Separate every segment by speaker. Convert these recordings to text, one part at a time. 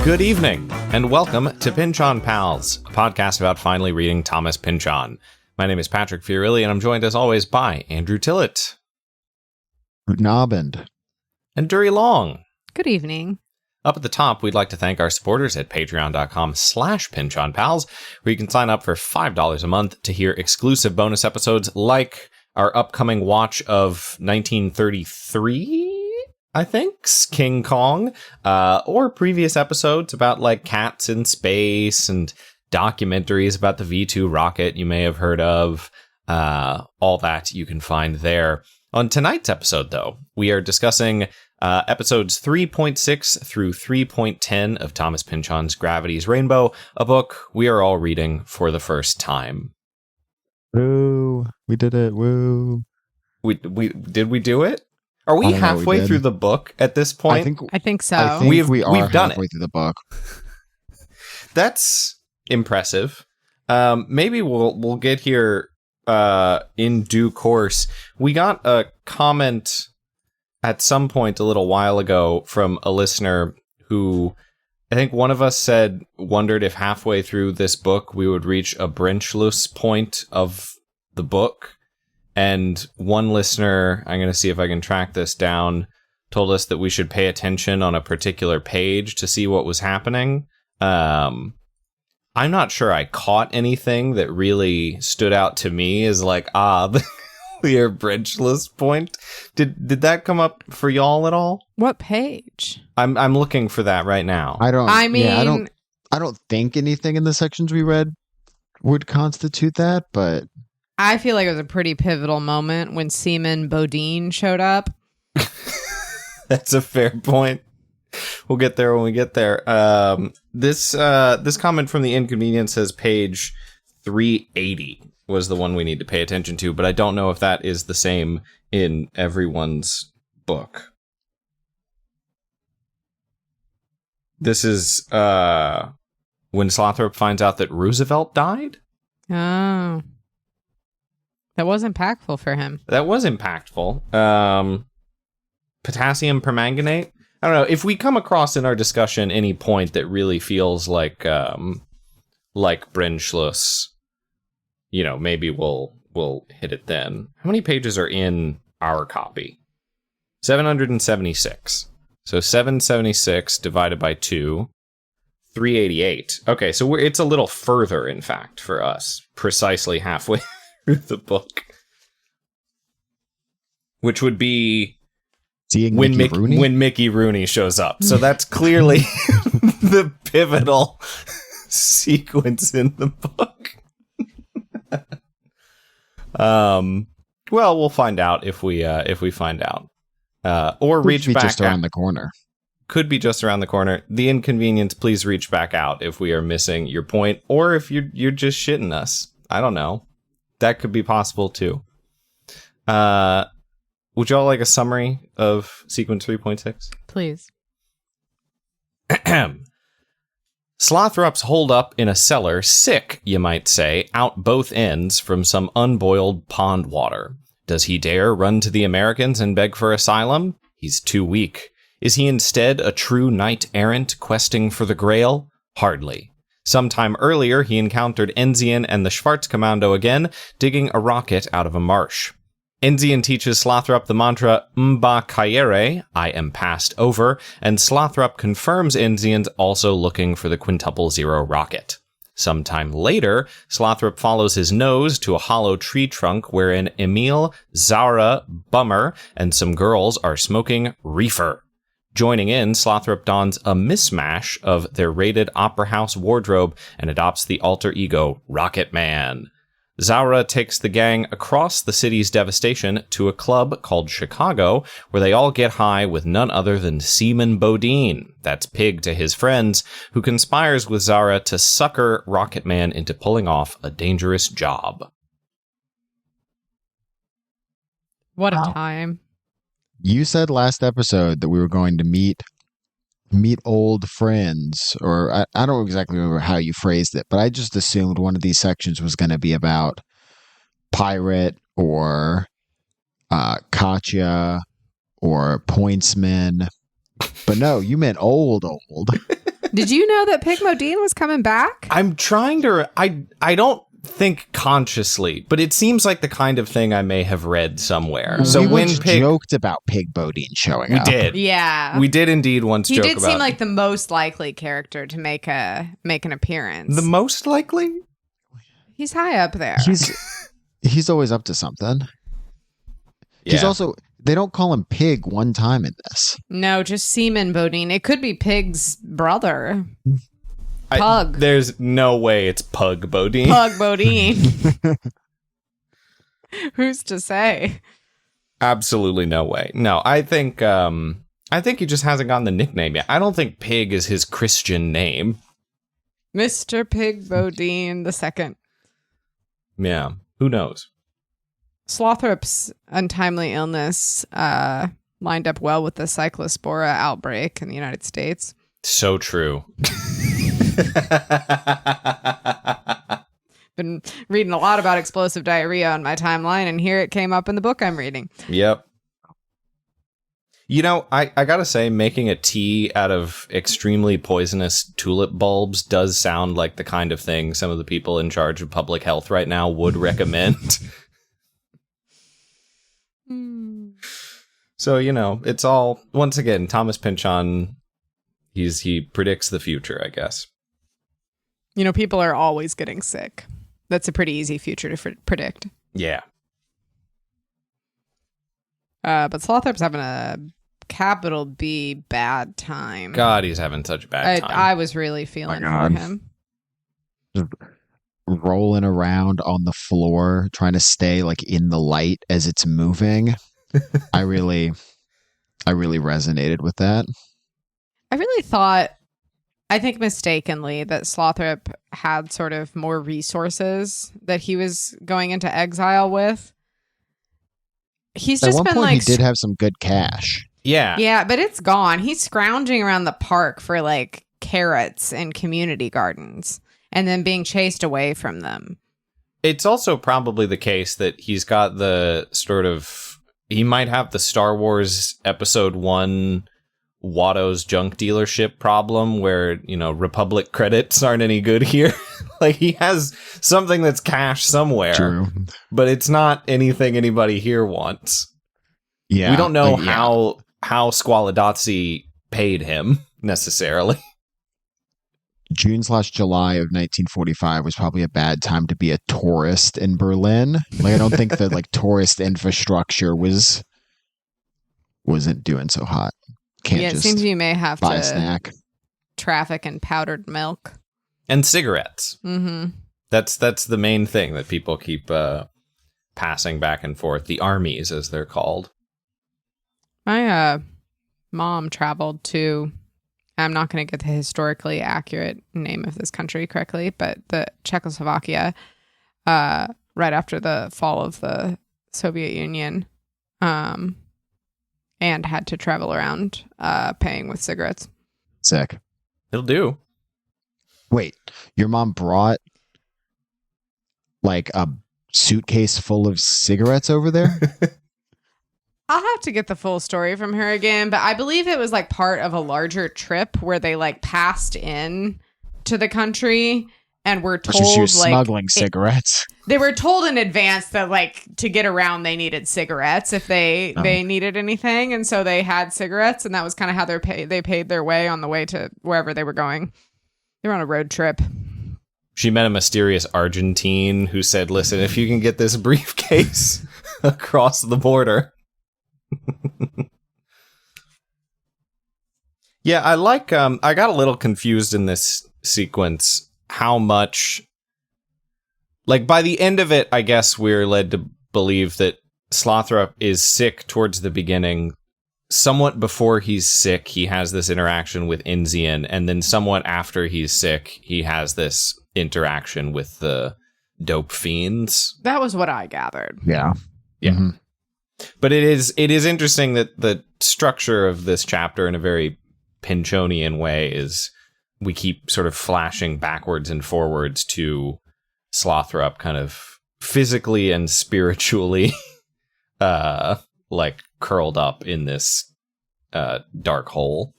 Speaker 1: Good evening, and welcome to Pynchon Pals, a podcast about finally reading Thomas Pynchon. My name is Patrick Fiorilli, and I'm joined as always by Andrew Tillett.
Speaker 2: Guten Abend.
Speaker 1: And Duri Long.
Speaker 3: Good evening.
Speaker 1: Up at the top, we'd like to thank our supporters at patreon.com/PynchonPals, where you can sign up for $5 a month to hear exclusive bonus episodes like our upcoming watch of 1933, I think, King Kong, or previous episodes about like cats in space and documentaries about the V2 rocket you may have heard of. All that you can find there. On tonight's episode, though, we are discussing episodes 3.6 through 3.10 of Thomas Pynchon's Gravity's Rainbow, a book we are all reading for the first time.
Speaker 2: Woo! We did it! Woo!
Speaker 1: Did we do it? Are we halfway through the book at this point?
Speaker 3: I think so.
Speaker 2: I think
Speaker 1: we've done
Speaker 2: halfway through the book.
Speaker 1: That's impressive. Maybe we'll get here in due course. We got a comment at some point a little while ago from a listener who, I think one of us wondered if halfway through this book we would reach a brennschluss point of the book. And one listener, I'm going to see if I can track this down, told us that we should pay attention on a particular page to see what was happening. I'm not sure I caught anything that really stood out to me as like, the clear brennschluss point. Did that come up for y'all at all?
Speaker 3: What page?
Speaker 1: I'm looking for that right now.
Speaker 2: I don't think anything in the sections we read would constitute that, but
Speaker 3: I feel like it was a pretty pivotal moment when Seaman Bodine showed up.
Speaker 1: That's a fair point. We'll get there when we get there. This comment from The Inconvenience says page 380 was the one we need to pay attention to, but I don't know if that is the same in everyone's book. This is when Slothrop finds out that Roosevelt died?
Speaker 3: Oh. That was impactful for him.
Speaker 1: That was impactful. Potassium permanganate? I don't know, if we come across in our discussion any point that really feels like brennschluss, maybe we'll hit it then. How many pages are in our copy? 776. So 776 divided by 2, 388. Okay, so it's a little further, in fact, for us. Precisely halfway through the book. Which would be when Mickey Rooney shows up. So that's clearly the pivotal sequence in the book. Well, we'll find out if we find out. Or reach back
Speaker 2: just around the corner.
Speaker 1: Could be just around the corner. The Inconvenience, please reach back out if we are missing your point, or if you're just shitting us. I don't know. That could be possible too. Would y'all like a summary of sequence 3.6?
Speaker 3: Please.
Speaker 1: Slothrop's holed up in a cellar, sick, you might say, out both ends from some unboiled pond water. Does he dare run to the Americans and beg for asylum? He's too weak. Is he instead a true knight-errant questing for the Grail? Hardly. Sometime earlier, he encountered Enzian and the Schwarzkommando again, digging a rocket out of a marsh. Enzian teaches Slothrop the mantra Mba Kayere, I am passed over, and Slothrop confirms Enzian's also looking for the Quintuple Zero rocket. Sometime later, Slothrop follows his nose to a hollow tree trunk wherein Emil, Zara, Bummer, and some girls are smoking reefer. Joining in, Slothrop dons a mismatch of their raided opera house wardrobe and adopts the alter ego ROCKETMAN. Zara takes the gang across the city's devastation to a club called Chicago, where they all get high with none other than Seaman Bodine, that's Pig to his friends, who conspires with Zara to sucker ROCKETMAN into pulling off a dangerous job.
Speaker 3: What a time.
Speaker 2: You said last episode that we were going to meet old friends, or I don't exactly remember how you phrased it, but I just assumed one of these sections was going to be about Pirate or Katya or Pointsman. But no, you meant old.
Speaker 3: Did you know that Pig Modine was coming back?
Speaker 1: I'm trying to... I don't think consciously, but it seems like the kind of thing I may have read somewhere. So when Pig
Speaker 2: joked about Pig Bodine showing up.
Speaker 1: We did.
Speaker 3: Yeah.
Speaker 1: We did indeed once joke about...
Speaker 3: He did seem like the most likely character to make an appearance.
Speaker 1: The most likely?
Speaker 3: He's high up there.
Speaker 2: He's always up to something.
Speaker 1: Yeah.
Speaker 2: He's also... They don't call him Pig one time in this.
Speaker 3: No, just Seaman Bodine. It could be Pig's brother. Pug.
Speaker 1: There's no way it's Pug Bodine.
Speaker 3: Pug Bodine. Who's to say?
Speaker 1: Absolutely no way. No, I think he just hasn't gotten the nickname yet. I don't think Pig is his Christian name.
Speaker 3: Mr. Pig Bodine II.
Speaker 1: Yeah, who knows?
Speaker 3: Slothrop's untimely illness lined up well with the cyclospora outbreak in the United States.
Speaker 1: So true.
Speaker 3: Been reading a lot about explosive diarrhea on my timeline, and here it came up in the book I'm reading.
Speaker 1: Yep. You know, I gotta say, making a tea out of extremely poisonous tulip bulbs does sound like the kind of thing some of the people in charge of public health right now would recommend. So, you know, it's all, once again, Thomas Pynchon, he predicts the future, I guess.
Speaker 3: You know, people are always getting sick. That's a pretty easy future to predict.
Speaker 1: Yeah.
Speaker 3: But Slothrop's having a capital B bad time.
Speaker 1: God, he's having such a bad time.
Speaker 3: I was really feeling for him.
Speaker 2: Just rolling around on the floor, trying to stay like in the light as it's moving. I really resonated with that.
Speaker 3: I really thought, I think mistakenly, that Slothrop had sort of more resources that he was going into exile with. He's just
Speaker 2: At one
Speaker 3: been
Speaker 2: point,
Speaker 3: like,
Speaker 2: he did have some good cash.
Speaker 1: Yeah.
Speaker 3: Yeah, but it's gone. He's scrounging around the park for like carrots and community gardens and then being chased away from them.
Speaker 1: It's also probably the case that he's got the sort of, he might have the Star Wars Episode 1 Watto's junk dealership problem where, you know, Republic credits aren't any good here. Like, he has something that's cash somewhere.
Speaker 2: True.
Speaker 1: But it's not anything anybody here wants.
Speaker 2: Yeah.
Speaker 1: We don't know how Squaladazzi paid him, necessarily.
Speaker 2: June/July of 1945 was probably a bad time to be a tourist in Berlin. Like, I don't think that like tourist infrastructure wasn't doing so hot. Can't
Speaker 3: it
Speaker 2: just
Speaker 3: seems you may have
Speaker 2: buy
Speaker 3: to
Speaker 2: a snack.
Speaker 3: traffic in powdered milk.
Speaker 1: And cigarettes.
Speaker 3: Mm-hmm.
Speaker 1: That's the main thing that people keep passing back and forth. The armies, as they're called.
Speaker 3: My mom traveled to, I'm not going to get the historically accurate name of this country correctly, but the Czechoslovakia, right after the fall of the Soviet Union, and had to travel around paying with cigarettes.
Speaker 2: Sick.
Speaker 1: It'll do.
Speaker 2: Wait, your mom brought like a suitcase full of cigarettes over there?
Speaker 3: I'll have to get the full story from her again, but I believe it was like part of a larger trip where they like passed in to the country and were told
Speaker 2: She was
Speaker 3: like
Speaker 2: smuggling cigarettes.
Speaker 3: They were told in advance that like to get around they needed cigarettes if they needed anything, and so they had cigarettes, and that was kind of how they paid their way on the way to wherever they were going. They were on a road trip.
Speaker 1: She met a mysterious Argentine who said, "Listen, if you can get this briefcase across the border." Yeah, I like, I got a little confused in this sequence how much, like, by the end of it, I guess we're led to believe that Slothrop is sick towards the beginning. Somewhat before he's sick, he has this interaction with Inzian, and then somewhat after he's sick, he has this interaction with the dope fiends.
Speaker 3: That was what I gathered.
Speaker 2: Yeah.
Speaker 1: Yeah.
Speaker 2: Mm-hmm.
Speaker 1: But it is interesting that the structure of this chapter in a very Pynchonian way is we keep sort of flashing backwards and forwards to Slothrop kind of physically and spiritually like curled up in this dark hole.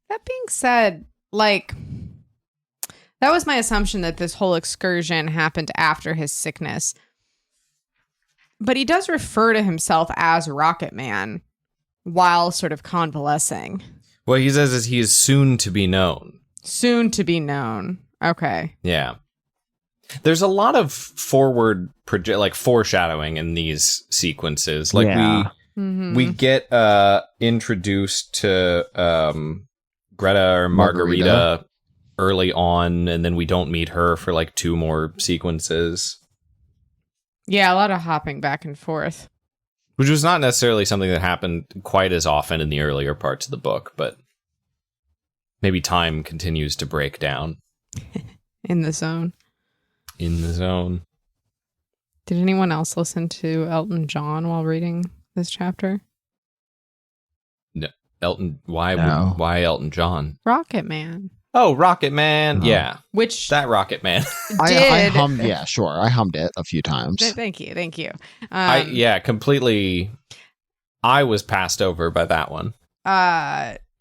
Speaker 3: That being said, like, that was my assumption that this whole excursion happened after his sickness. But he does refer to himself as Rocket Man while sort of convalescing.
Speaker 1: What he says is he is soon to be known.
Speaker 3: Soon to be known. Okay.
Speaker 1: Yeah. There's a lot of foreshadowing in these sequences. Like we get introduced to Greta or Margarita early on, and then we don't meet her for like 2 more sequences.
Speaker 3: Yeah, a lot of hopping back and forth.
Speaker 1: Which was not necessarily something that happened quite as often in the earlier parts of the book, but maybe time continues to break down.
Speaker 3: In the zone.
Speaker 1: In the zone.
Speaker 3: Did anyone else listen to Elton John while reading this chapter?
Speaker 1: No. Elton, why Elton John?
Speaker 3: Rocket Man.
Speaker 1: Oh, Rocket Man. Yeah.
Speaker 3: Which
Speaker 1: that Rocket Man.
Speaker 2: I hummed, yeah, sure. I hummed it a few times.
Speaker 3: Thank you.
Speaker 1: Completely. I was passed over by that one.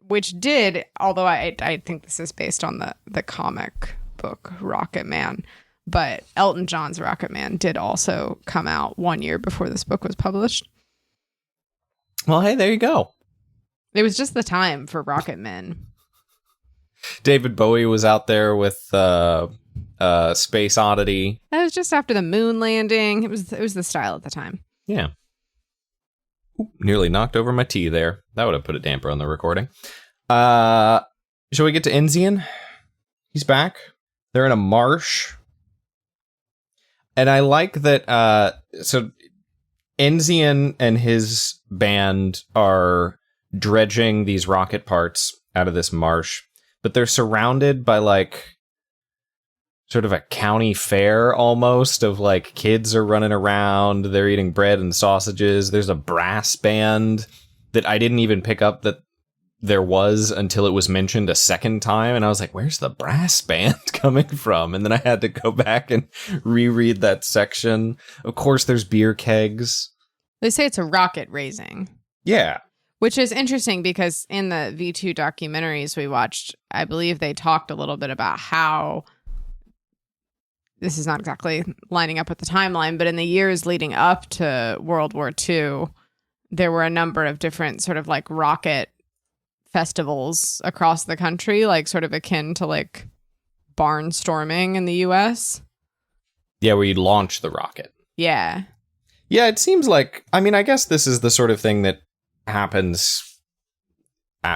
Speaker 3: Which did, although I think this is based on the comic book Rocket Man, but Elton John's Rocket Man did also come out 1 year before this book was published.
Speaker 1: Well, hey, there you go.
Speaker 3: It was just the time for Rocket Men.
Speaker 1: David Bowie was out there with Space Oddity.
Speaker 3: That was just after the moon landing. It was the style at the time.
Speaker 1: Yeah. Ooh, nearly knocked over my tea there. That would have put a damper on the recording. Shall we get to Enzian? He's back. They're in a marsh. And I like that, so Enzian and his band are dredging these rocket parts out of this marsh, but they're surrounded by like sort of a county fair almost of like kids are running around. They're eating bread and sausages. There's a brass band that I didn't even pick up that there was until it was mentioned a second time. And I was like, where's the brass band coming from? And then I had to go back and reread that section. Of course, there's beer kegs.
Speaker 3: They say it's a rocket raising.
Speaker 1: Yeah.
Speaker 3: Which is interesting because in the V2 documentaries we watched, I believe they talked a little bit about how, this is not exactly lining up with the timeline, but in the years leading up to World War II, there were a number of different sort of like rocket festivals across the country, like sort of akin to like barnstorming in the US.
Speaker 1: Yeah, where you'd launch the rocket.
Speaker 3: Yeah.
Speaker 1: Yeah, it seems like, I mean, I guess this is the sort of thing that happens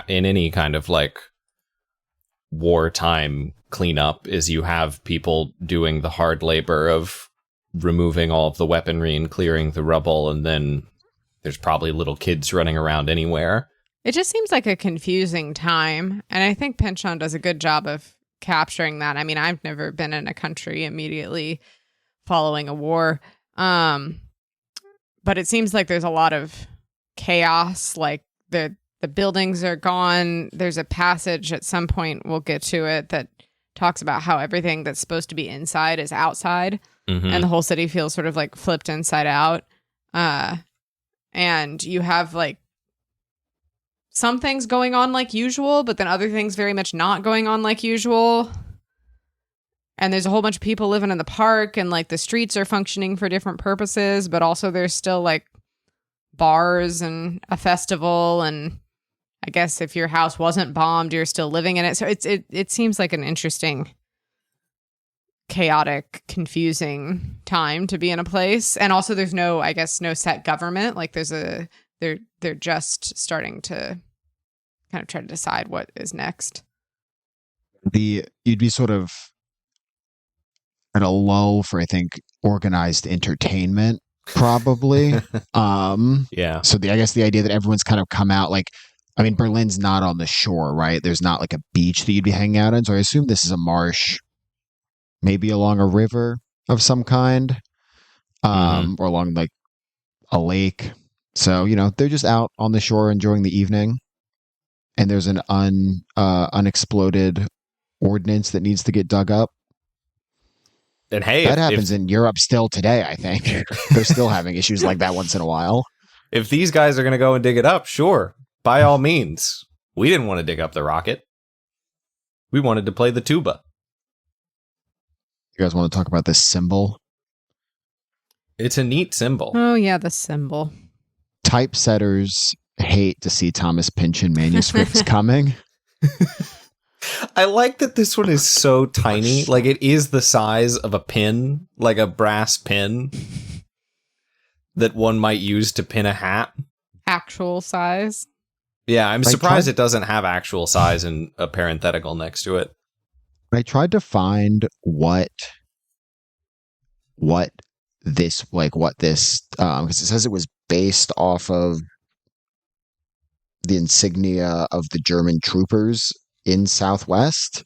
Speaker 1: in any kind of like wartime cleanup, is you have people doing the hard labor of removing all of the weaponry and clearing the rubble, and then there's probably little kids running around anywhere.
Speaker 3: It just seems like a confusing time, and I think Pynchon does a good job of capturing that. I mean, I've never been in a country immediately following a war, but it seems like there's a lot of chaos. Like the buildings are gone. There's a passage at some point, we'll get to it, that talks about how everything that's supposed to be inside is outside, and the whole city feels sort of like flipped inside out. And you have like some things going on like usual, but then other things very much not going on like usual. And there's a whole bunch of people living in the park, and like the streets are functioning for different purposes, but also there's still like bars and a festival, and I guess if your house wasn't bombed, you're still living in it. So it seems like an interesting, chaotic, confusing time to be in a place. And also there's no set government. Like they're just starting to kind of try to decide what is next.
Speaker 2: You'd be sort of at a lull for, I think, organized entertainment, probably.
Speaker 1: Yeah.
Speaker 2: So I guess the idea that everyone's kind of come out, like, I mean, Berlin's not on the shore, right? There's not like a beach that you'd be hanging out in. So I assume this is a marsh, maybe along a river of some kind, or along like a lake. So, they're just out on the shore enjoying the evening. And there's an unexploded ordnance that needs to get dug up.
Speaker 1: And hey,
Speaker 2: that happens in Europe still today, I think. They're still having issues like that once in a while.
Speaker 1: If these guys are going to go and dig it up, sure, by all means. We didn't want to dig up the rocket. We wanted to play the tuba.
Speaker 2: You guys want to talk about this symbol?
Speaker 1: It's a neat symbol.
Speaker 3: Oh, yeah, the symbol.
Speaker 2: Typesetters hate to see Thomas Pynchon manuscripts coming.
Speaker 1: I like that this one is so tiny. Like, it is the size of a pin, like a brass pin that one might use to pin a hat.
Speaker 3: Actual size.
Speaker 1: Yeah, I'm surprised it doesn't have actual size and a parenthetical next to it.
Speaker 2: I tried to find what this, because it says it was based off of the insignia of the German troopers in Southwest.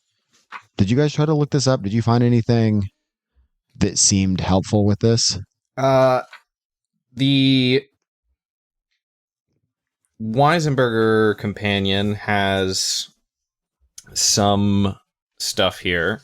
Speaker 2: Did you guys try to look this up? Did you find anything that seemed helpful with this?
Speaker 1: The Weisenberger companion has some stuff here.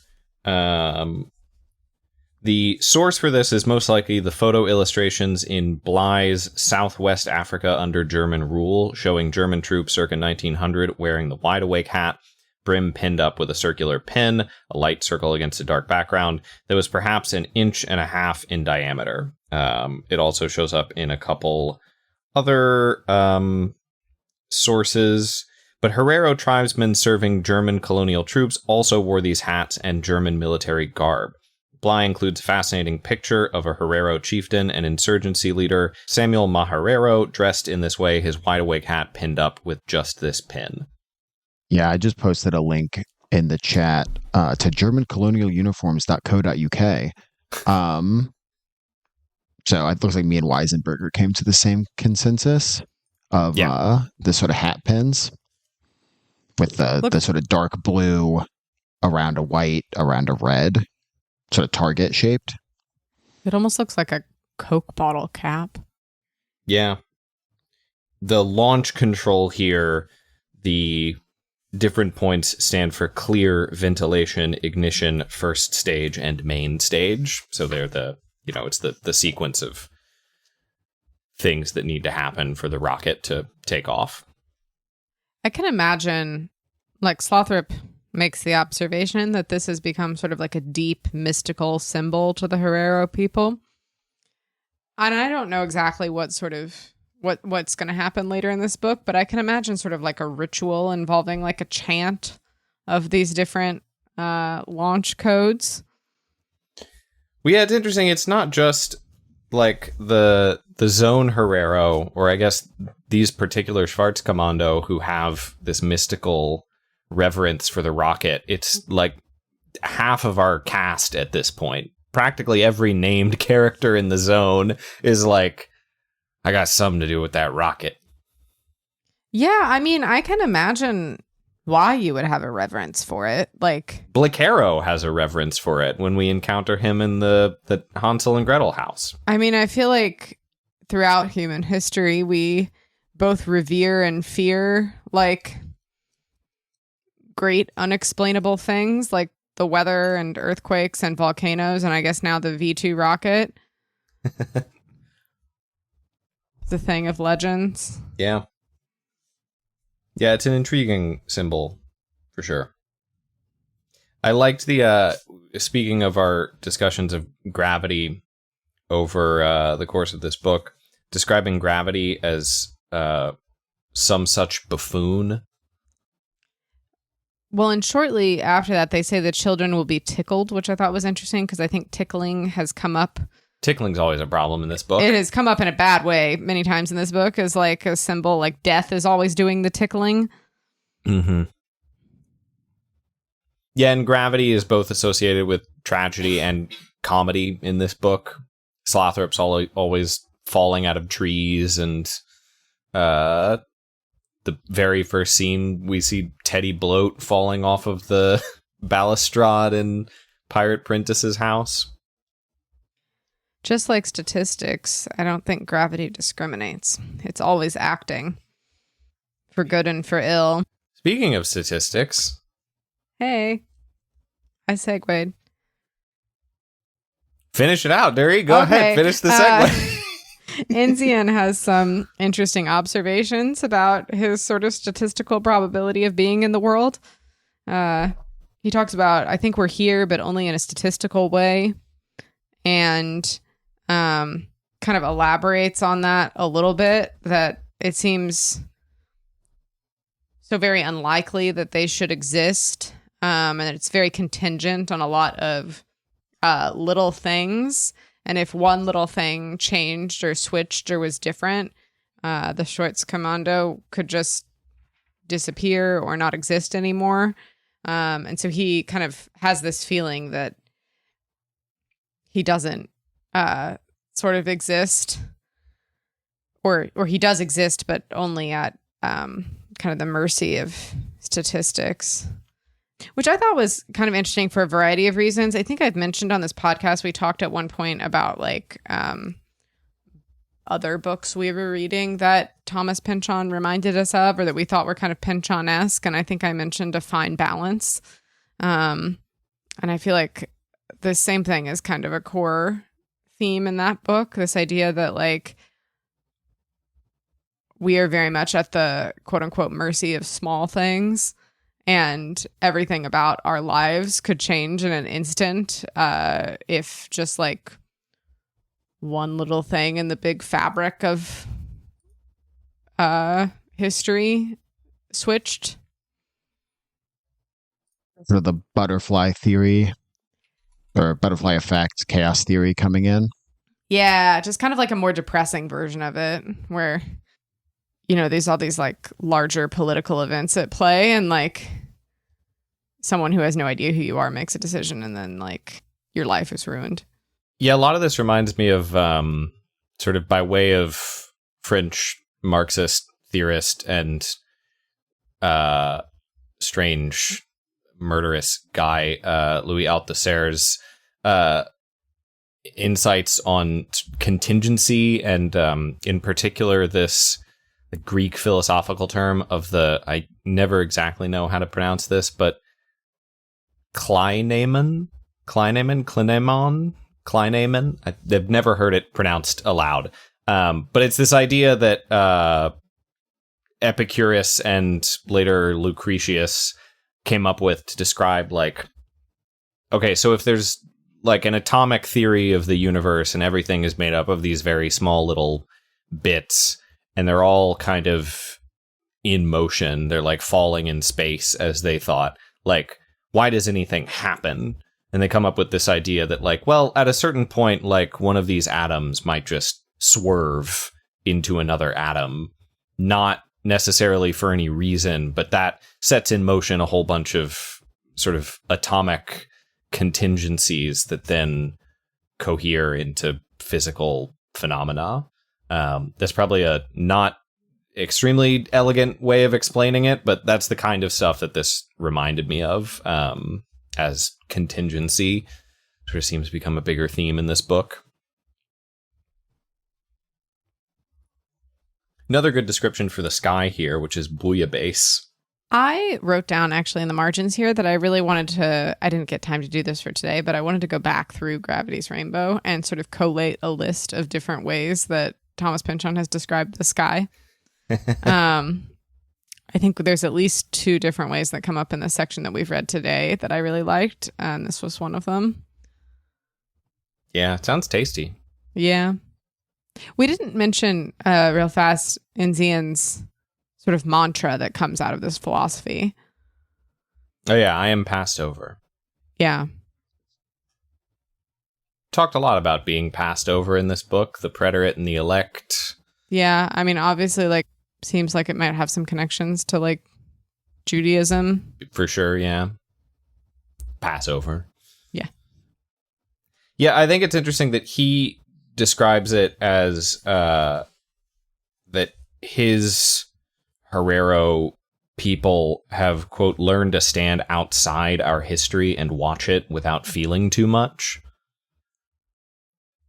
Speaker 1: The source for this is most likely the photo illustrations in Bly's Southwest Africa under German rule, showing German troops circa 1900 wearing the wide-awake hat, brim pinned up with a circular pin, a light circle against a dark background that was perhaps 1.5 inches in diameter. It also shows up in a couple other sources, but Herero tribesmen serving German colonial troops also wore these hats and German military garb. Bly includes a fascinating picture of a Herero chieftain and insurgency leader, Samuel Maharero, dressed in this way, his wide-awake hat pinned up with just this pin.
Speaker 2: Yeah, I just posted a link in the chat to germancolonialuniforms.co.uk. So it looks like me and Weisenberger came to the same consensus of the sort of hat pins with the sort of dark blue around a white, around a red, sort of target shaped.
Speaker 3: It almost looks like a Coke bottle cap.
Speaker 1: Yeah. The launch control here, the different points stand for clear, ventilation, ignition, first stage, and main stage. So they're it's the sequence of things that need to happen for the rocket to take off.
Speaker 3: I can imagine, like, Slothrop makes the observation that this has become sort of like a deep mystical symbol to the Herero people. And I don't know exactly what's going to happen later in this book, but I can imagine sort of like a ritual involving like a chant of these different launch codes.
Speaker 1: Well, yeah, it's interesting. It's not just like the zone Herero, or I guess these particular Schwarzkommando who have this mystical reverence for the rocket. It's like half of our cast at this point. Practically every named character in the zone is like, I got something to do with that rocket.
Speaker 3: Yeah, I mean, I can imagine why you would have a reverence for it. Like,
Speaker 1: Blickero has a reverence for it when we encounter him in the Hansel and Gretel house.
Speaker 3: I mean, I feel like throughout human history, we both revere and fear, like, great unexplainable things like the weather and earthquakes and volcanoes, and I guess now the V2 rocket. The thing of legends.
Speaker 1: Yeah, it's an intriguing symbol for sure. I liked the speaking of our discussions of gravity over the course of this book, describing gravity as some such buffoon.
Speaker 3: Well, and shortly after that, they say the children will be tickled, which I thought was interesting because I think tickling has come up.
Speaker 1: Tickling's always a problem in this book.
Speaker 3: It has come up in a bad way many times in this book as like a symbol, like death is always doing the tickling.
Speaker 1: Mm-hmm. Yeah, and gravity is both associated with tragedy and comedy in this book. Slothrop's always falling out of trees, and the very first scene, we see Teddy Bloat falling off of the balustrade in Pirate Prentice's house.
Speaker 3: Just like statistics, I don't think gravity discriminates. It's always acting for good and for ill.
Speaker 1: Speaking of statistics.
Speaker 3: Hey, I segued.
Speaker 1: Finish it out, Duri. Go ahead. Finish the segue.
Speaker 3: Enzian has some interesting observations about his sort of statistical probability of being in the world. he talks about, I think we're here, but only in a statistical way. And kind of elaborates on that a little bit, that it seems so very unlikely that they should exist. And it's very contingent on a lot of little things. And if one little thing changed or switched or was different, the Schwarzkommando could just disappear or not exist anymore. And so he kind of has this feeling that he doesn't sort of exist, or he does exist, but only at kind of the mercy of statistics, which I thought was kind of interesting for a variety of reasons. I think I've mentioned on this podcast, we talked at one point about like other books we were reading that Thomas Pynchon reminded us of, or that we thought were kind of Pynchon-esque. And I think I mentioned A Fine Balance. And I feel like the same thing is kind of a core theme in that book. This idea that like we are very much at the quote unquote mercy of small things, and everything about our lives could change in an instant if just like one little thing in the big fabric of history switched.
Speaker 2: So the butterfly theory, or butterfly effect, chaos theory coming in.
Speaker 3: Yeah, just kind of like a more depressing version of it, where, you know, there's all these like larger political events at play, and like someone who has no idea who you are makes a decision, and then like your life is ruined.
Speaker 1: Yeah, a lot of this reminds me of sort of by way of French Marxist theorist and strange murderous guy, Louis Althusser's insights on contingency, and in particular this Greek philosophical term of I never exactly know how to pronounce this, but Kleineman. I've never heard it pronounced aloud. But it's this idea that Epicurus and later Lucretius came up with to describe, like, okay, so if there's like an atomic theory of the universe and everything is made up of these very small little bits, and they're all kind of in motion, they're like falling in space as they thought, like, why does anything happen? And they come up with this idea that, like, well, at a certain point, like, one of these atoms might just swerve into another atom, not necessarily for any reason, but that sets in motion a whole bunch of sort of atomic contingencies that then cohere into physical phenomena. That's probably a not extremely elegant way of explaining it, but that's the kind of stuff that this reminded me of, as contingency sort of seems to become a bigger theme in this book. Another good description for the sky here, which is bouillabaisse.
Speaker 3: I wrote down actually in the margins here that I really wanted to, I didn't get time to do this for today, but I wanted to go back through Gravity's Rainbow and sort of collate a list of different ways that Thomas Pynchon has described the sky. I think there's at least 2 different ways that come up in the section that we've read today that I really liked, and this was one of them.
Speaker 1: Yeah, it sounds tasty.
Speaker 3: Yeah. We didn't mention real fast Enzian's sort of mantra that comes out of this philosophy.
Speaker 1: Oh yeah, I am passed over.
Speaker 3: Yeah.
Speaker 1: Talked a lot about being passed over in this book, the preterite and the elect.
Speaker 3: Yeah, I mean, obviously, like, seems like it might have some connections to, like, Judaism.
Speaker 1: For sure, yeah. Passover.
Speaker 3: Yeah.
Speaker 1: Yeah, I think it's interesting that he describes it as that his Herero people have, quote, learned to stand outside our history and watch it without feeling too much.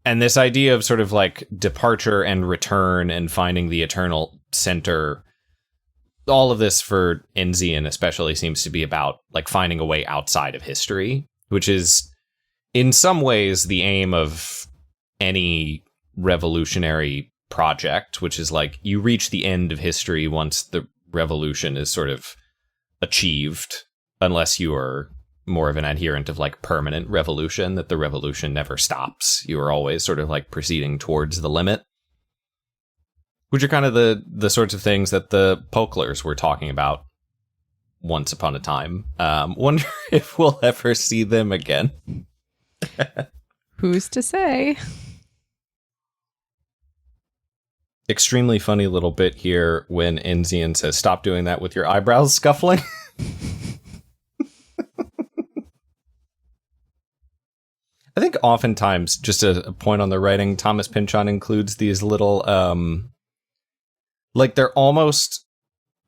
Speaker 1: And this idea of sort of like departure and return and finding the eternal center, all of this for Enzian especially seems to be about like finding a way outside of history, which is in some ways the aim of any revolutionary project, which is like you reach the end of history once the revolution is sort of achieved, unless you are more of an adherent of like permanent revolution, that the revolution never stops. You are always sort of like proceeding towards the limit, which are kind of the sorts of things that the Poklers were talking about once upon a time. Wonder if we'll ever see them again.
Speaker 3: Who's to say?
Speaker 1: Extremely funny little bit here when Enzian says, "Stop doing that with your eyebrows scuffling." I think oftentimes, just a point on the writing, Thomas Pynchon includes these little, like they're almost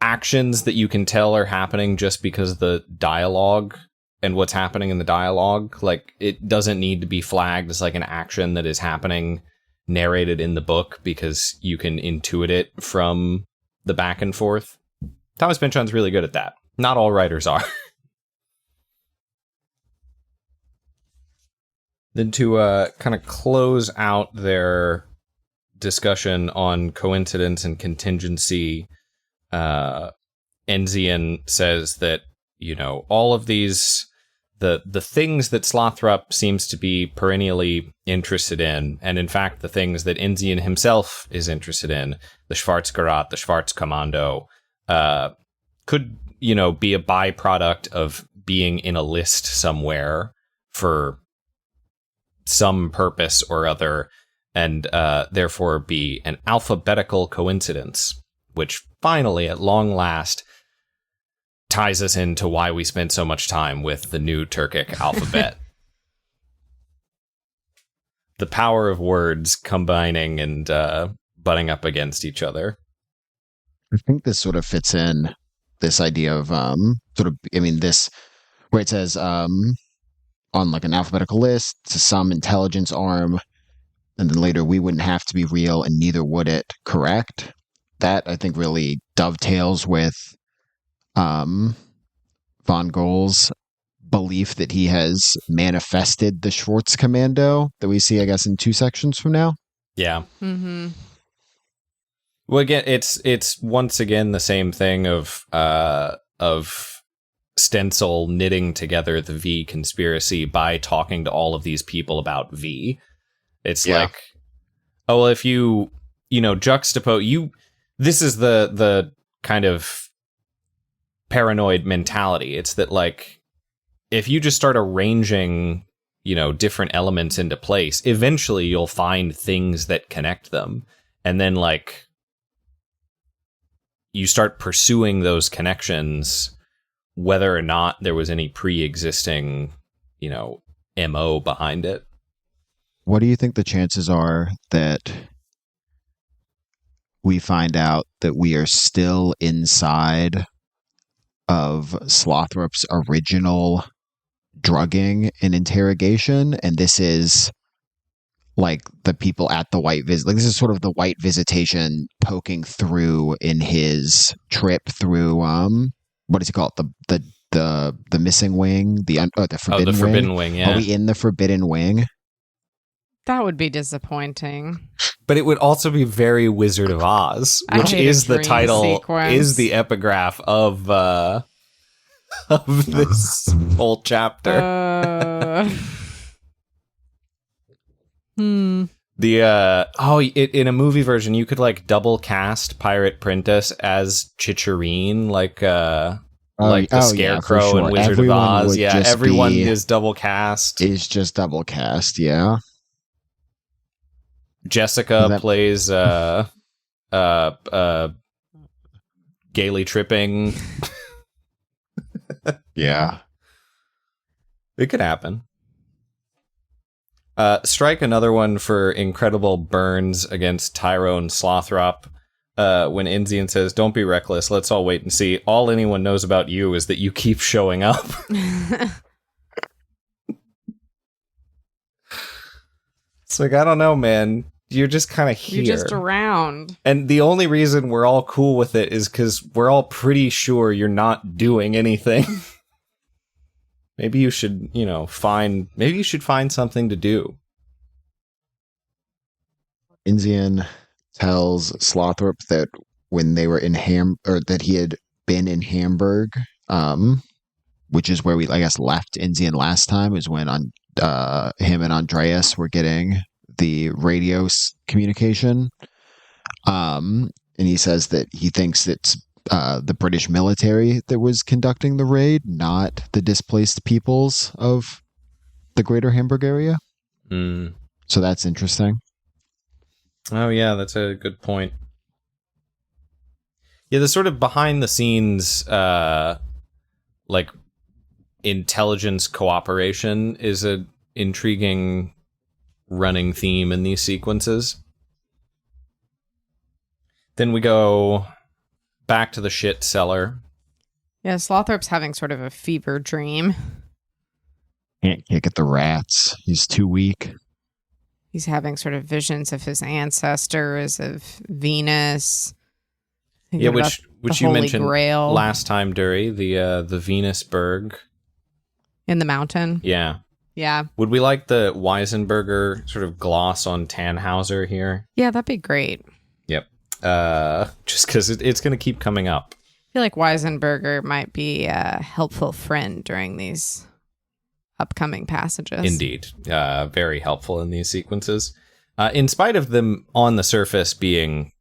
Speaker 1: actions that you can tell are happening just because of the dialogue and what's happening in the dialogue. Like, it doesn't need to be flagged as like an action that is happening narrated in the book, because you can intuit it from the back and forth. Thomas Pynchon's really good at that. Not all writers are. Then to kind of close out their discussion on coincidence and contingency, Enzian says that, you know, all of these, the things that Slothrop seems to be perennially interested in, and in fact the things that Enzian himself is interested in, the Schwarzkarat, the Schwarzkommando, could, you know, be a byproduct of being in a list somewhere for some purpose or other, and therefore be an alphabetical coincidence, which finally, at long last, ties us into why we spent so much time with the new Turkic alphabet. The power of words combining and butting up against each other.
Speaker 2: I think this sort of fits in this idea of this where it says on like an alphabetical list to some intelligence arm, and then later we wouldn't have to be real and neither would it, correct? That I think really dovetails with von Gohl's belief that he has manifested the Schwarzkommando that we see, I guess, in 2 sections from now.
Speaker 1: Yeah.
Speaker 3: Mm-hmm.
Speaker 1: Well, again, it's once again the same thing of Stencil knitting together the V conspiracy by talking to all of these people about V. It's like, oh, well, if you juxtapose this is the kind of paranoid mentality. It's that, like, if you just start arranging, different elements into place, eventually you'll find things that connect them. And then, like, you start pursuing those connections, whether or not there was any pre-existing, MO behind it.
Speaker 2: What do you think the chances are that we find out that we are still inside of Slothrop's original drugging and interrogation, and this is like the people at the White Visit, like this is sort of the White Visitation poking through in his trip through what is he called, the missing wing, the forbidden wing?
Speaker 1: Forbidden Wing. Yeah.
Speaker 2: Are we in the Forbidden Wing?
Speaker 3: That would be disappointing.
Speaker 1: But it would also be very Wizard of Oz, which is the title,
Speaker 3: sequence.
Speaker 1: Is the epigraph of this whole chapter. In a movie version, you could like double cast Pirate Princess as Chicharine, like the Scarecrow and Wizard of Oz. Yeah, everyone is double cast.
Speaker 2: Is just double cast. Yeah.
Speaker 1: Jessica plays gaily tripping.
Speaker 2: Yeah.
Speaker 1: It could happen. Strike another one for incredible burns against Tyrone Slothrop. When Enzian says, "Don't be reckless, let's all wait and see. All anyone knows about you is that you keep showing up." It's like, I don't know, man. You're just kind of here.
Speaker 3: You're just around.
Speaker 1: And the only reason we're all cool with it is because we're all pretty sure you're not doing anything. Maybe you should, find something to do.
Speaker 2: Enzian tells Slothrop that when they were in that he had been in Hamburg, which is where we, I guess, left Enzian last time, is when him and Andreas were getting the radio communication. And he says that he thinks it's the British military that was conducting the raid, not the displaced peoples of the greater Hamburg area. So that's interesting.
Speaker 1: Oh, yeah, that's a good point. Yeah, the sort of behind the scenes, like, intelligence cooperation is an intriguing running theme in these sequences. Then we go back to the shit cellar.
Speaker 3: Yeah, Slothrop's having sort of a fever dream.
Speaker 2: Can't kick at the rats. He's too weak.
Speaker 3: He's having sort of visions of his ancestors, of Venus.
Speaker 1: Yeah, which you mentioned
Speaker 3: Grail
Speaker 1: last time, Duri, the Venusberg.
Speaker 3: in the mountain.
Speaker 1: Yeah.
Speaker 3: Yeah.
Speaker 1: Would we like the Weisenberger sort of gloss on Tannhauser here?
Speaker 3: Yeah, that'd be great.
Speaker 1: Yep. Just because it's going to keep coming up.
Speaker 3: I feel like Weisenberger might be a helpful friend during these upcoming passages.
Speaker 1: Indeed. Very helpful in these sequences. In spite of them on the surface being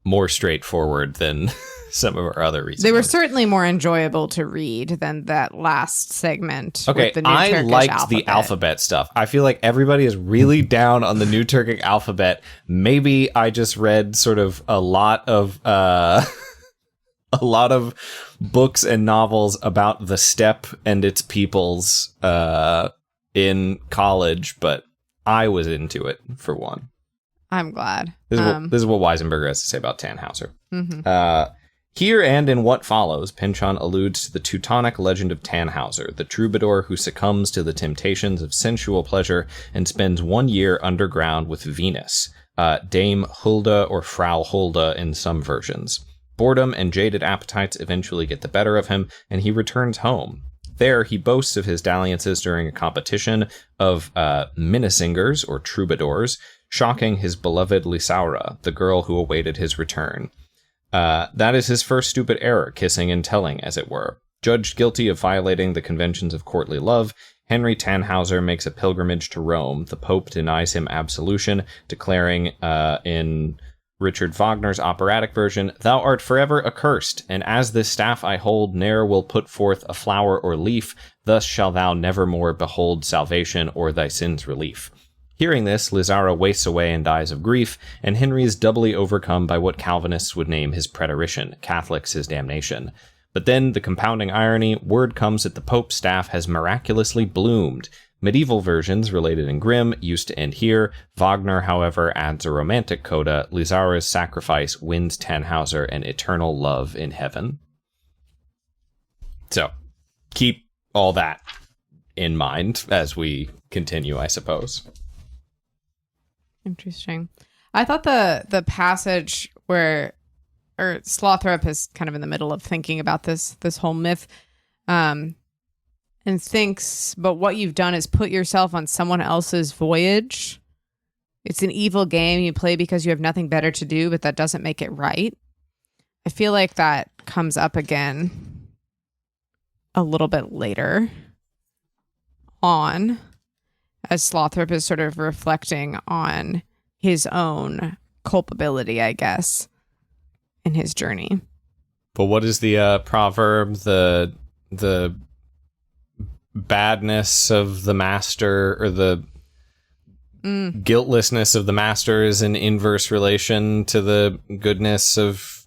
Speaker 1: more straightforward than some of our other reasons.
Speaker 3: They were certainly more enjoyable to read than that last segment.
Speaker 1: Okay,
Speaker 3: with the new
Speaker 1: I
Speaker 3: Turkish
Speaker 1: liked the alphabet stuff. I feel like everybody is really down on the new Turkic alphabet. Maybe I just read sort of a lot of books and novels about the steppe and its peoples in college, but I was into it for one.
Speaker 3: I'm glad.
Speaker 1: This is what Weisenberger has to say about Tannhauser.
Speaker 3: Mm-hmm.
Speaker 1: Here and in what follows, Pynchon alludes to the Teutonic legend of Tannhauser, the troubadour who succumbs to the temptations of sensual pleasure and spends 1 year underground with Venus, Dame Hulda or Frau Hulda in some versions. Boredom and jaded appetites eventually get the better of him, and he returns home. There, he boasts of his dalliances during a competition of minnesingers, or troubadours, shocking his beloved Lisaura, the girl who awaited his return. That is his first stupid error, kissing and telling, as it were. Judged guilty of violating the conventions of courtly love, Henry Tannhauser makes a pilgrimage to Rome. The Pope denies him absolution, declaring in Richard Wagner's operatic version, "Thou art forever accursed, and as this staff I hold ne'er will put forth a flower or leaf, thus shall thou never more behold salvation or thy sins' relief." Hearing this, Lisaura wastes away and dies of grief, and Henry is doubly overcome by what Calvinists would name his preterition, Catholics his damnation. But then, the compounding irony, word comes that the Pope's staff has miraculously bloomed. Medieval versions, related in Grimm, used to end here. Wagner, however, adds a romantic coda. Lisaura's sacrifice wins Tannhauser an eternal love in heaven. So, keep all that in mind as we continue, I suppose.
Speaker 3: Interesting. I thought the passage where Slothrop is kind of in the middle of thinking about this whole myth, and thinks, but what you've done is put yourself on someone else's voyage. It's an evil game you play because you have nothing better to do, but that doesn't make it right. I feel like that comes up again a little bit later on, as Slothrop is sort of reflecting on his own culpability, I guess, in his journey.
Speaker 1: But what is the proverb? The badness of the master, or the guiltlessness of the master, is in inverse relation to the goodness of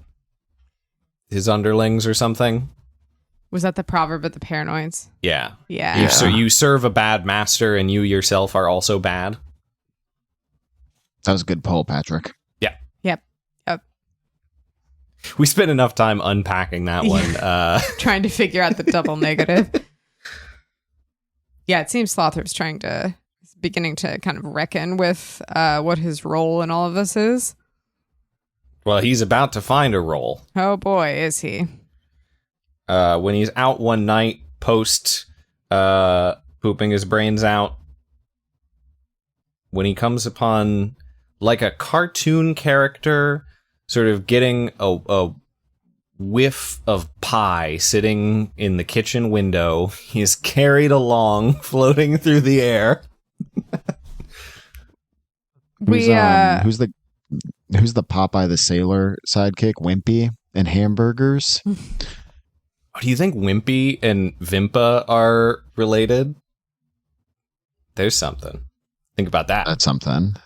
Speaker 1: his underlings or something.
Speaker 3: Was that the proverb of the paranoids?
Speaker 1: Yeah.
Speaker 3: Yeah.
Speaker 1: So you serve a bad master and you yourself are also bad.
Speaker 2: That was a good poll, Patrick.
Speaker 1: Yeah.
Speaker 3: Yep.
Speaker 1: We spent enough time unpacking that one.
Speaker 3: Trying to figure out the double negative. Yeah, it seems Slothrop's beginning to kind of reckon with what his role in all of this is.
Speaker 1: Well, he's about to find a role.
Speaker 3: Oh boy, is he.
Speaker 1: When he's out one night post pooping his brains out, when he comes upon like a cartoon character sort of getting a whiff of pie sitting in the kitchen window. He is carried along, floating through the air.
Speaker 2: Who's the Popeye the Sailor sidekick? Wimpy and hamburgers.
Speaker 1: Do you think Wimpy and Vimpa are related? There's something. Think about that.
Speaker 2: That's something.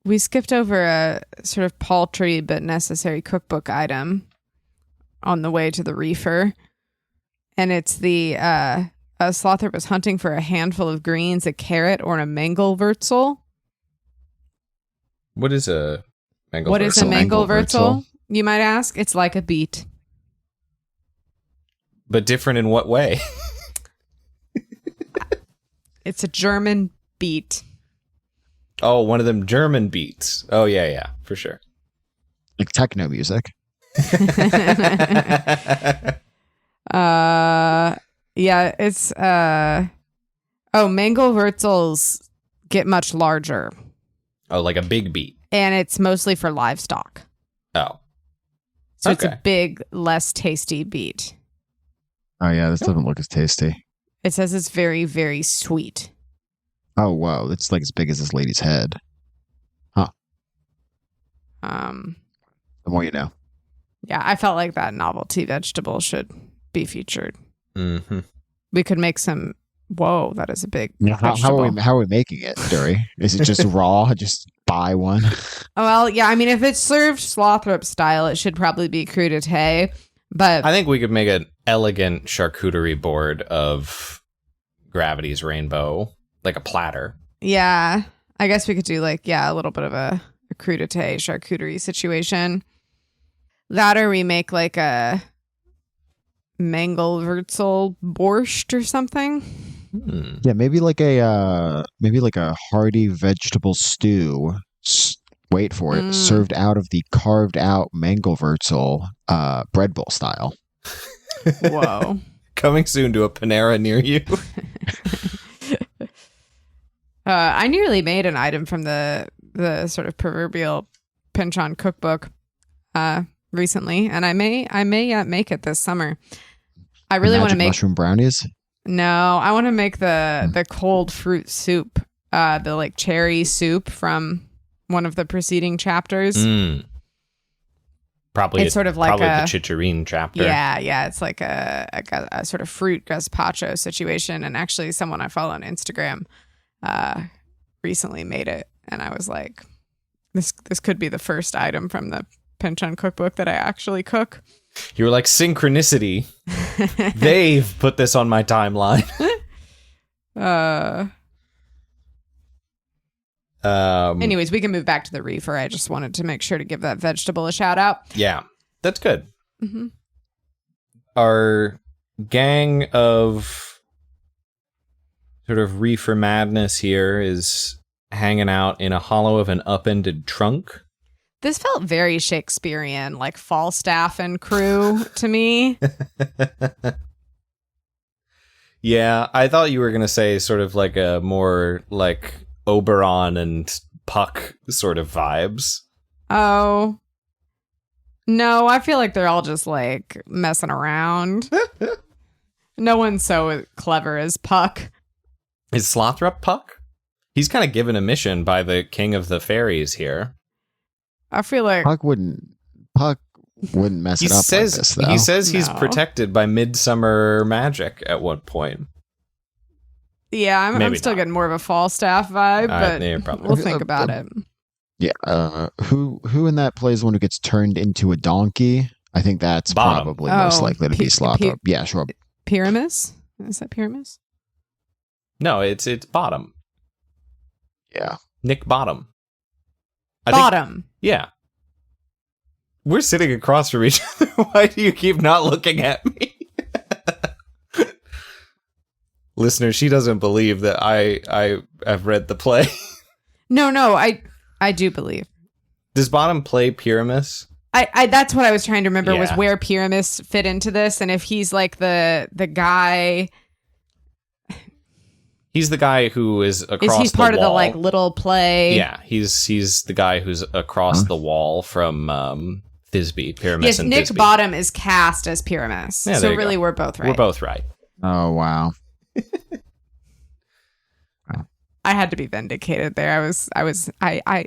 Speaker 3: We skipped over a sort of paltry but necessary cookbook item on the way to the reefer. And it's a Slothrop was hunting for a handful of greens, a carrot, or a mangelwurzel.
Speaker 1: What is a mangelwurzel?
Speaker 3: What is a mangelwurzel? You might ask. It's like a beet.
Speaker 1: But different in what way?
Speaker 3: It's a German beet.
Speaker 1: Oh, one of them German beats. Oh, yeah, for sure.
Speaker 2: Like techno music.
Speaker 3: Yeah, it's mangelwurzels get much larger.
Speaker 1: Oh, like a big beet.
Speaker 3: And it's mostly for livestock.
Speaker 1: Oh.
Speaker 3: So It's a big, less tasty beet.
Speaker 2: Oh yeah, this doesn't look as tasty.
Speaker 3: It says it's very, very sweet.
Speaker 2: Oh wow, it's like as big as this lady's head. Huh. The more you know.
Speaker 3: Yeah, I felt like that novelty vegetable should be featured.
Speaker 1: Mm-hmm.
Speaker 3: We could make some. Whoa, that is a big.
Speaker 2: How are we making it, Duri? Is it just raw? Just buy one?
Speaker 3: Well, yeah. I mean, if it's served Slothrop style, it should probably be crudité. But
Speaker 1: I think we could make an elegant charcuterie board of Gravity's Rainbow, like a platter.
Speaker 3: Yeah, I guess we could do a little bit of a crudité charcuterie situation. That, or we make like a mangelwurzel borscht or something.
Speaker 2: Yeah, maybe like a hearty vegetable stew. Wait for it. Served out of the carved out mangelwurzel bread bowl style.
Speaker 3: Whoa!
Speaker 1: Coming soon to a Panera near you.
Speaker 3: I nearly made an item from the sort of proverbial Pynchon cookbook recently, and I may yet make it this summer. I really want to make
Speaker 2: mushroom brownies.
Speaker 3: No, I want to make the cold fruit soup, the cherry soup from one of the preceding chapters.
Speaker 1: Probably
Speaker 3: it's sort of like
Speaker 1: the Chicharine chapter.
Speaker 3: Yeah. It's like a sort of fruit gazpacho situation. And actually, someone I follow on Instagram recently made it, and I was like, this could be the first item from the Pynchon cookbook that I actually cook.
Speaker 1: You were like, synchronicity. They've put this on my timeline.
Speaker 3: Anyways, we can move back to the reefer. I just wanted to make sure to give that vegetable a shout out.
Speaker 1: Yeah, that's good.
Speaker 3: Mm-hmm.
Speaker 1: Our gang of sort of reefer madness here is hanging out in a hollow of an upended trunk.
Speaker 3: This felt very Shakespearean, like Falstaff and crew to me.
Speaker 1: Yeah, I thought you were going to say sort of like a more like Oberon and Puck sort of vibes.
Speaker 3: Oh. No, I feel like they're all just like messing around. No one's so clever as Puck.
Speaker 1: Is Slothrop Puck? He's kind of given a mission by the king of the fairies here.
Speaker 3: I feel like
Speaker 2: Puck wouldn't mess it up like this, though.
Speaker 1: He says he's protected by midsummer magic at one point.
Speaker 3: Yeah, I'm still getting more of a Falstaff vibe, but we'll think about it.
Speaker 2: Yeah, who in that plays one who gets turned into a donkey? I think that's probably most likely to be Slothrop. Yeah, sure.
Speaker 3: Pyramus? Is that Pyramus?
Speaker 1: No, it's Bottom.
Speaker 2: Yeah.
Speaker 1: Nick Bottom. Yeah. We're sitting across from each other. Why do you keep not looking at me? Listener, she doesn't believe that I have read the play. No,
Speaker 3: I do believe.
Speaker 1: Does Bottom play Pyramus?
Speaker 3: I that's what I was trying to remember was where Pyramus fit into this, and if he's like the guy.
Speaker 1: He's the guy who is across the wall.
Speaker 3: He's part of the little play.
Speaker 1: Yeah, he's the guy who's across the wall from Thisbe, Pyramus
Speaker 3: Yes,
Speaker 1: and
Speaker 3: Nick
Speaker 1: Thisbe.
Speaker 3: Bottom is cast as Pyramus.
Speaker 1: Yeah,
Speaker 3: so
Speaker 1: there you
Speaker 3: really,
Speaker 1: go.
Speaker 3: we're both right.
Speaker 1: We're both right.
Speaker 2: Oh, wow.
Speaker 3: I had to be vindicated there. I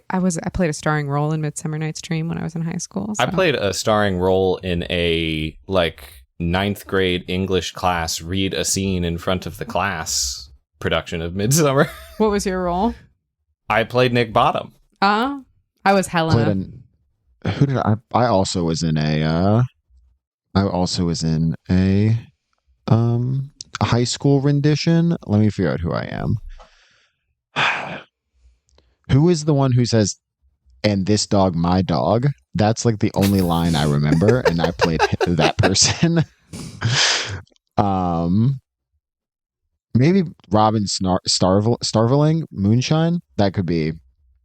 Speaker 3: played a starring role in Midsummer Night's Dream when I was in high school. So.
Speaker 1: I played a starring role in a ninth grade English class read a scene in front of the class production of Midsummer.
Speaker 3: What was your role?
Speaker 1: I played Nick Bottom.
Speaker 3: I was Helena.
Speaker 2: Who did I also was in a high school rendition. Let me figure out who I am. Who is the one who says, "And this dog, my dog"? That's like the only line I remember, and I played that person. Maybe Robin Starveling, Moonshine. That could be.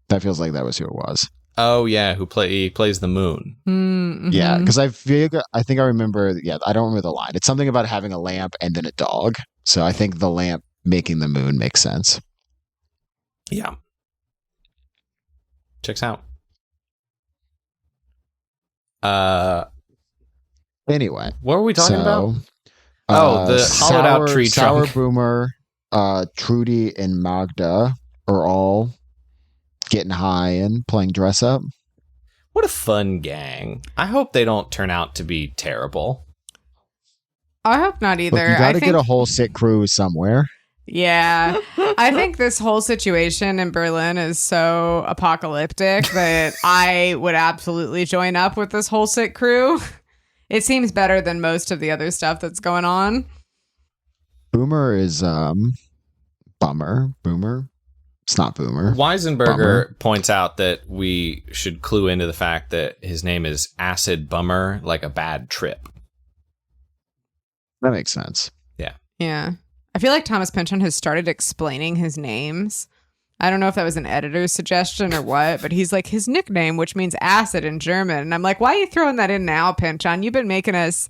Speaker 2: That feels like that was who it was.
Speaker 1: Oh yeah, he plays the moon.
Speaker 3: Mm-hmm.
Speaker 2: Yeah, because I think I remember. Yeah, I don't remember the line. It's something about having a lamp and then a dog. So I think the lamp making the moon makes sense.
Speaker 1: Yeah. Checks out.
Speaker 2: Anyway,
Speaker 1: what were we talking about? The
Speaker 2: sour,
Speaker 1: hollowed out tree
Speaker 2: Sour
Speaker 1: trunk.
Speaker 2: Boomer, Trudy, and Magda are all getting high and playing dress up.
Speaker 1: What a fun gang. I hope they don't turn out to be terrible.
Speaker 3: I hope not either.
Speaker 2: Look, you got to get a whole sick crew somewhere.
Speaker 3: Yeah. I think this whole situation in Berlin is so apocalyptic that I would absolutely join up with this whole sick crew. It seems better than most of the other stuff that's going on.
Speaker 2: Boomer is Bummer. Boomer. It's not Boomer.
Speaker 1: Weisenberger points out that we should clue into the fact that his name is Acid Bummer, like a bad trip.
Speaker 2: That makes sense.
Speaker 3: Yeah. I feel like Thomas Pynchon has started explaining his names. I don't know if that was an editor's suggestion or what, but he's like, his nickname, which means acid in German. And I'm like, why are you throwing that in now, Pynchon? You've been making us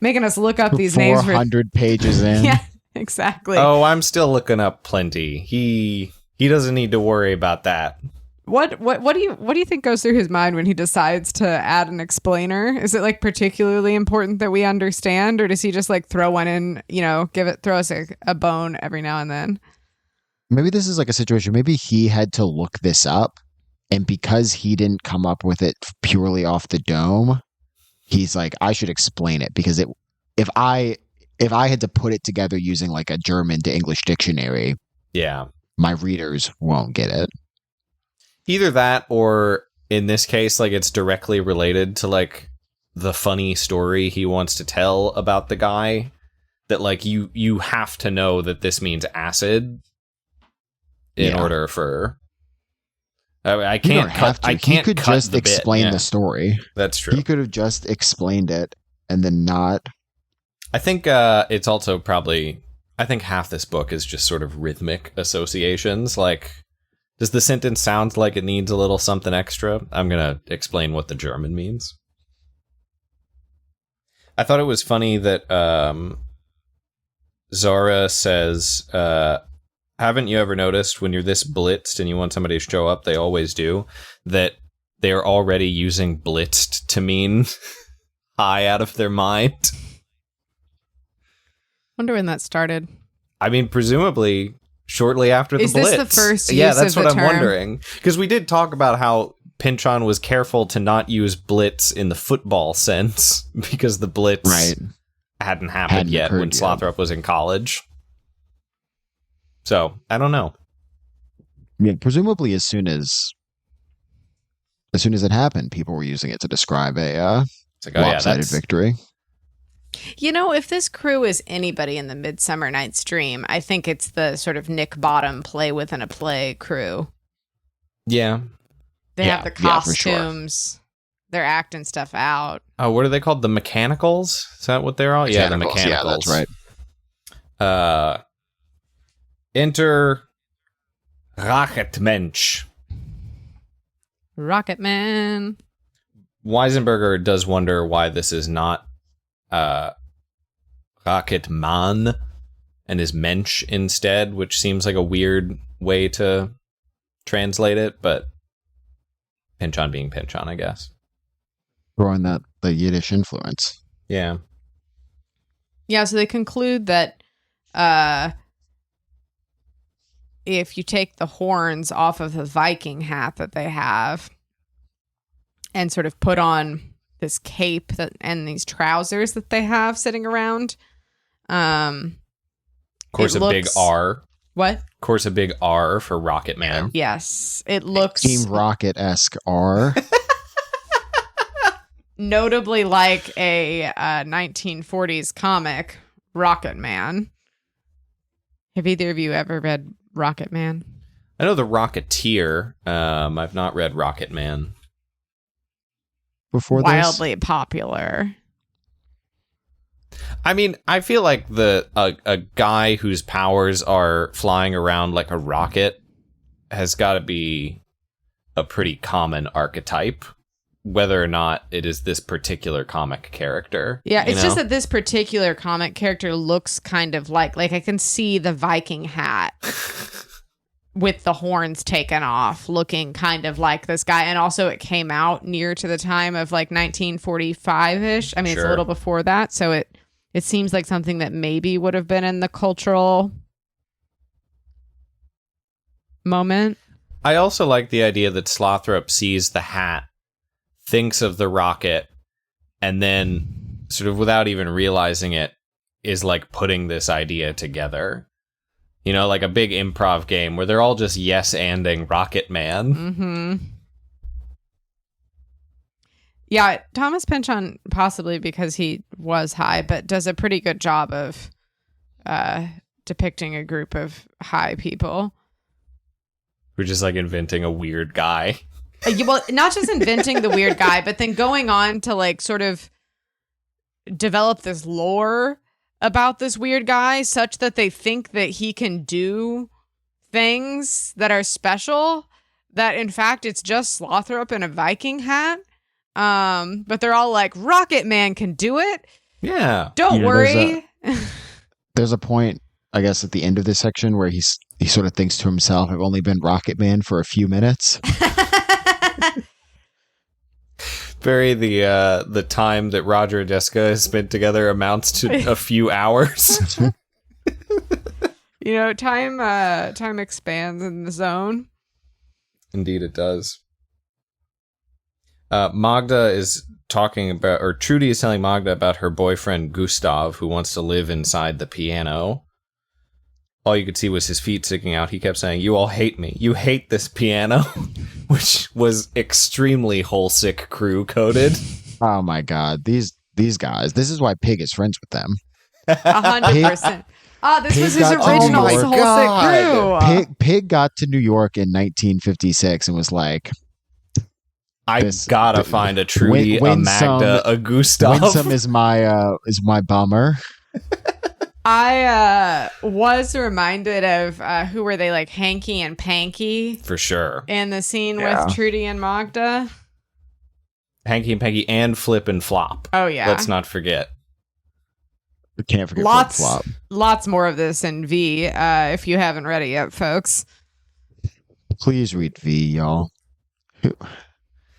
Speaker 3: look up these names for
Speaker 2: 400 pages in.
Speaker 3: Yeah, exactly.
Speaker 1: Oh, I'm still looking up plenty. He doesn't need to worry about that.
Speaker 3: What do you think goes through his mind when he decides to add an explainer? Is it like particularly important that we understand, or does he just like throw one in, throw us a bone every now and then?
Speaker 2: Maybe this is like a situation. Maybe he had to look this up, and because he didn't come up with it purely off the dome, he's like, I should explain it, because if I had to put it together using like a German to English dictionary,
Speaker 1: Yeah.
Speaker 2: my readers won't get it.
Speaker 1: Either that, or in this case, like it's directly related to like the funny story he wants to tell about the guy, that like you have to know that this means acid in order for. I can't cut. I can't.
Speaker 2: He could
Speaker 1: cut
Speaker 2: just
Speaker 1: the
Speaker 2: explain
Speaker 1: bit.
Speaker 2: the story.
Speaker 1: That's true.
Speaker 2: He could have just explained it and then not.
Speaker 1: I think it's also probably. I think half this book is just sort of rhythmic associations. Like, does the sentence sound like it needs a little something extra? I'm gonna explain what the German means. I thought it was funny that Zara says, haven't you ever noticed when you're this blitzed and you want somebody to show up, they always do, that they're already using blitzed to mean high out of their mind?
Speaker 3: Wonder when that started.
Speaker 1: I mean, presumably shortly after the
Speaker 3: Is
Speaker 1: Blitz.
Speaker 3: this the first
Speaker 1: Yeah,
Speaker 3: use
Speaker 1: that's
Speaker 3: of
Speaker 1: what
Speaker 3: the
Speaker 1: I'm
Speaker 3: term?
Speaker 1: wondering. Because we did talk about how Pynchon was careful to not use Blitz in the football sense, because the Blitz hadn't happened yet when Slothrop was in college. So, I don't know.
Speaker 2: Yeah, presumably as soon as it happened, people were using it to describe a
Speaker 1: It's like,
Speaker 2: lopsided victory.
Speaker 3: If this crew is anybody in the Midsummer Night's Dream, I think it's the sort of Nick Bottom play within a play crew.
Speaker 1: Yeah.
Speaker 3: They have the costumes. For sure. They're acting stuff out.
Speaker 1: Oh, what are they called? The Mechanicals? Is that what they're all? Yeah, the Mechanicals.
Speaker 2: Yeah, that's right.
Speaker 1: Enter ROCKETMAN.
Speaker 3: ROCKETMAN.
Speaker 1: Weisenberger does wonder why this is not ROCKETMAN and is Mensch instead, which seems like a weird way to translate it, but Pynchon being Pynchon, I guess.
Speaker 2: Throwing the Yiddish influence.
Speaker 1: Yeah.
Speaker 3: Yeah, so they conclude that if you take the horns off of the Viking hat that they have and sort of put on this cape and these trousers that they have sitting around,
Speaker 1: of course, big R.
Speaker 3: What?
Speaker 1: Of course, a big R for Rocket Man.
Speaker 3: Yes, it looks
Speaker 2: Team Rocket-esque R.
Speaker 3: notably like a 1940s comic, Rocket Man. Have either of you ever read Rocket Man?
Speaker 1: I know the Rocketeer. I've not read Rocket Man.
Speaker 2: Before
Speaker 3: Wildly popular.
Speaker 1: I mean, I feel like a guy whose powers are flying around like a rocket has got to be a pretty common archetype, whether or not it is this particular comic character.
Speaker 3: Yeah, it's just that this particular comic character looks kind of like I can see the Viking hat with the horns taken off, looking kind of like this guy. And also it came out near to the time of like 1945-ish. I mean, It's a little before that. So it seems like something that maybe would have been in the cultural moment.
Speaker 1: I also like the idea that Slothrop sees the hat, thinks of the rocket, and then sort of without even realizing it is like putting this idea together. You know, like a big improv game where they're all just yes-anding Rocket Man.
Speaker 3: Mm-hmm. Yeah, Thomas Pynchon, possibly because he was high, but does a pretty good job of depicting a group of high people.
Speaker 1: We're just like inventing a weird guy.
Speaker 3: Well, not just inventing the weird guy, but then going on to like sort of develop this lore about this weird guy such that they think that he can do things that are special, that in fact it's just Slothrop in a Viking hat. But they're all like, Rocket Man can do it.
Speaker 1: Yeah.
Speaker 3: Don't worry.
Speaker 2: There's a point, I guess, at the end of this section where he sort of thinks to himself, I've only been Rocket Man for a few minutes.
Speaker 1: Very the time that Roger and Jessica has spent together amounts to a few hours.
Speaker 3: You know, time expands in the zone.
Speaker 1: Indeed it does. Magda is talking about, or Trudy is telling Magda about her boyfriend Gustav, who wants to live inside the piano. All you could see was his feet sticking out. He kept saying, "You all hate me. You hate this piano," which was extremely Holesick crew coded.
Speaker 2: Oh my God, these guys! This is why Pig is friends with them.
Speaker 3: 100%. This
Speaker 2: Pig
Speaker 3: was his
Speaker 2: got to
Speaker 3: original
Speaker 2: New York.
Speaker 3: Holesick crew.
Speaker 2: Pig got to New York in 1956 and was like,
Speaker 1: I gotta find a Trudy, a Magda, a Gustav.
Speaker 2: Winsome is my bummer.
Speaker 3: I was reminded of who were they, like Hanky and Panky
Speaker 1: For sure.
Speaker 3: in the scene with Trudy and Magda.
Speaker 1: Hanky and Panky and Flip and Flop.
Speaker 3: Oh yeah.
Speaker 1: Let's not forget.
Speaker 2: We can't forget Flip-Flop.
Speaker 3: Lots more of this in V if you haven't read it yet, folks.
Speaker 2: Please read V, y'all.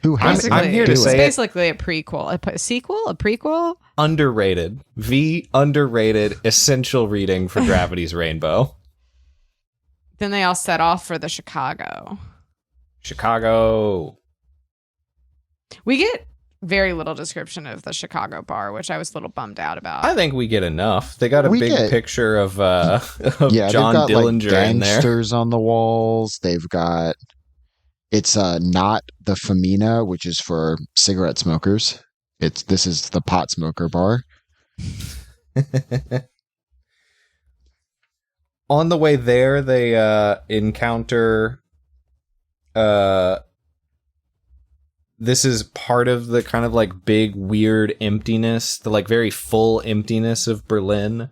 Speaker 2: Who has
Speaker 1: I'm here to
Speaker 3: it's
Speaker 1: say
Speaker 3: basically a prequel. A sequel? A prequel?
Speaker 1: Underrated. V, underrated, essential reading for Gravity's Rainbow.
Speaker 3: Then they all set off for the Chicago. We get very little description of the Chicago bar, which I was a little bummed out about.
Speaker 1: I think we get enough. They got a big picture of John
Speaker 2: got,
Speaker 1: Dillinger
Speaker 2: like,
Speaker 1: in there.
Speaker 2: Gangsters on the walls. They've got... It's not the Femina, which is for cigarette smokers. This is the pot smoker bar.
Speaker 1: On the way there, they encounter. This is part of the kind of like big weird emptiness, the like very full emptiness of Berlin.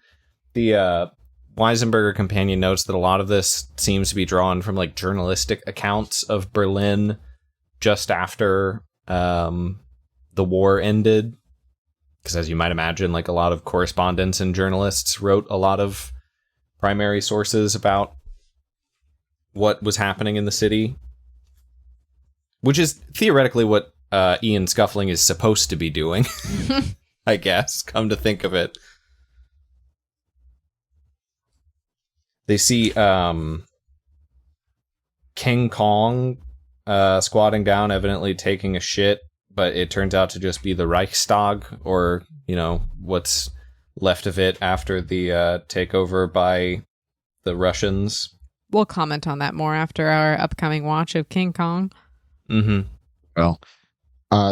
Speaker 1: The Weisenberger companion notes that a lot of this seems to be drawn from like journalistic accounts of Berlin just after the war ended. Because as you might imagine, like a lot of correspondents and journalists wrote a lot of primary sources about what was happening in the city. Which is theoretically what Ian Scuffling is supposed to be doing, I guess, come to think of it. They see King Kong squatting down, evidently taking a shit, but it turns out to just be the Reichstag, or, what's left of it after the takeover by the Russians.
Speaker 3: We'll comment on that more after our upcoming watch of King Kong.
Speaker 1: Mm-hmm.
Speaker 2: Well,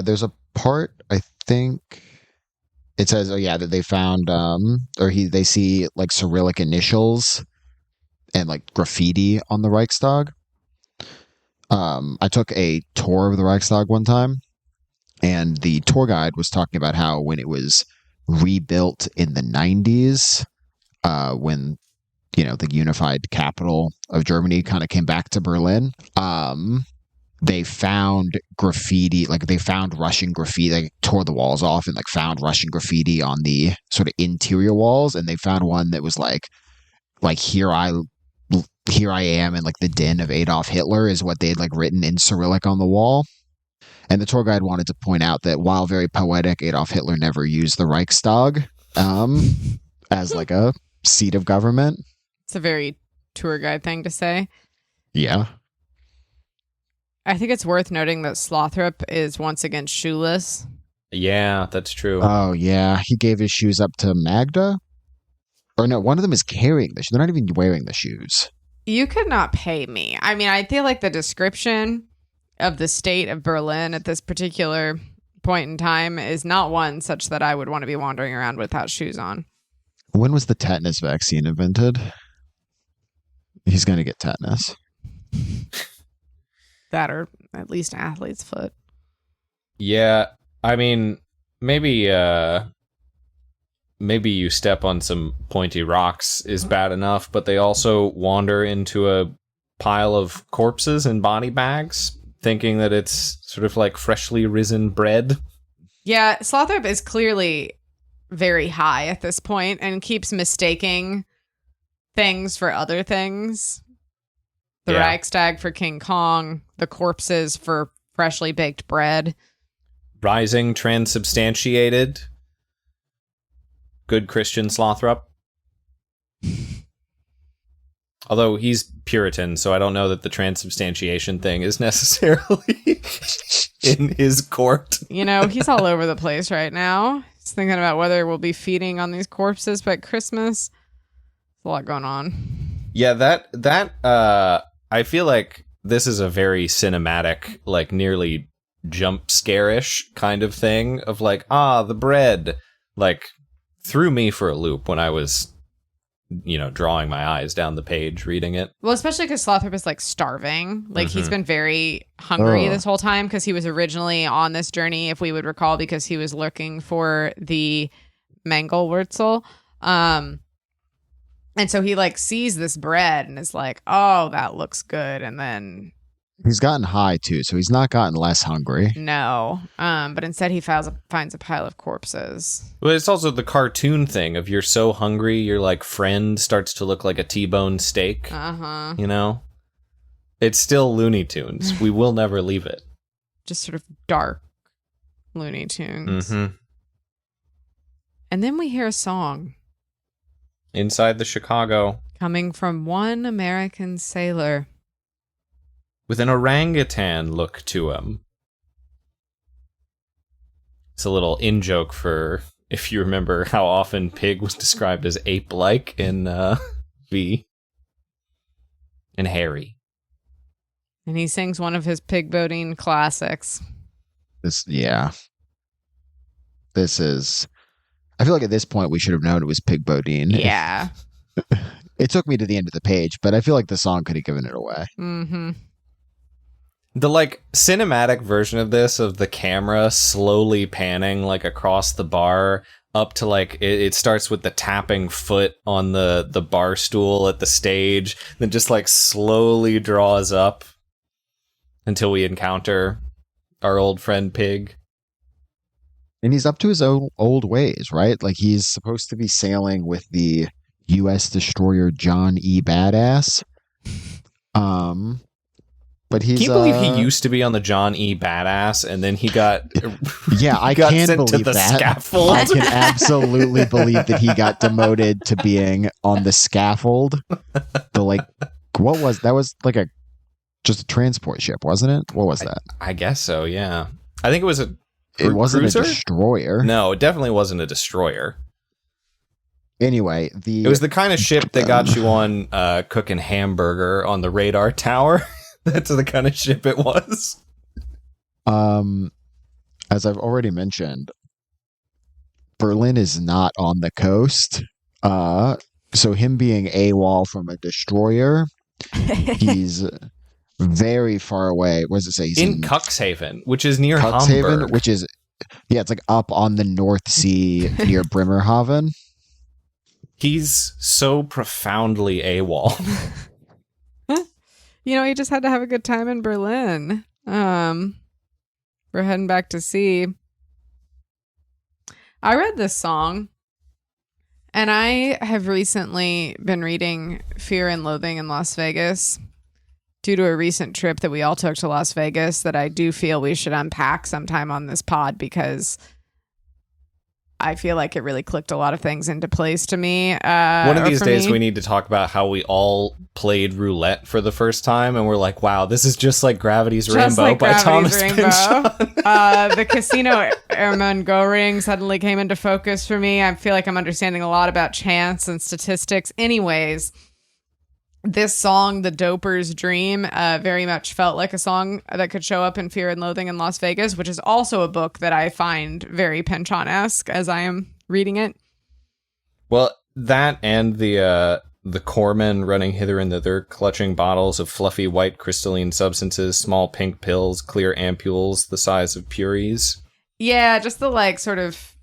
Speaker 2: there's a part, I think it says, that they found, they see like Cyrillic initials and like graffiti on the Reichstag. I took a tour of the Reichstag one time, and the tour guide was talking about how when it was rebuilt in the 90s, when the unified capital of Germany kind of came back to Berlin, they found graffiti, like they found Russian graffiti. They tore the walls off and like found Russian graffiti on the sort of interior walls, and they found one that was like here I am in like the den of Adolf Hitler is what they'd like written in Cyrillic on the wall. And the tour guide wanted to point out that while very poetic, Adolf Hitler never used the Reichstag as like a seat of government.
Speaker 3: It's a very tour guide thing to say.
Speaker 2: Yeah.
Speaker 3: I think it's worth noting that Slothrop is once again shoeless.
Speaker 1: Yeah, that's true.
Speaker 2: Oh, yeah. He gave his shoes up to Magda? Or no, one of them is carrying the shoes. They're not even wearing the shoes.
Speaker 3: You could not pay me. I mean, I feel like the description of the state of Berlin at this particular point in time is not one such that I would want to be wandering around without shoes on.
Speaker 2: When was the tetanus vaccine invented? He's going to get tetanus.
Speaker 3: That, or at least an athlete's foot.
Speaker 1: Yeah, I mean, maybe you step on some pointy rocks is bad enough, but they also wander into a pile of corpses and body bags, thinking that it's sort of like freshly risen bread.
Speaker 3: Yeah, Slothrop is clearly very high at this point and keeps mistaking things for other things. The Reichstag for King Kong, the corpses for freshly baked bread.
Speaker 1: Rising transubstantiated. Good Christian Slothrop. Although he's Puritan, so I don't know that the transubstantiation thing is necessarily in his court.
Speaker 3: He's all over the place right now. He's thinking about whether we'll be feeding on these corpses by Christmas. There's a lot going on.
Speaker 1: Yeah, that I feel like this is a very cinematic, like nearly jump scare-ish kind of thing of like, the bread, like threw me for a loop when I was, drawing my eyes down the page reading it.
Speaker 3: Well, especially because Slothrop is like starving. Like he's been very hungry this whole time because he was originally on this journey, if we would recall, because he was looking for the Mangelwurzel. And so he like sees this bread and is like, oh, that looks good. And then
Speaker 2: he's gotten high too, so he's not gotten less hungry.
Speaker 3: No. But instead he finds a pile of corpses.
Speaker 1: Well, it's also the cartoon thing of you're so hungry, your like friend starts to look like a T-bone steak.
Speaker 3: Uh-huh.
Speaker 1: It's still Looney Tunes. We will never leave it.
Speaker 3: Just sort of dark Looney Tunes.
Speaker 1: Mm-hmm.
Speaker 3: And then we hear a song.
Speaker 1: Inside the Chicago.
Speaker 3: Coming from one American sailor.
Speaker 1: With an orangutan look to him. It's a little in-joke for, if you remember how often Pig was described as ape-like in V. And Harry.
Speaker 3: And he sings one of his pig boating classics.
Speaker 2: This is... I feel like at this point we should have known it was Pig Bodine.
Speaker 3: Yeah.
Speaker 2: It took me to the end of the page, but I feel like the song could have given it away.
Speaker 3: Mm-hmm.
Speaker 1: The like cinematic version of this, of the camera slowly panning like across the bar up to like it starts with the tapping foot on the bar stool at the stage, then just like slowly draws up until we encounter our old friend Pig.
Speaker 2: And he's up to his own old ways, right? Like he's supposed to be sailing with the U.S. destroyer John E. Badass. But he's,
Speaker 1: can you believe he used to be on the John E. Badass, and then he got
Speaker 2: I
Speaker 1: got
Speaker 2: can
Speaker 1: sent
Speaker 2: believe
Speaker 1: to the
Speaker 2: that.
Speaker 1: scaffold?
Speaker 2: I can absolutely believe that he got demoted to being on the scaffold. What was that? Was like just a transport ship, wasn't it? What was that?
Speaker 1: I guess so. Yeah, I think it was
Speaker 2: It wasn't
Speaker 1: cruiser?
Speaker 2: a destroyer.
Speaker 1: No, it definitely wasn't a destroyer.
Speaker 2: Anyway,
Speaker 1: it was the kind of ship that got you on cooking hamburger on the radar tower. That's the kind of ship it was.
Speaker 2: As I've already mentioned, Berlin is not on the coast. So him being AWOL from a destroyer, he's very far away. What does it say? He's
Speaker 1: in Cuxhaven, which is near
Speaker 2: Cuxhaven,
Speaker 1: Hamburg.
Speaker 2: which is it's like up on the North Sea near Bremerhaven.
Speaker 1: He's so profoundly AWOL.
Speaker 3: He just had to have a good time in Berlin. We're heading back to sea. I read this song, and I have recently been reading Fear and Loathing in Las Vegas due to a recent trip that we all took to Las Vegas that I do feel we should unpack sometime on this pod, because I feel like it really clicked a lot of things into place to me.
Speaker 1: One of these days we need to talk about how we all played roulette for the first time, and we're like, wow, this is just like Gravity's Rainbow by Thomas Pynchon.
Speaker 3: The Casino Ermengarring suddenly came into focus for me. I feel like I'm understanding a lot about chance and statistics. Anyways, this song, The Doper's Dream, very much felt like a song that could show up in Fear and Loathing in Las Vegas, which is also a book that I find very Pynchon-esque as I am reading it.
Speaker 1: Well, that and the corpsmen running hither and thither, clutching bottles of fluffy white crystalline substances, small pink pills, clear ampules the size of puries.
Speaker 3: Yeah, just the sort of...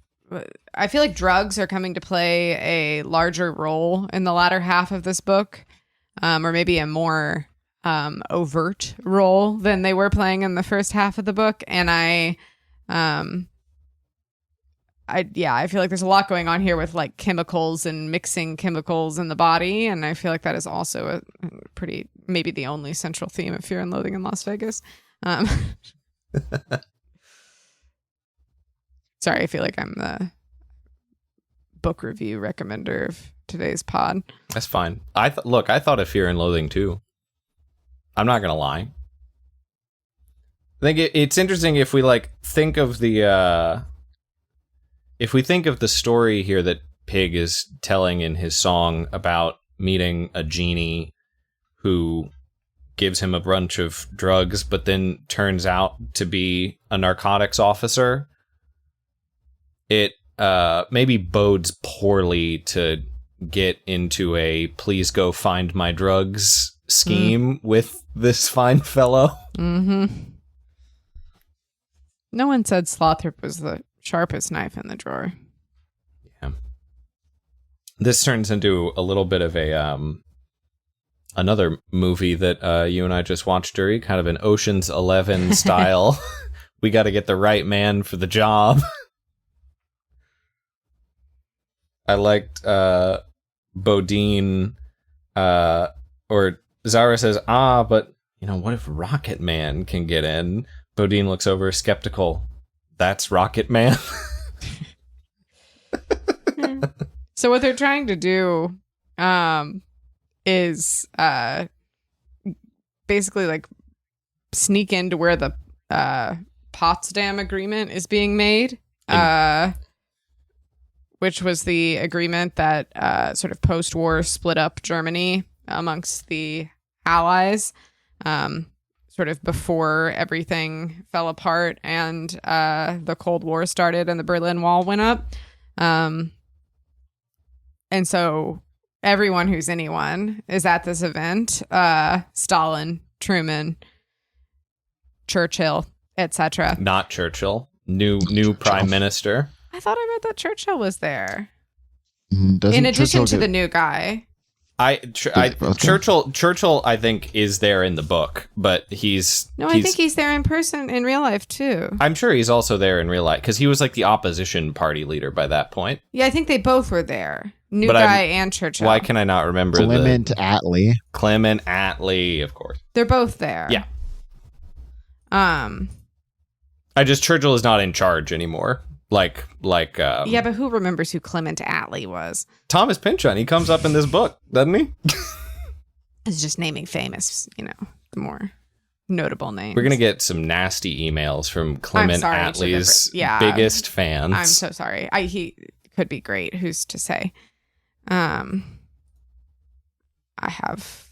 Speaker 3: I feel like drugs are coming to play a larger role in the latter half of this book. Or maybe a more overt role than they were playing in the first half of the book. And I feel like there's a lot going on here with like chemicals and mixing chemicals in the body. And I feel like that is also a pretty, maybe the only central theme of Fear and Loathing in Las Vegas. Sorry, I feel like I'm the book review recommender of today's pod.
Speaker 1: That's fine. I thought of Fear and Loathing too. I'm not gonna lie. I think it's interesting if we think of the story here that Pig is telling in his song about meeting a genie who gives him a bunch of drugs, but then turns out to be a narcotics officer. It maybe bodes poorly to get into a please go find my drugs scheme with this fine fellow.
Speaker 3: Mm-hmm. No one said Slothrop was the sharpest knife in the drawer.
Speaker 1: Yeah. This turns into a little bit of a another movie that you and I just watched, Duri, kind of an Ocean's 11 style. We got to get the right man for the job. I liked Bodine, or Zara says, but what if ROCKETMAN can get in? Bodine looks over skeptical. That's ROCKETMAN.
Speaker 3: So what they're trying to do is basically sneak into where the Potsdam Agreement is being made. Which was the agreement that sort of post-war split up Germany amongst the Allies, sort of before everything fell apart and the Cold War started and the Berlin Wall went up. And so everyone who's anyone is at this event. Stalin, Truman, Churchill, etc.
Speaker 1: Not Churchill. New prime minister.
Speaker 3: I thought I read that Churchill was there.
Speaker 2: Doesn't
Speaker 3: in addition
Speaker 2: Churchill
Speaker 3: to the new guy.
Speaker 1: Churchill, I think, is there in the book, but I
Speaker 3: think he's there in person in real life too.
Speaker 1: I'm sure he's also there in real life because he was the opposition party leader by that point.
Speaker 3: Yeah, I think they both were there. Guy and Churchill.
Speaker 1: Why can I not remember
Speaker 2: Clement Attlee?
Speaker 1: Clement Attlee, of course.
Speaker 3: They're both there.
Speaker 1: Yeah. Churchill is not in charge anymore.
Speaker 3: Yeah, but who remembers who Clement Attlee was?
Speaker 1: Thomas Pynchon. He comes up in this book, doesn't he?
Speaker 3: It's just naming famous, the more notable names.
Speaker 1: We're going to get some nasty emails from Clement Attlee's biggest fans.
Speaker 3: I'm so sorry. He could be great. Who's to say? I have,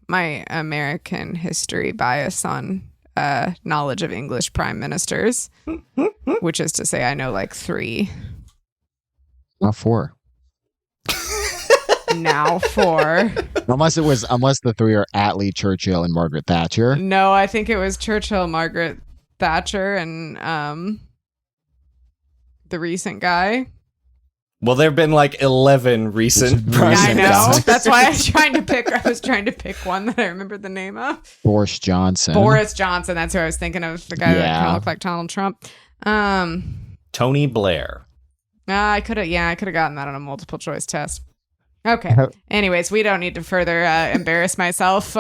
Speaker 3: my American history bias on knowledge of English prime ministers, which is to say I know like 3.
Speaker 2: Not 4.
Speaker 3: Now 4.
Speaker 2: Unless the 3 are Attlee, Churchill, and Margaret Thatcher.
Speaker 3: No, I think it was Churchill, Margaret Thatcher, and the recent guy.
Speaker 1: Well, there have been like 11 recent presidents.
Speaker 3: I know. That's why I was trying to pick one that I remembered the name of.
Speaker 2: Boris Johnson.
Speaker 3: That's who I was thinking of. The guy that kind of looked like Donald Trump.
Speaker 1: Tony Blair.
Speaker 3: I could have gotten that on a multiple choice test. Okay. Anyways, we don't need to further embarrass myself.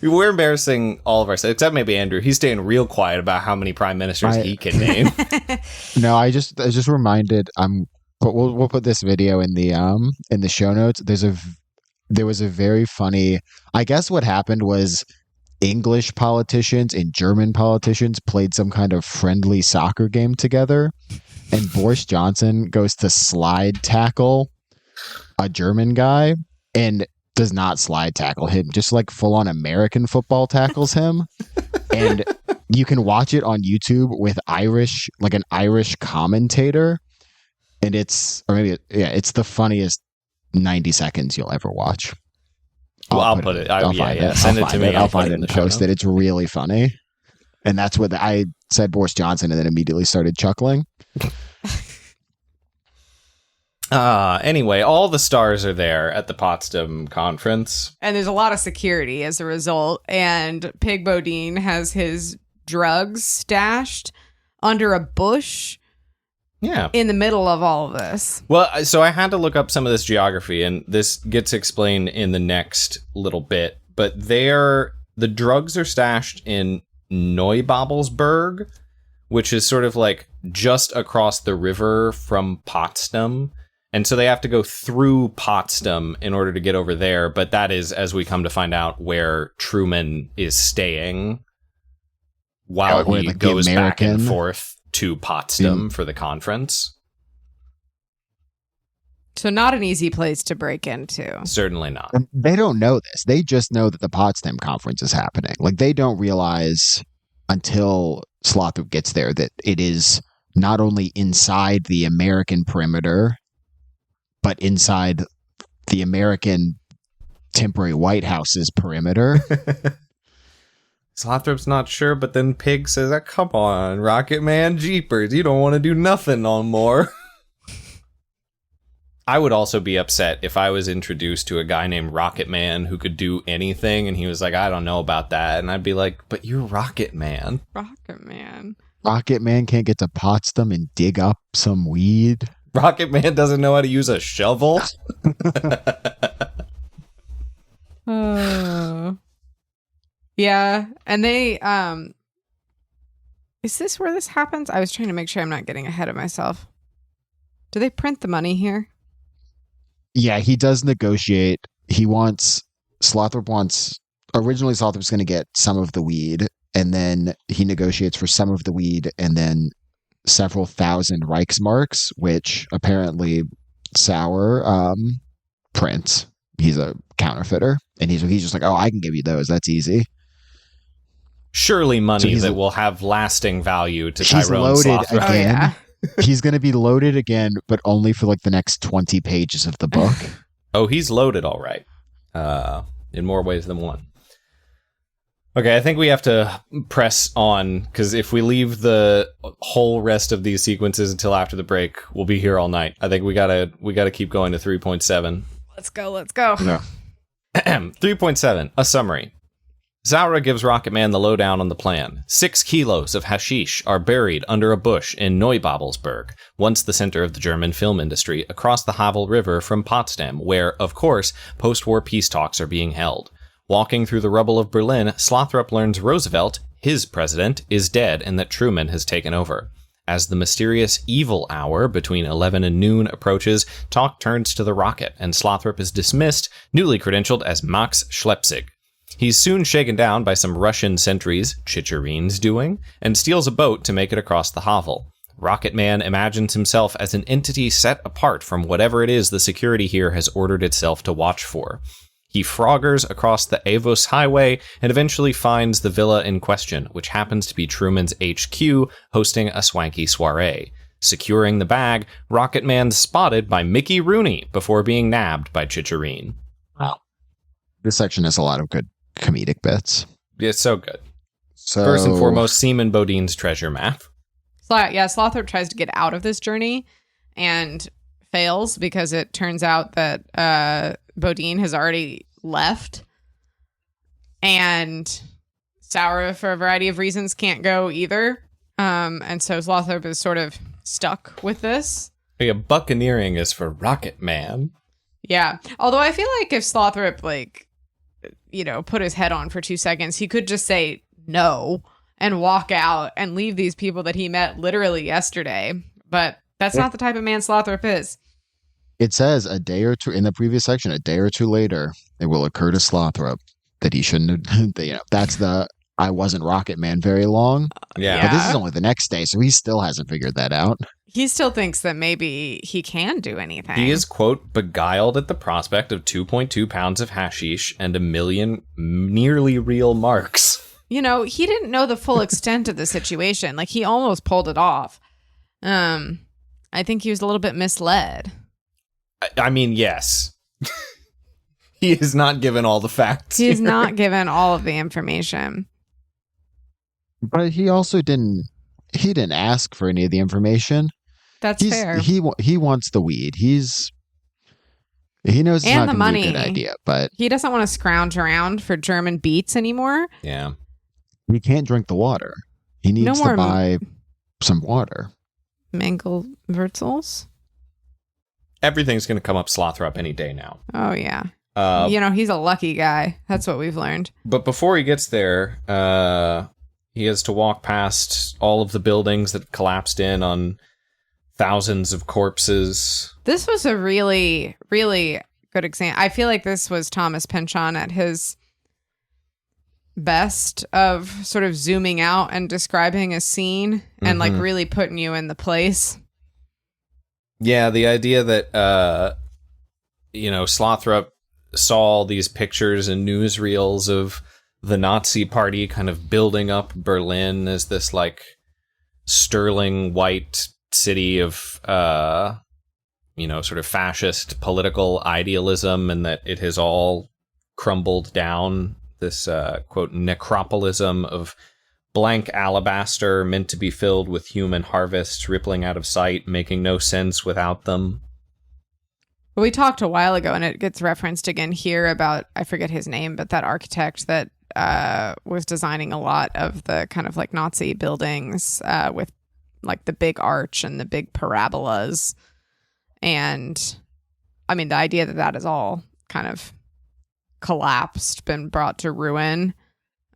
Speaker 1: We're embarrassing all of ourselves, except maybe Andrew. He's staying real quiet about how many prime ministers he can name.
Speaker 2: No, I just reminded. But we'll put this video in the show notes. There was a very funny. I guess what happened was English politicians and German politicians played some kind of friendly soccer game together, and Boris Johnson goes to slide tackle a German guy and does not slide tackle him, just like full on American football tackles him. And you can watch it on YouTube with an Irish commentator. And it's the funniest 90 seconds you'll ever watch.
Speaker 1: I'll put it. Send it to me.
Speaker 2: I'll find it and post it. It's really funny. And that's what I said, Boris Johnson, and then immediately started chuckling.
Speaker 1: Anyway, all the stars are there at the Potsdam conference.
Speaker 3: And there's a lot of security as a result. And Pig Bodine has his drugs stashed under a bush.
Speaker 1: Yeah.
Speaker 3: In the middle of all of this.
Speaker 1: Well, so I had to look up some of this geography, and this gets explained in the next little bit. But the drugs are stashed in Neubabelsberg, which is sort of like just across the river from Potsdam. And so they have to go through Potsdam in order to get over there. But that is, as we come to find out, where Truman is staying while he goes back and forth to Potsdam for the conference.
Speaker 3: So not an easy place to break into.
Speaker 1: Certainly not.
Speaker 2: They don't know this. They just know that the Potsdam conference is happening. Like, they don't realize until Slothrop gets there that it is not only inside the American perimeter, but inside the American temporary White House's perimeter.
Speaker 1: Slothrop's not sure, but then Pig says, come on, Rocket Man, jeepers, you don't want to do nothing no more. I would also be upset if I was introduced to a guy named Rocket Man who could do anything, and he was like, I don't know about that. And I'd be like, but you're Rocket Man.
Speaker 3: Rocket Man.
Speaker 2: Rocket Man can't get to Potsdam and dig up some weed.
Speaker 1: Rocket Man doesn't know how to use a shovel.
Speaker 3: Yeah, and they is this where this happens? I was trying to make sure I'm not getting ahead of myself. Do they print the money here?
Speaker 2: Yeah, he does negotiate. Originally Slothrop's going to get some of the weed, and then he negotiates for some of the weed and then several thousand Reichsmarks, which apparently Sauer prints. He's a counterfeiter, and he's just like, I can give you those. That's easy.
Speaker 1: Surely money that will have lasting value to Tyrone Slothrop.
Speaker 2: Again. Oh, yeah. He's going to be loaded again, but only for like the next 20 pages of the book.
Speaker 1: Oh, he's loaded all right. In more ways than one. Okay, I think we have to press on, because if we leave the whole rest of these sequences until after the break, we'll be here all night. I think we gotta keep going to 3.7.
Speaker 3: Let's go.
Speaker 2: Yeah.
Speaker 1: 3.7, a summary. Zaura gives Rocketman the lowdown on the plan. 6 kilos of hashish are buried under a bush in Neubabelsberg, once the center of the German film industry, across the Havel River from Potsdam, where, of course, post-war peace talks are being held. Walking through the rubble of Berlin, Slothrop learns Roosevelt, his president, is dead and that Truman has taken over. As the mysterious evil hour between 11 and noon approaches, talk turns to the rocket, and Slothrop is dismissed, newly credentialed as Max Schlepsig. He's soon shaken down by some Russian sentries, Chicherin's doing, and steals a boat to make it across the Havel. ROCKETMAN imagines himself as an entity set apart from whatever it is the security here has ordered itself to watch for. He froggers across the Avos Highway and eventually finds the villa in question, which happens to be Truman's HQ, hosting a swanky soiree. Securing the bag, ROCKETMAN's spotted by Mickey Rooney before being nabbed by Chicherin.
Speaker 2: Wow. This section has a lot of good comedic bits.
Speaker 1: It's so good.
Speaker 2: So,
Speaker 1: First and foremost, Seaman Bodine's treasure map.
Speaker 3: Slothrop tries to get out of this journey and fails because it turns out that Bodine has already left, and Sauer, for a variety of reasons, can't go either. And so Slothrop is sort of stuck with this.
Speaker 1: Yeah, buccaneering is for ROCKETMAN.
Speaker 3: Yeah. Although I feel like if Slothrop, put his head on for 2 seconds, he could just say no and walk out and leave these people that he met literally yesterday. But that's not the type of man Slothrop is.
Speaker 2: It says a day or two in the previous section, a day or two later, it will occur to Slothrop that he shouldn't have, that's the, I wasn't ROCKETMAN very long.
Speaker 1: Yeah.
Speaker 2: But this is only the next day, so he still hasn't figured that out.
Speaker 3: He still thinks that maybe he can do anything.
Speaker 1: He is, quote, beguiled at the prospect of 2.2 pounds of hashish and 1 million nearly real marks.
Speaker 3: He didn't know the full extent of the situation. He almost pulled it off. I think he was a little bit misled.
Speaker 1: I mean, yes. He is not given all the facts.
Speaker 3: He's not given all of the information.
Speaker 2: But he also didn't ask for any of the information.
Speaker 3: That's fair.
Speaker 2: He wants the weed. He knows it's
Speaker 3: and
Speaker 2: not
Speaker 3: the
Speaker 2: going to be
Speaker 3: money.
Speaker 2: a good idea, but
Speaker 3: he doesn't want to scrounge around for German beets anymore.
Speaker 1: Yeah.
Speaker 2: he can't drink the water. He needs to buy some water.
Speaker 3: Mangelwurzels?
Speaker 1: Everything's going to come up Slothrop any day now.
Speaker 3: Oh, yeah. He's a lucky guy. That's what we've learned.
Speaker 1: But before he gets there, he has to walk past all of the buildings that collapsed in on thousands of corpses.
Speaker 3: This was a really, really good example. I feel like this was Thomas Pynchon at his best of sort of zooming out and describing a scene and really putting you in the place.
Speaker 1: Yeah, the idea that, Slothrop saw all these pictures and newsreels of the Nazi party kind of building up Berlin as this sterling white city of, sort of fascist political idealism, and that it has all crumbled down. This, quote, necropolism of blank alabaster meant to be filled with human harvests, rippling out of sight, making no sense without them.
Speaker 3: We talked a while ago, and it gets referenced again here about, I forget his name, but that architect that was designing a lot of the kind of Nazi buildings with the big arch and the big parabolas. And I mean, the idea that that is all kind of collapsed, been brought to ruin.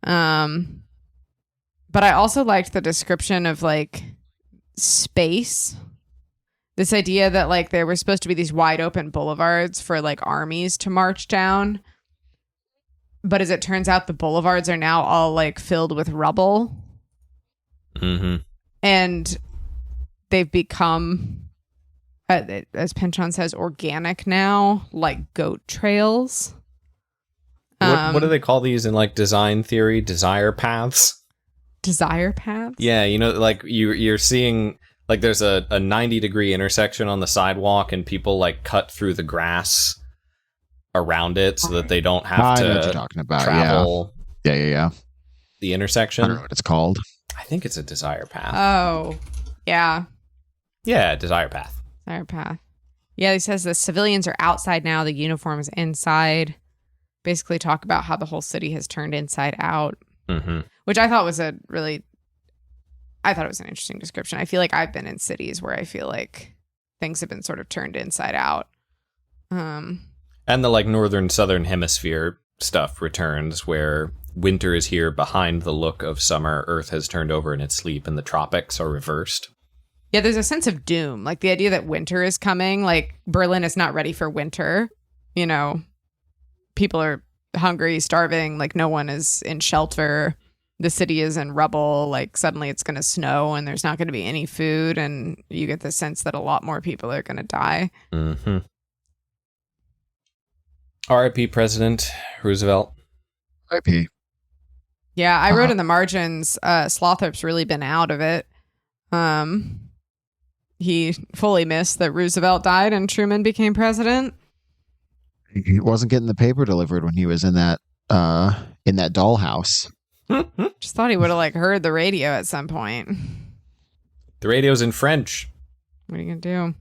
Speaker 3: But I also liked the description of space. This idea that there were supposed to be these wide open boulevards for armies to march down. But as it turns out, the boulevards are now all filled with rubble.
Speaker 1: Mm-hmm.
Speaker 3: And they've become, as Pynchon says, organic now, like goat trails.
Speaker 1: What do they call these in design theory? Desire paths?
Speaker 3: Desire paths?
Speaker 1: Yeah, you're seeing there's a 90-degree intersection on the sidewalk, and people cut through the grass around it so that they don't have
Speaker 2: I know what
Speaker 1: to
Speaker 2: you're talking about.
Speaker 1: travel
Speaker 2: Yeah.
Speaker 1: the
Speaker 2: I
Speaker 1: intersection.
Speaker 2: don't know what it's called.
Speaker 1: I think it's a desire path.
Speaker 3: Oh, yeah.
Speaker 1: Yeah, desire path.
Speaker 3: Desire path. Yeah, he says the civilians are outside now, the uniform is inside. Basically talk about how the whole city has turned inside out.
Speaker 1: Mm-hmm.
Speaker 3: Which I thought was I thought it was an interesting description. I feel like I've been in cities where I feel like things have been sort of turned inside out.
Speaker 1: And the northern southern hemisphere stuff returns, where winter is here behind the look of summer. Earth has turned over in its sleep, and the tropics are reversed.
Speaker 3: Yeah, there's a sense of doom. Like the idea that winter is coming, like Berlin is not ready for winter. You know, people are hungry, starving, like no one is in shelter. The city is in rubble. Like suddenly it's going to snow and there's not going to be any food. And you get the sense that a lot more people are going to die.
Speaker 1: Mm-hmm. R.I.P. President Roosevelt.
Speaker 2: R.I.P.
Speaker 3: Yeah, I wrote in the margins, Slothrop's really been out of it. He fully missed that Roosevelt died and Truman became president.
Speaker 2: He wasn't getting the paper delivered when he was in that dollhouse.
Speaker 3: Just thought he would have like heard the radio at some point.
Speaker 1: The radio's in French.
Speaker 3: What are you gonna do?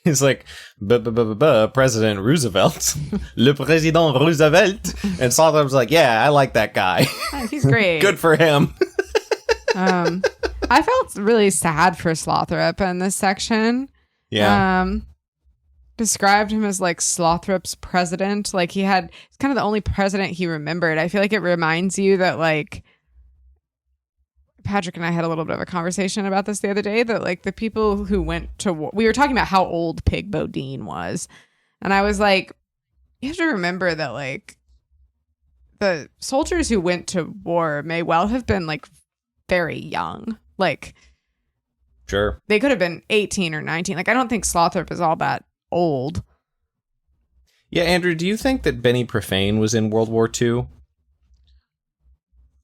Speaker 1: He's like, President Roosevelt. Le Président Roosevelt. And Slothrop's like, yeah, I like that guy.
Speaker 3: He's great.
Speaker 1: Good for him.
Speaker 3: I felt really sad for Slothrop in this section.
Speaker 1: Yeah.
Speaker 3: Described him as like Slothrop's president. Like it's kind of the only president he remembered. I feel like it reminds you that like Patrick and I had a little bit of a conversation about this the other day, that like the people who went to war, we were talking about how old Pig Bodine was. And I was like, you have to remember that like the soldiers who went to war may well have been like very young. Like,
Speaker 1: sure,
Speaker 3: they could have been 18 or 19. Like, I don't think Slothrop is all that old.
Speaker 1: Yeah, Andrew, do you think that Benny Profane was in World War II?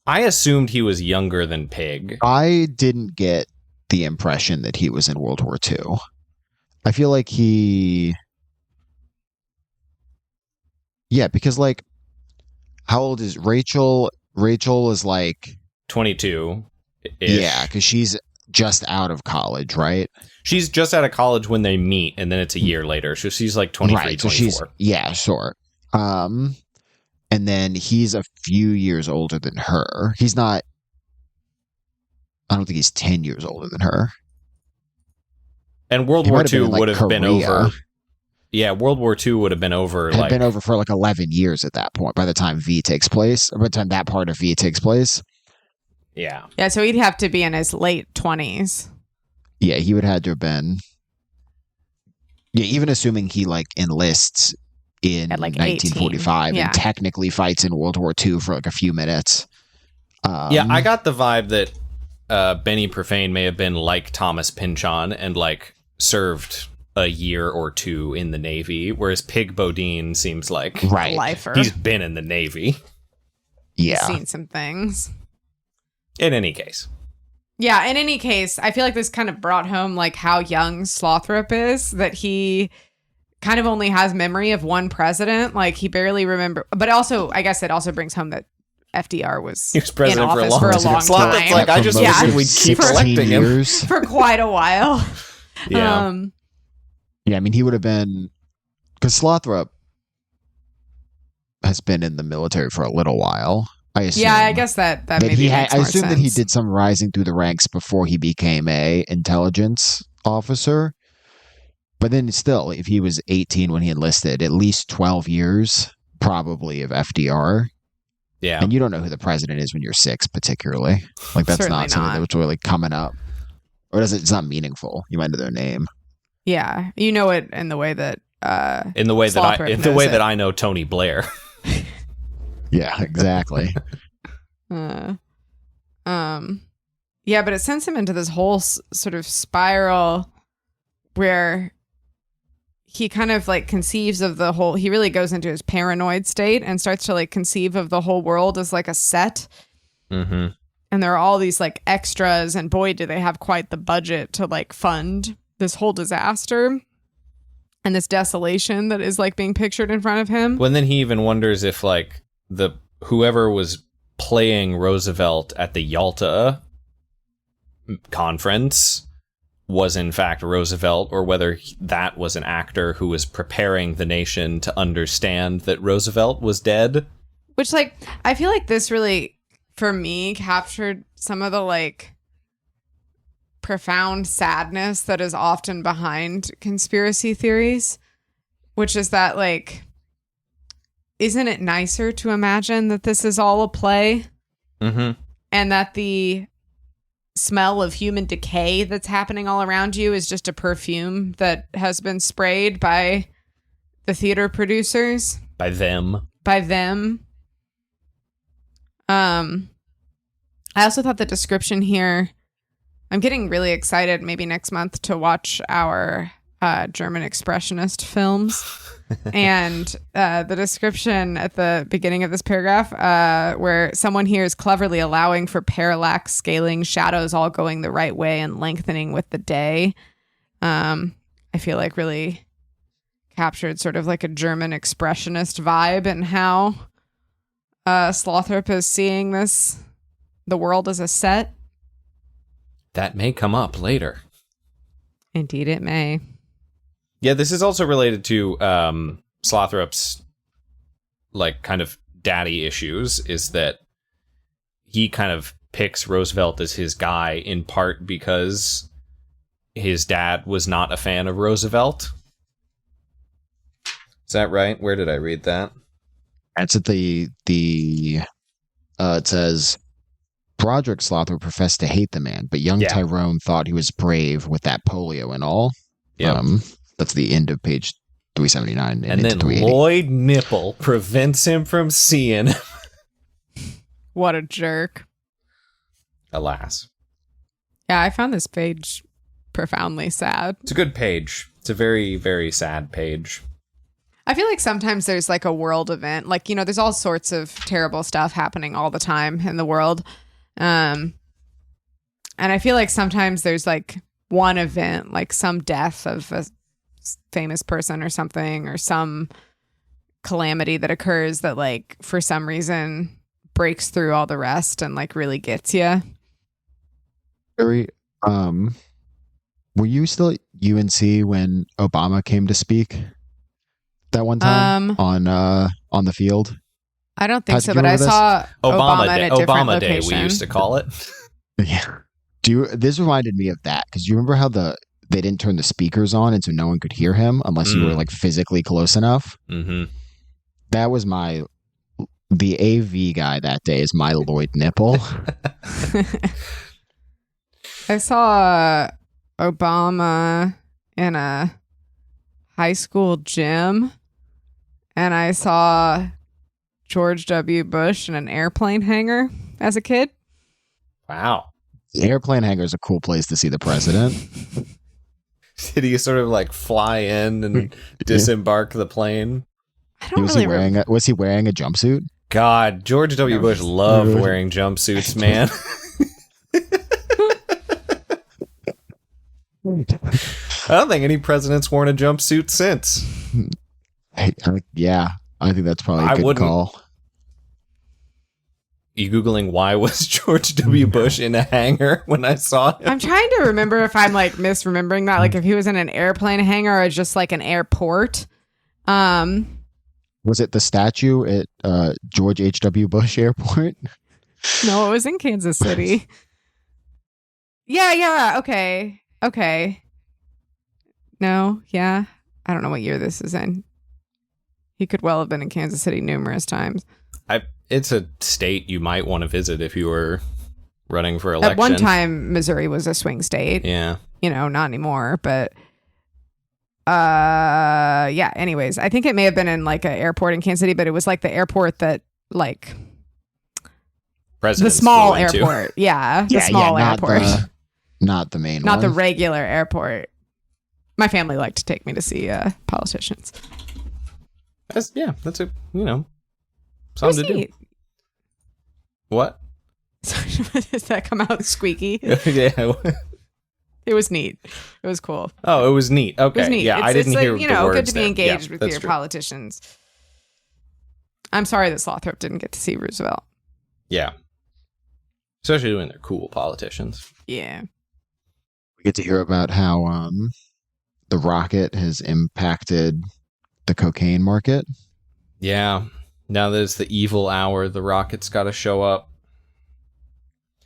Speaker 1: I assumed he was younger than Pig.
Speaker 2: I didn't get the impression that he was in World War II. I feel like because like, how old is Rachel? Rachel is like
Speaker 1: 22.
Speaker 2: Yeah, because she's just out of college, right?
Speaker 1: She's just out of college when they meet, and then it's a year later. So she's like 23,
Speaker 2: right, so
Speaker 1: 24.
Speaker 2: Yeah, sure. And then he's a few years older than her. He's not, I don't think he's 10 years older than her.
Speaker 1: And World War II would have been over. Yeah, World War II would have been over.
Speaker 2: Had been over for like 11 years at that point, by the time V takes place, or by the time that part of V takes place.
Speaker 1: Yeah.
Speaker 3: Yeah, so he'd have to be in his late 20s.
Speaker 2: Yeah, he would have had to have been. Yeah, even assuming he like enlists in
Speaker 3: at like
Speaker 2: 1945 and technically fights in World War II for like a few minutes.
Speaker 1: Yeah, I got the vibe that Benny Profane may have been like Thomas Pynchon and like served a year or two in the Navy, whereas Pig Bodine seems like
Speaker 3: lifer.
Speaker 1: He's been in the Navy.
Speaker 2: Yeah.
Speaker 3: He's seen some things.
Speaker 1: In any case.
Speaker 3: Yeah, in any case, I feel like this kind of brought home like how young Slothrop is, that he kind of only has memory of one president. Like he barely remember, but also I guess it also brings home that FDR was
Speaker 1: president
Speaker 3: in office for a long time.
Speaker 1: Like, I just wish we'd keep electing him
Speaker 3: for quite a while.
Speaker 1: Yeah.
Speaker 2: Yeah, I mean, he would have been, because Slothrop has been in the military for a little while. I assume.
Speaker 3: Yeah, I guess that maybe makes more
Speaker 2: I assume
Speaker 3: sense.
Speaker 2: that he did some rising through the ranks before he became a intelligence officer. But then still, if he was 18 when he enlisted, at least 12 years probably of FDR.
Speaker 1: Yeah.
Speaker 2: And you don't know who the president is when you're 6, particularly. Like, that's
Speaker 3: Certainly
Speaker 2: not something that's really coming up. Or it's not meaningful. You might know their name.
Speaker 3: Yeah, you know it in the way that
Speaker 1: in the way that I know Tony Blair.
Speaker 2: Yeah, exactly.
Speaker 3: Yeah, but it sends him into this whole sort of spiral where he kind of like conceives of the whole, he really goes into his paranoid state and starts to like conceive of the whole world as like a set.
Speaker 1: Mm-hmm.
Speaker 3: And there are all these like extras, and boy, do they have quite the budget to like fund this whole disaster and this desolation that is like being pictured in front of him.
Speaker 1: Well, and then he even wonders if like whoever was playing Roosevelt at the Yalta conference was in fact Roosevelt, or whether that was an actor who was preparing the nation to understand that Roosevelt was dead.
Speaker 3: Which, like, I feel like this really, for me, captured some of the like profound sadness that is often behind conspiracy theories, which is that like isn't it nicer to imagine that this is all a play?
Speaker 1: Mm-hmm.
Speaker 3: And that the smell of human decay that's happening all around you is just a perfume that has been sprayed by the theater producers.
Speaker 1: By them.
Speaker 3: I also thought the description here, I'm getting really excited maybe next month to watch our German expressionist films. And the description at the beginning of this paragraph, where someone here is cleverly allowing for parallax scaling, shadows all going the right way and lengthening with the day. I feel like really captured sort of like a German expressionist vibe and how Slothrop is seeing the world as a set.
Speaker 1: That may come up later.
Speaker 3: Indeed it may.
Speaker 1: Yeah, this is also related to Slothrop's like kind of daddy issues, is that he kind of picks Roosevelt as his guy in part because his dad was not a fan of Roosevelt. Is that right? Where did I read that?
Speaker 2: That's at it says Broderick Slothrop professed to hate the man, but young Tyrone thought he was brave with that polio and all.
Speaker 1: Yeah.
Speaker 2: That's the end of page 379.
Speaker 1: And then Lloyd Nipple prevents him from seeing.
Speaker 3: What a jerk.
Speaker 1: Alas.
Speaker 3: Yeah, I found this page profoundly sad.
Speaker 1: It's a good page. It's a very, very sad page.
Speaker 3: I feel like sometimes there's like a world event. Like, you know, there's all sorts of terrible stuff happening all the time in the world. And I feel like sometimes there's like one event, like some death of a famous person or something, or some calamity that occurs that like for some reason breaks through all the rest and like really gets you.
Speaker 2: Very, were you still at UNC when Obama came to speak that one time on the field?
Speaker 3: I don't think so, but I saw Obama at a different
Speaker 1: Obama Day,
Speaker 3: location.
Speaker 1: we used to call it.
Speaker 2: Yeah. This reminded me of that, because you remember how they didn't turn the speakers on, and so no one could hear him unless you were like physically close enough.
Speaker 1: Mm-hmm.
Speaker 2: That was the AV guy that day is my Lloyd Nipple.
Speaker 3: I saw Obama in a high school gym, and I saw George W. Bush in an airplane hangar as a kid.
Speaker 1: Wow.
Speaker 2: The airplane hangar is a cool place to see the president.
Speaker 1: Did he sort of like fly in and disembark the plane?
Speaker 3: I don't really remember.
Speaker 2: Was he wearing a jumpsuit?
Speaker 1: God, George W. Bush loved wearing jumpsuits, man. I don't think any president's worn a jumpsuit since.
Speaker 2: I think that's probably a good call.
Speaker 1: You Googling why was George W. Bush in a hangar when I saw him?
Speaker 3: I'm trying to remember if I'm like misremembering that, like if he was in an airplane hangar or just like an airport.
Speaker 2: Was it the statue at George H.W. Bush Airport?
Speaker 3: No, it was in Kansas City. Yeah. Okay. No, yeah. I don't know what year this is in. He could well have been in Kansas City numerous times.
Speaker 1: It's a state you might want to visit if you were running for election.
Speaker 3: At one time, Missouri was a swing state.
Speaker 1: Yeah.
Speaker 3: You know, not anymore, but yeah, anyways, I think it may have been in like an airport in Kansas City, but it was like the airport that like
Speaker 1: Presidents
Speaker 3: the small
Speaker 1: flew into.
Speaker 3: Airport. Yeah, the small airport.
Speaker 2: Not the main one.
Speaker 3: Not the regular airport. My family liked to take me to see politicians.
Speaker 1: That's a, something to do. What?
Speaker 3: Does that come out squeaky?
Speaker 1: Yeah.
Speaker 3: It was neat. It was cool.
Speaker 1: Oh, it was neat. Okay.
Speaker 3: It was neat.
Speaker 1: Yeah,
Speaker 3: It's,
Speaker 1: I didn't hear
Speaker 3: like,
Speaker 1: the words
Speaker 3: good to be
Speaker 1: there.
Speaker 3: engaged
Speaker 1: Yeah,
Speaker 3: with your
Speaker 1: true.
Speaker 3: politicians. I'm sorry that Slothrop didn't get to see Roosevelt.
Speaker 1: Yeah. Especially when they're cool politicians.
Speaker 3: Yeah.
Speaker 2: We get to hear about how the rocket has impacted the cocaine market.
Speaker 1: Yeah. Now that it's the evil hour, the rocket's got to show up.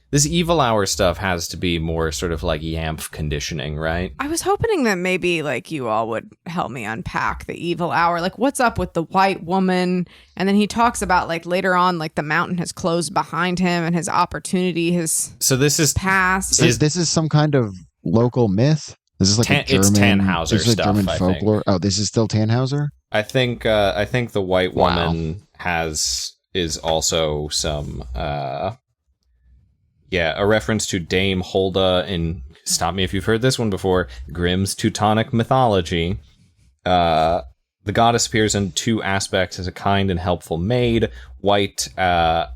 Speaker 1: This evil hour stuff has to be more sort of like YAMF conditioning, right?
Speaker 3: I was hoping that maybe like you all would help me unpack the evil hour. Like what's up with the white woman? And then he talks about like later on, like the mountain has closed behind him and his opportunity has passed.
Speaker 2: This is some kind of local myth? This is like a German,
Speaker 1: it's Tannhauser stuff,
Speaker 2: German folklore. Oh, this is still Tannhauser?
Speaker 1: I think the white woman is also some a reference to Dame Hulda in, stop me if you've heard this one before, Grimm's Teutonic mythology. The goddess appears in two aspects: as a kind and helpful maid, white and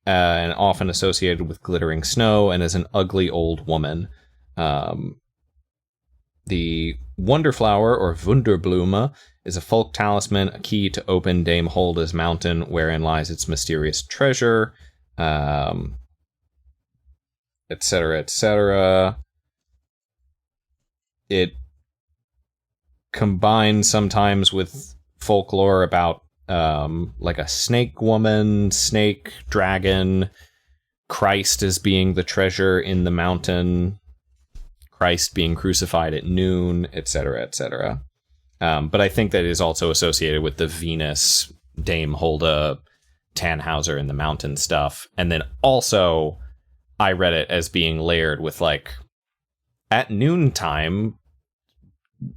Speaker 1: often associated with glittering snow, and as an ugly old woman. The Wonderflower, or Wunderblume, is a folk talisman, a key to open Dame Hulda's mountain, wherein lies its mysterious treasure, etc., etc. It combines sometimes with folklore about like a snake woman, snake, dragon, Christ as being the treasure in the mountain, Christ being crucified at noon, etc., etc. But I think that is also associated with the Venus, Dame Hulda, Tannhauser in the mountain stuff. And then also, I read it as being layered with, like, at noontime,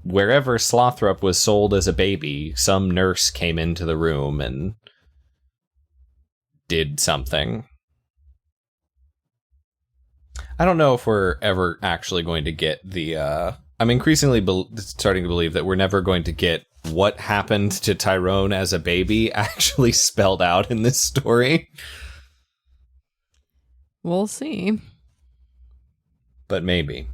Speaker 1: wherever Slothrop was sold as a baby, some nurse came into the room and did something. I don't know if we're ever actually going to get the... I'm increasingly starting to believe that we're never going to get what happened to Tyrone as a baby actually spelled out in this story.
Speaker 3: We'll see.
Speaker 1: But maybe.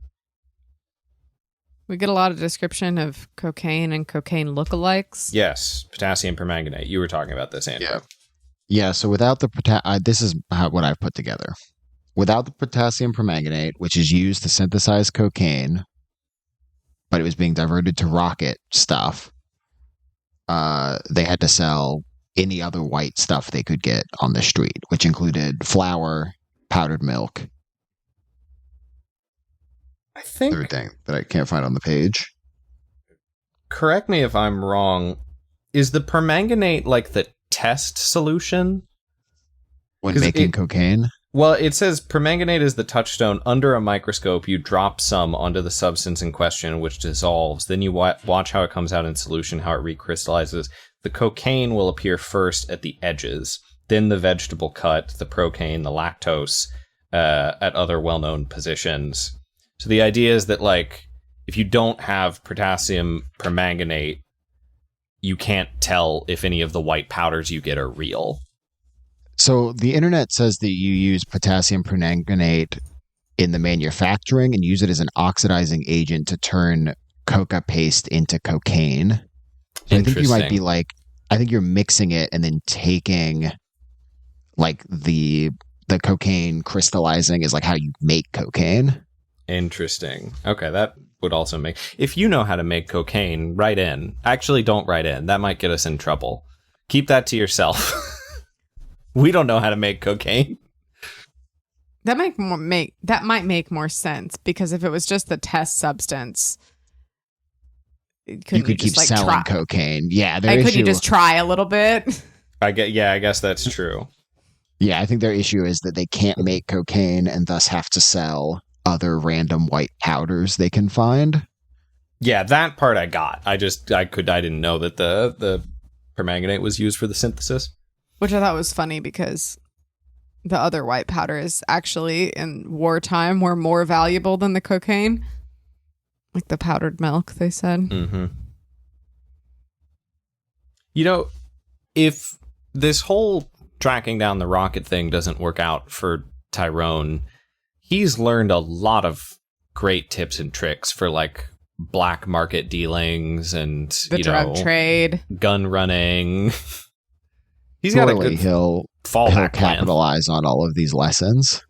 Speaker 3: We get a lot of description of cocaine and cocaine lookalikes.
Speaker 1: Yes, potassium permanganate. You were talking about this, Andrew.
Speaker 2: Yeah, so without the this is what I've put together. Without the potassium permanganate, which is used to synthesize cocaine, but it was being diverted to rocket stuff, they had to sell any other white stuff they could get on the street, which included flour, powdered milk.
Speaker 1: I think...
Speaker 2: Third thing that I can't find on the page.
Speaker 1: Correct me if I'm wrong. Is the permanganate like the test solution?
Speaker 2: When making cocaine?
Speaker 1: Well, it says permanganate is the touchstone. Under a microscope, you drop some onto the substance in question, which dissolves. Then you watch how it comes out in solution, how it recrystallizes. The cocaine will appear first at the edges, then the vegetable cut, the procaine, the lactose, at other well-known positions. So the idea is that, like, if you don't have potassium permanganate, you can't tell if any of the white powders you get are real.
Speaker 2: So the internet says that you use potassium permanganate in the manufacturing and use it as an oxidizing agent to turn coca paste into cocaine. So I think you might be like, I think you're mixing it and then taking like the cocaine crystallizing is like how you make cocaine.
Speaker 1: Interesting. Okay, that would also make... If you know how to make cocaine, write in. Actually, don't write in. That might get us in trouble. Keep that to yourself. We don't know how to make cocaine.
Speaker 3: That might make more sense, because if it was just the test substance,
Speaker 2: you could keep selling cocaine. Yeah,
Speaker 3: couldn't you just try a little bit?
Speaker 1: I guess that's true.
Speaker 2: Yeah, I think their issue is that they can't make cocaine and thus have to sell other random white powders they can find.
Speaker 1: Yeah, that part I got. I didn't know that the permanganate was used for the synthesis.
Speaker 3: Which I thought was funny, because the other white powder is actually in wartime were more valuable than the cocaine. Like the powdered milk, they said.
Speaker 1: Mm-hmm. You know, if this whole tracking down the rocket thing doesn't work out for Tyrone, he's learned a lot of great tips and tricks for, like, black market dealings and
Speaker 3: the drug trade,
Speaker 1: gun running. He's got a good
Speaker 2: he'll capitalize on all of these lessons.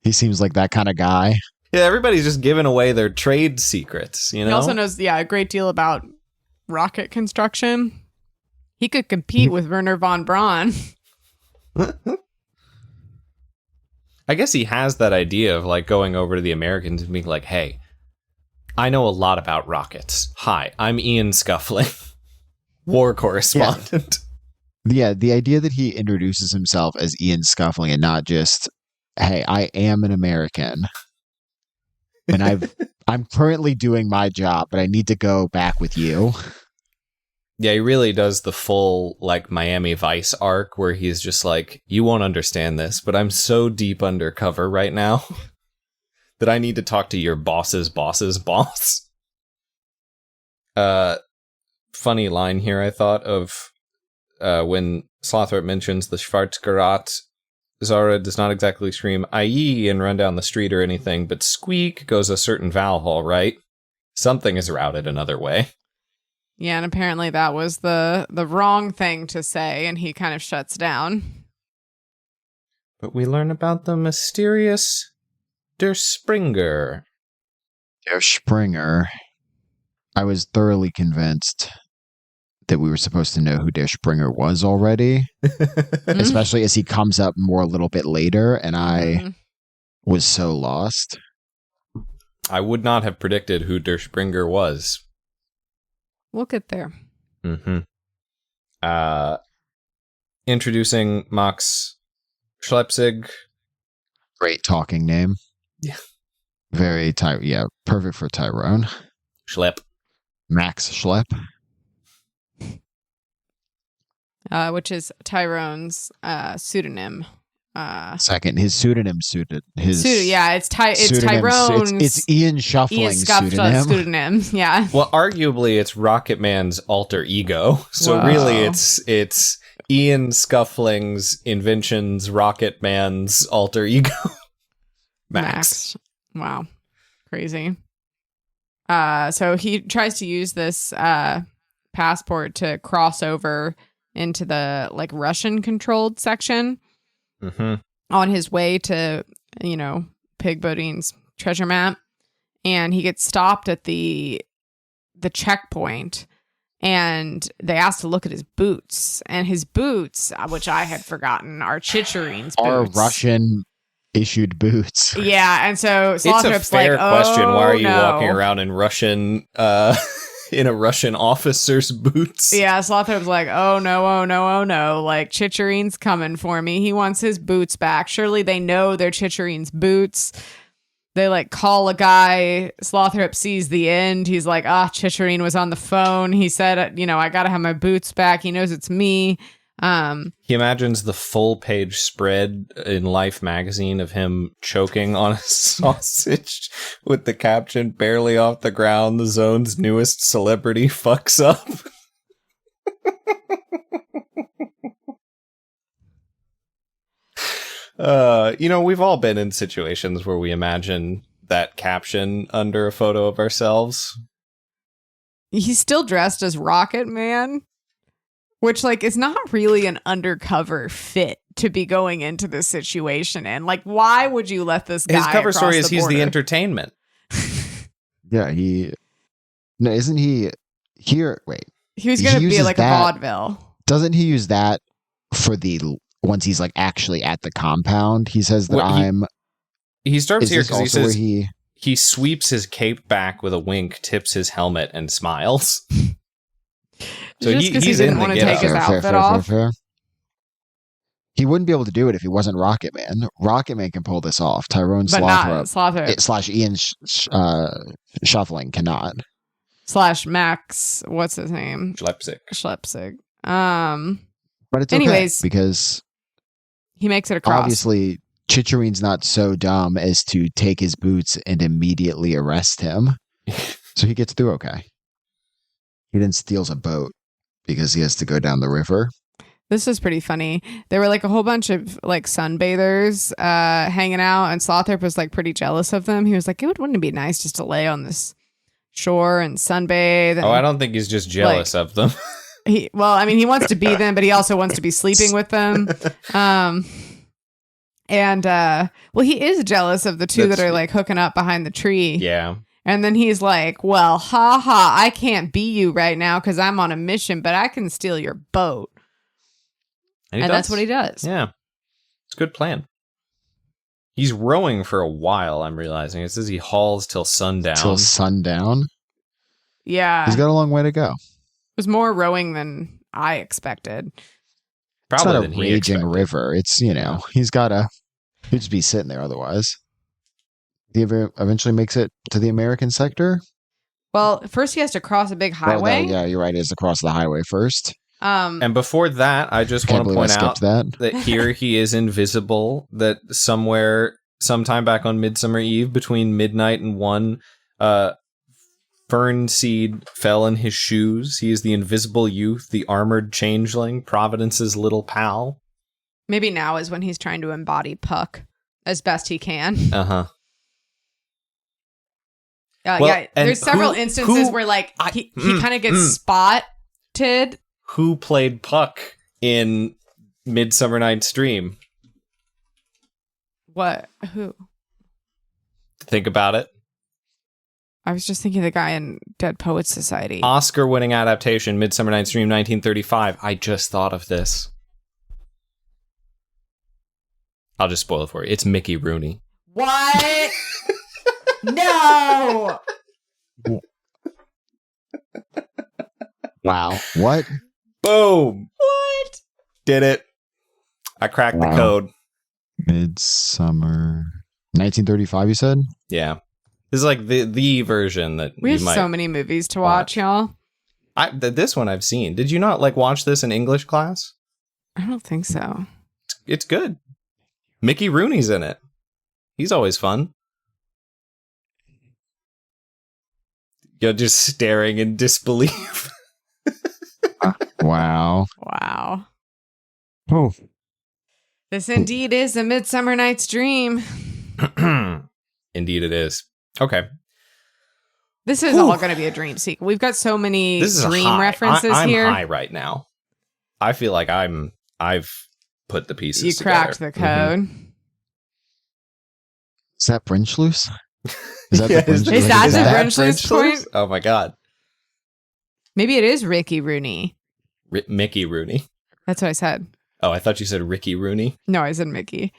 Speaker 2: He seems like that kind of guy.
Speaker 1: Yeah, everybody's just giving away their trade secrets, you know?
Speaker 3: He also knows, a great deal about rocket construction. He could compete with Werner von Braun.
Speaker 1: I guess he has that idea of like going over to the Americans and being like, hey, I know a lot about rockets. Hi, I'm Ian Scuffling, war correspondent.
Speaker 2: Yeah, the idea that he introduces himself as Ian Scuffling and not just, hey, I am an American. And I'm currently doing my job, but I need to go back with you.
Speaker 1: Yeah, he really does the full, like, Miami Vice arc where he's just like, you won't understand this, but I'm so deep undercover right now that I need to talk to your boss's boss's boss. Funny line here, I thought, of when Slothrop mentions the Schwarzgerat, Zara does not exactly scream, "Aye," and run down the street or anything, but squeak goes a certain vowel hole, right? Something is routed another way.
Speaker 3: Yeah, and apparently that was the wrong thing to say, and he kind of shuts down.
Speaker 1: But we learn about the mysterious Der Springer.
Speaker 2: Der Springer. I was thoroughly convinced that we were supposed to know who Der Springer was already, especially as he comes up more a little bit later, and I was so lost.
Speaker 1: I would not have predicted who Der Springer was.
Speaker 3: We'll get there.
Speaker 1: Introducing Max Schleppzig.
Speaker 2: Great talking name.
Speaker 1: Yeah.
Speaker 2: Very, perfect for Tyrone.
Speaker 1: Schlepp.
Speaker 2: Max Schlepp.
Speaker 3: Which is Tyrone's pseudonym.
Speaker 2: Second, his pseudonym suited his.
Speaker 3: It's Tyrone's.
Speaker 2: It's Ian Shuffling's pseudonym.
Speaker 3: Yeah.
Speaker 1: Well, arguably, it's Rocketman's alter ego. So
Speaker 3: Whoa.
Speaker 1: really, it's Ian Scuffling's inventions, Rocketman's alter ego. Max.
Speaker 3: Wow. Crazy. So he tries to use this passport to cross over into the like Russian controlled section on his way to, Pig Bodine's treasure map. And he gets stopped at the checkpoint, and they asked to look at his boots, and his boots, which I had forgotten, are Chicherin's boots.
Speaker 2: Are Russian issued boots.
Speaker 3: Yeah, and so
Speaker 1: It's a
Speaker 3: Slothrop's
Speaker 1: fair
Speaker 3: like,
Speaker 1: question. Why are you
Speaker 3: no.
Speaker 1: walking around in Russian, in a Russian officer's boots?
Speaker 3: Yeah, Slothrop's like, oh no, like Chicherin's coming for me. He wants his boots back. Surely they know they're Chicherin's boots. They like call a guy. Slothrop sees the end. He's like, Chicherin was on the phone. He said, I gotta have my boots back. He knows it's me.
Speaker 1: He imagines the full page spread in Life magazine of him choking on a sausage with the caption, "Barely off the ground, the zone's newest celebrity fucks up." We've all been in situations where we imagine that caption under a photo of ourselves.
Speaker 3: He's still dressed as Rocketman, which like is not really an undercover fit to be going into this situation in. Like, why would you let this guy?
Speaker 1: His cover
Speaker 3: across
Speaker 1: story is
Speaker 3: the
Speaker 1: he's the
Speaker 3: border?
Speaker 1: entertainment.
Speaker 2: Yeah, isn't he here? Wait,
Speaker 3: He was going to be
Speaker 2: uses
Speaker 3: like
Speaker 2: that-
Speaker 3: a vaudeville.
Speaker 2: doesn't he use that for once he's like actually at the compound? He says that
Speaker 1: He starts
Speaker 2: Is
Speaker 1: here
Speaker 2: this
Speaker 1: because he
Speaker 2: also
Speaker 1: says
Speaker 2: where
Speaker 1: he sweeps his cape back with a wink, tips his helmet, and smiles. So
Speaker 3: Just 'cause he
Speaker 1: he's
Speaker 3: didn't
Speaker 1: in the
Speaker 3: wanna
Speaker 1: get
Speaker 3: take his
Speaker 1: up.
Speaker 3: outfit off.
Speaker 2: He wouldn't be able to do it if he wasn't Rocketman. Rocketman can pull this off. Tyrone
Speaker 3: But not
Speaker 2: Slothrop
Speaker 3: Slothrop
Speaker 2: / Ian Shuffling cannot.
Speaker 3: / Max. What's his name?
Speaker 1: Schleppzig.
Speaker 2: But it's
Speaker 3: Anyways,
Speaker 2: okay because
Speaker 3: he makes it across.
Speaker 2: obviously Chicherin's not so dumb as to take his boots and immediately arrest him. So he gets through okay. He then steals a boat because he has to go down the river.
Speaker 3: This is pretty funny. There were like a whole bunch of like sunbathers hanging out, and Slothrop was like pretty jealous of them. He was like, wouldn't it be nice just to lay on this shore and sunbathe? And
Speaker 1: I don't think he's just jealous of them.
Speaker 3: he wants to be them, but he also wants to be sleeping with them. He is jealous of the two that are like hooking up behind the tree.
Speaker 1: Yeah.
Speaker 3: And then he's like, well, I can't be you right now because I'm on a mission, but I can steal your boat. And that's what he does.
Speaker 1: Yeah. It's a good plan. He's rowing for a while, I'm realizing. It says he hauls till sundown.
Speaker 2: Till sundown.
Speaker 3: Yeah.
Speaker 2: He's got a long way to go.
Speaker 3: It was more rowing than I expected.
Speaker 1: Probably
Speaker 2: it's not
Speaker 1: than
Speaker 2: a
Speaker 1: he
Speaker 2: raging
Speaker 1: expected.
Speaker 2: river. It's, he's he'd just be sitting there otherwise. He eventually makes it to the American sector.
Speaker 3: Well, first he has to cross a big highway.
Speaker 2: Yeah, you're right. He has to cross the highway first.
Speaker 1: And before that, I just
Speaker 2: Can't
Speaker 1: want to
Speaker 2: believe I
Speaker 1: point
Speaker 2: skipped
Speaker 1: out
Speaker 2: that.
Speaker 1: here he is invisible, that sometime back on Midsummer Eve, between midnight and 1, fern seed fell in his shoes. He is the invisible youth, the armored changeling, Providence's little pal.
Speaker 3: Maybe now is when he's trying to embody Puck as best he can.
Speaker 1: Uh-huh.
Speaker 3: Yeah, there's several instances where he kind of gets spotted.
Speaker 1: Who played Puck in Midsummer Night's Dream?
Speaker 3: What? Who?
Speaker 1: Think about it.
Speaker 3: I was just thinking of the guy in Dead Poets Society.
Speaker 1: Oscar-winning adaptation, Midsummer Night's Dream, 1935. I just thought of this. I'll just spoil it for you. It's Mickey Rooney.
Speaker 3: What? No!
Speaker 2: Wow. What?
Speaker 1: Boom!
Speaker 3: What?
Speaker 1: Did it. I cracked the code.
Speaker 2: Midsummer 1935, you said?
Speaker 1: Yeah. This is like the version that
Speaker 3: We
Speaker 1: you
Speaker 3: have
Speaker 1: might
Speaker 3: so many movies to watch, y'all.
Speaker 1: this one I've seen. Did you not watch this in English class?
Speaker 3: I don't think so.
Speaker 1: It's good. Mickey Rooney's in it. He's always fun. You're just staring in disbelief.
Speaker 2: Wow.
Speaker 3: Wow.
Speaker 2: Oh.
Speaker 3: This indeed is a Midsummer Night's Dream.
Speaker 1: Indeed it is. Okay.
Speaker 3: This is all going to be a dream sequel. We've got so many dream references
Speaker 1: I'm
Speaker 3: here.
Speaker 1: I'm high right now. I feel like I've put the pieces
Speaker 3: You cracked
Speaker 1: together.
Speaker 3: the code.
Speaker 2: Is that brennschluss? Is that
Speaker 1: Yeah,
Speaker 2: the brennschluss?
Speaker 3: Is that the
Speaker 1: Brennschluss?
Speaker 3: brennschluss point?
Speaker 1: Oh my god.
Speaker 3: Maybe it is Ricky Rooney.
Speaker 1: Mickey Rooney.
Speaker 3: That's what I said.
Speaker 1: Oh, I thought you said Ricky Rooney.
Speaker 3: No, I said Mickey.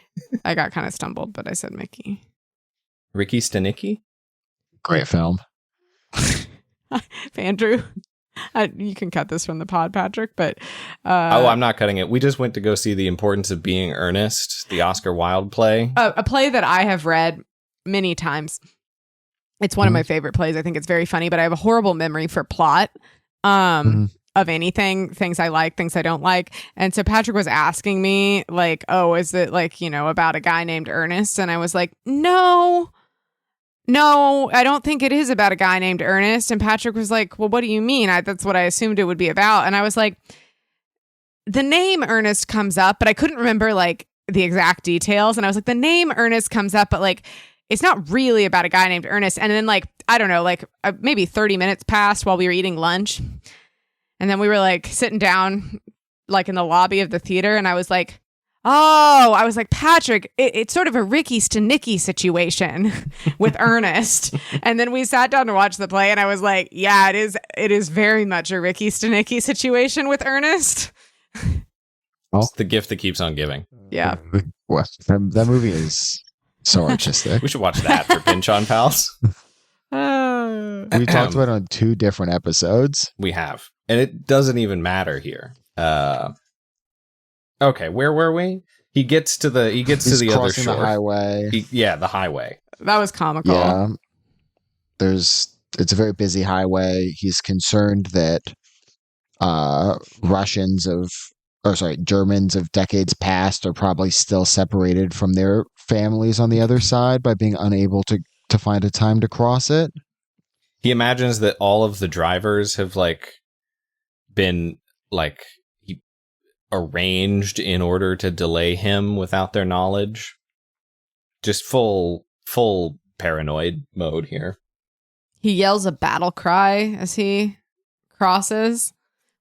Speaker 3: I got kind of stumbled, but I said Mickey.
Speaker 1: Ricky Stanicki?
Speaker 2: Great film.
Speaker 3: Andrew, you can cut this from the pod, Patrick, but...
Speaker 1: I'm not cutting it. We just went to go see The Importance of Being Earnest, the Oscar Wilde play.
Speaker 3: A play that I have read many times. It's one of my favorite plays. I think it's very funny, but I have a horrible memory for plot of anything, things I like, things I don't like. And so Patrick was asking me, is it about a guy named Ernest? And I was like, no, I don't think it is about a guy named Ernest. And Patrick was like, well, what do you mean? That's what I assumed it would be about. And I was like, the name Ernest comes up, but I couldn't remember the exact details. And I was like, the name Ernest comes up, but it's not really about a guy named Ernest. And then I don't know, maybe 30 minutes passed while we were eating lunch. And then we were sitting down in the lobby of the theater. And I was like, Patrick, it's sort of a Ricky Stanicki situation with Ernest. And then we sat down to watch the play. And I was like, yeah, it is very much a Ricky Stanicki situation with Ernest.
Speaker 1: It's the gift that keeps on giving.
Speaker 3: Yeah.
Speaker 2: What? That movie is so artistic.
Speaker 1: We should watch that for Pynchon Pals.
Speaker 2: We talked about it on 2 different episodes.
Speaker 1: We have. And it doesn't even matter here. Okay, where were we? He gets to the other shore.
Speaker 2: The highway.
Speaker 1: The highway.
Speaker 3: That was comical.
Speaker 2: Yeah. It's a very busy highway. He's concerned that Germans of decades past are probably still separated from their families on the other side by being unable to find a time to cross it.
Speaker 1: He imagines that all of the drivers have been arranged in order to delay him without their knowledge. Just full paranoid mode here.
Speaker 3: He yells a battle cry as he crosses,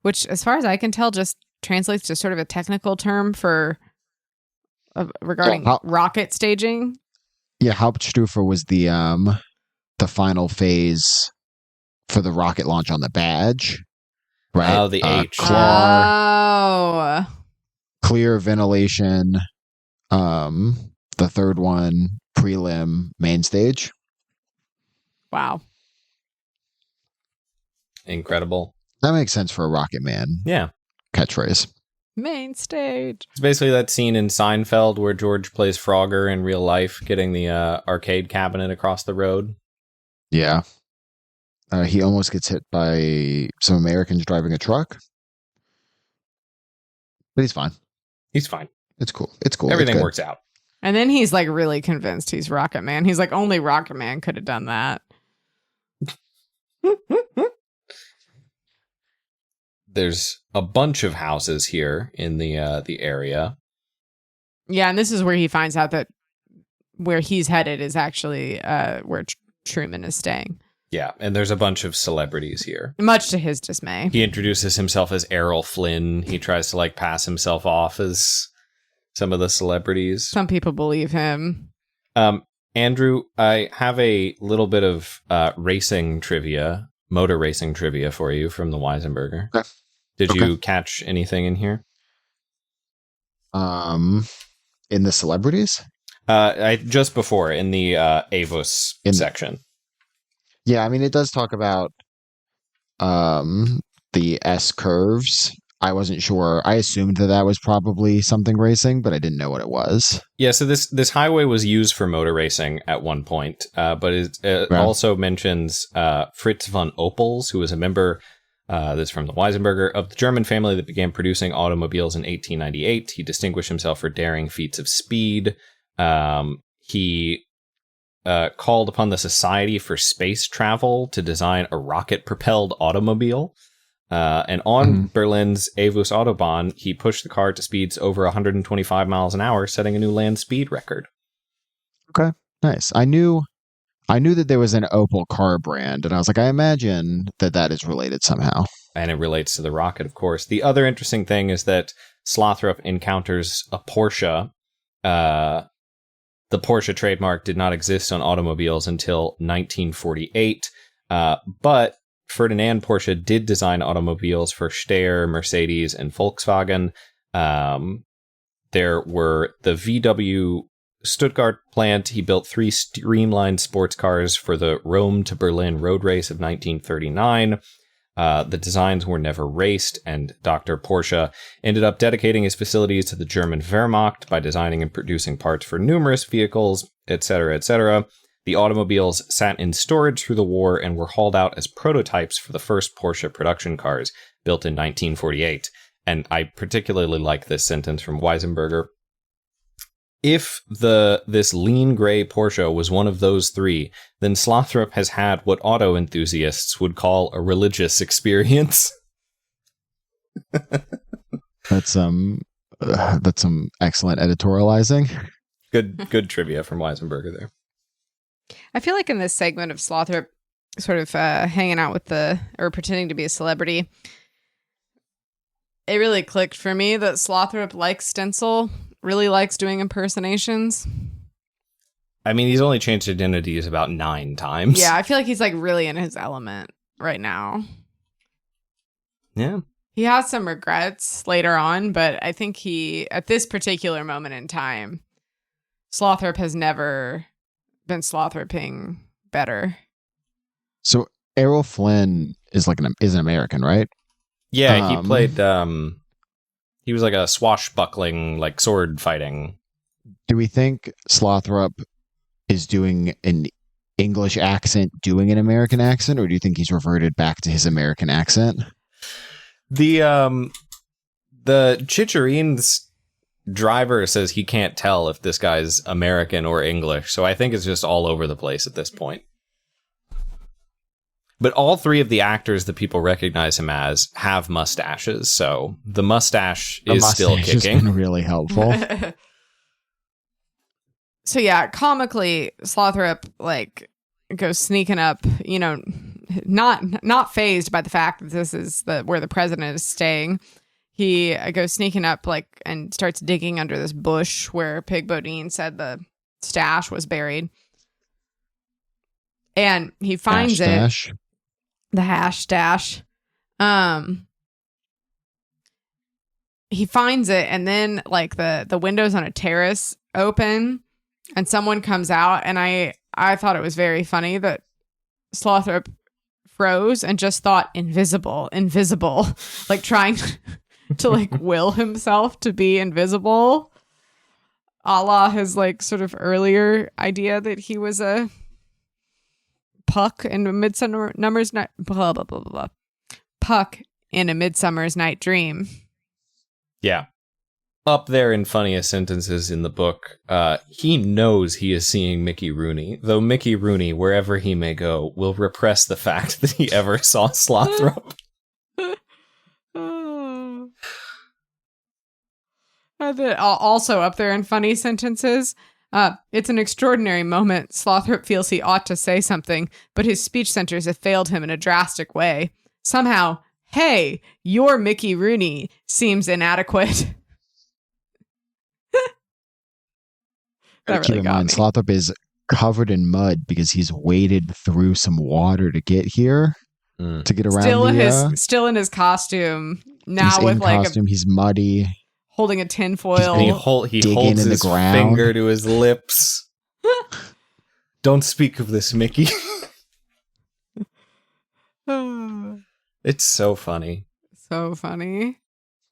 Speaker 3: which, as far as I can tell, just translates to sort of a technical term for regarding rocket staging.
Speaker 2: Yeah, Hauptstufe was the final phase for the rocket launch on the badge. Right.
Speaker 1: Oh, the H.
Speaker 2: Clear ventilation, The third one, prelim, main stage.
Speaker 3: Wow.
Speaker 1: Incredible.
Speaker 2: That makes sense for a Rocket Man
Speaker 1: Yeah.
Speaker 2: catchphrase.
Speaker 3: Main stage.
Speaker 1: It's basically that scene in Seinfeld where George plays Frogger in real life, getting the arcade cabinet across the road.
Speaker 2: Yeah. He almost gets hit by some Americans driving a truck. But he's fine.
Speaker 1: He's fine.
Speaker 2: It's cool. It's cool.
Speaker 1: Everything works out.
Speaker 3: And then he's like really convinced he's Rocket Man. He's like, only Rocket Man could have done that.
Speaker 1: There's a bunch of houses here in the area.
Speaker 3: Yeah, and this is where he finds out that where he's headed is actually where Truman is staying.
Speaker 1: Yeah, and there's a bunch of celebrities here.
Speaker 3: Much to his dismay.
Speaker 1: He introduces himself as Errol Flynn. He tries to like pass himself off as some of the celebrities.
Speaker 3: Some people believe him.
Speaker 1: Andrew, I have a little bit of racing trivia, motor racing trivia for you from the Weisenberger.
Speaker 2: Okay.
Speaker 1: Did you catch anything in here?
Speaker 2: In the celebrities?
Speaker 1: Just before in the Avos section.
Speaker 2: Yeah, I mean, it does talk about the S curves. I wasn't sure. I assumed that was probably something racing, but I didn't know what it was.
Speaker 1: Yeah, so this highway was used for motor racing at one point, but it also mentions Fritz von Opels, who was a member, this is from the Weisenberger, of the German family that began producing automobiles in 1898. He distinguished himself for daring feats of speed. He called upon the Society for Space Travel to design a rocket-propelled automobile. And on Berlin's Avus Autobahn, he pushed the car to speeds over 125 miles an hour, setting a new land speed record.
Speaker 2: Okay, nice. I knew that there was an Opel car brand, and I was like, I imagine that is related somehow.
Speaker 1: And it relates to the rocket, of course. The other interesting thing is that Slothrop encounters a Porsche. The Porsche trademark did not exist on automobiles until 1948, but Ferdinand Porsche did design automobiles for Steyr, Mercedes, and Volkswagen. There were the VW Stuttgart plant. He built 3 streamlined sports cars for the Rome to Berlin road race of 1939. The designs were never raced, and Dr. Porsche ended up dedicating his facilities to the German Wehrmacht by designing and producing parts for numerous vehicles, etc., etc. The automobiles sat in storage through the war and were hauled out as prototypes for the first Porsche production cars built in 1948. And I particularly like this sentence from Weisenberger. If this lean gray Porsche was one of those 3, then Slothrop has had what auto enthusiasts would call a religious experience.
Speaker 2: That's some excellent editorializing.
Speaker 1: Good trivia from Weisenberger there.
Speaker 3: I feel like in this segment of Slothrop sort of hanging out with or pretending to be a celebrity, it really clicked for me that Slothrop likes Stencil, really likes doing impersonations.
Speaker 1: I mean, he's only changed identities about 9 times.
Speaker 3: Yeah, I feel like he's like really in his element right now.
Speaker 1: Yeah.
Speaker 3: He has some regrets later on, but I think at this particular moment in time, Slothrop has never been Slothroping better.
Speaker 2: So Errol Flynn is an American, right?
Speaker 1: Yeah, he played he was like a swashbuckling, like sword fighting.
Speaker 2: Do we think Slothrop is doing an English accent, doing an American accent, or do you think he's reverted back to his American accent?
Speaker 1: The Chicharine's driver says he can't tell if this guy's American or English, so I think it's just all over the place at this point. But all 3 of the actors that people recognize him as have mustaches, so the mustache is still kicking.
Speaker 2: Been really helpful.
Speaker 3: So yeah, comically, Slothrop like goes sneaking up, not fazed by the fact that this is where the president is staying. He goes sneaking up and starts digging under this bush where Pig Bodine said the stash was buried. And he finds it. The hash stash. He finds it, and then the windows on a terrace open, And someone comes out, and I thought it was very funny that Slothrop froze and just thought invisible, like trying to like will himself to be invisible, a la his like sort of earlier idea that he was a Puck in a Midsummer's Night, blah blah blah blah. Puck in A Midsummer's Night Dream.
Speaker 1: Yeah. Up there in funniest sentences in the book, he knows he is seeing Mickey Rooney, though Mickey Rooney, wherever he may go, will repress the fact that he ever saw Slothrop.
Speaker 3: Also up there in funny sentences, it's an extraordinary moment. Slothrop feels he ought to say something, but his speech centers have failed him in a drastic way. Somehow, hey, you're Mickey Rooney seems inadequate.
Speaker 2: Keep in mind, Slothrop is covered in mud because he's waded through some water to get here, to get around.
Speaker 3: Still in his costume now,
Speaker 2: he's
Speaker 3: with like
Speaker 2: costume. He's muddy,
Speaker 3: holding a tinfoil.
Speaker 1: He holds his finger to his lips. Don't speak of this, Mickey. It's so funny.
Speaker 3: So funny.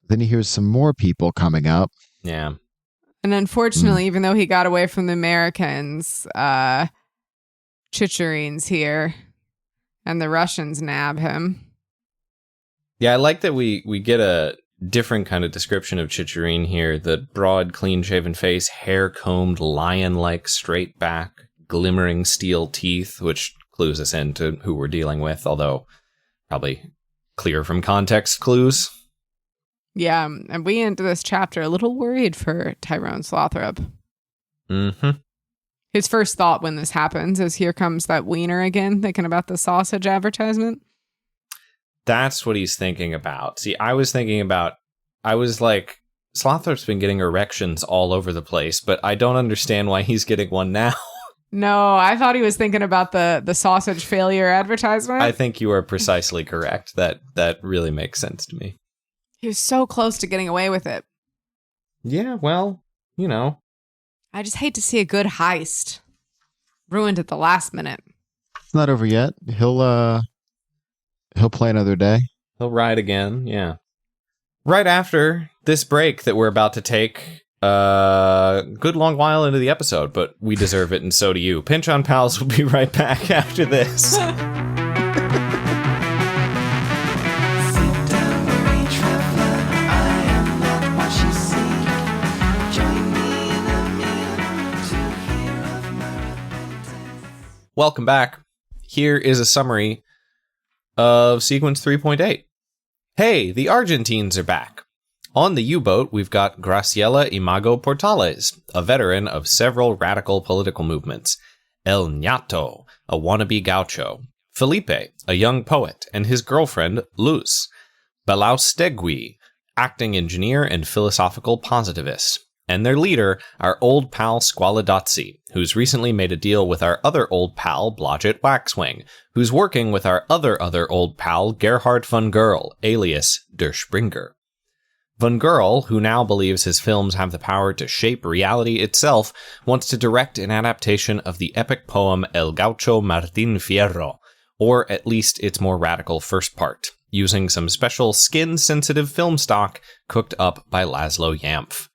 Speaker 2: Then he hears some more people coming up.
Speaker 1: Yeah.
Speaker 3: And unfortunately, even though he got away from the Americans, Chicherin's here, and the Russians nab him.
Speaker 1: Yeah, I like that we get a different kind of description of Chicherin here. The broad, clean-shaven face, hair-combed, lion-like straight back, glimmering steel teeth, which clues us into who we're dealing with, although probably clear from context clues.
Speaker 3: Yeah, and we end this chapter a little worried for Tyrone Slothrop.
Speaker 1: Mm-hmm.
Speaker 3: His first thought when this happens is, here comes that wiener again, thinking about the sausage advertisement.
Speaker 1: That's what he's thinking about. See, I was like, Slothrop's been getting erections all over the place, but I don't understand why he's getting one now.
Speaker 3: No, I thought he was thinking about the sausage failure advertisement.
Speaker 1: I think you are precisely correct. That really makes sense to me.
Speaker 3: He was so close to getting away with it.
Speaker 1: Yeah, well, you know.
Speaker 3: I just hate to see a good heist ruined at the last minute.
Speaker 2: It's not over yet. He'll play another day.
Speaker 1: He'll ride again, yeah. Right after this break that we're about to take, a good long while into the episode, but we deserve it and so do you. Pynchon Pals will be right back after this. Welcome back. Here is a summary of Sequence 3.8. Hey, the Argentines are back. On the U-boat, we've got Graciela Imago Portales, a veteran of several radical political movements. El Ñato, a wannabe gaucho. Felipe, a young poet, and his girlfriend, Luz. Balaustegui, acting engineer and philosophical positivist. And their leader, our old pal Squalidazzi, who's recently made a deal with our other old pal Blodgett Waxwing, who's working with our other old pal Gerhard von Gerl, alias Der Springer. Von Gerl, who now believes his films have the power to shape reality itself, wants to direct an adaptation of the epic poem El Gaucho Martín Fierro, or at least its more radical first part, using some special skin-sensitive film stock cooked up by Laszlo Yampf.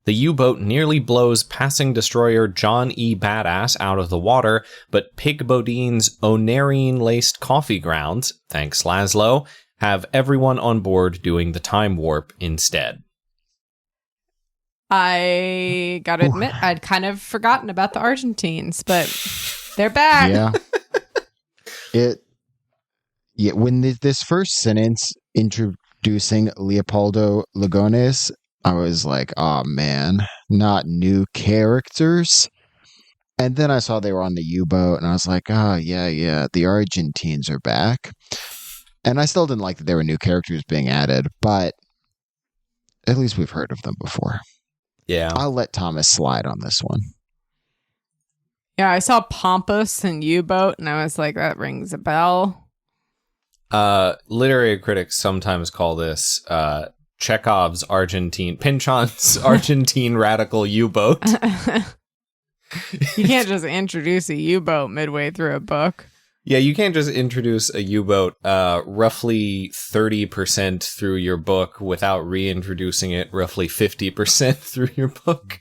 Speaker 1: The U-boat nearly blows passing destroyer John E. Badass out of the water, but Pig Bodine's Onarine-laced coffee grounds, thanks Laszlo, have everyone on board doing the time warp instead.
Speaker 3: I gotta admit, I'd kind of forgotten about the Argentines, but they're back.
Speaker 2: Yeah. When this first sentence introducing Leopoldo Lugones, I was like, oh man, not new characters. And then I saw they were on the U-boat, and I was like, oh, yeah, the Argentines are back. And I still didn't like that there were new characters being added, but at least we've heard of them before.
Speaker 1: Yeah.
Speaker 2: I'll let Thomas slide on this one.
Speaker 3: Yeah, I saw Pompous and U-boat, and I was like, that rings a bell.
Speaker 1: Literary critics sometimes call this Chekhov's Pynchon's Argentine radical U-boat.
Speaker 3: You can't just introduce a U-boat midway through a book.
Speaker 1: Yeah, you can't just introduce a U-boat roughly 30% through your book without reintroducing it roughly 50% through your book.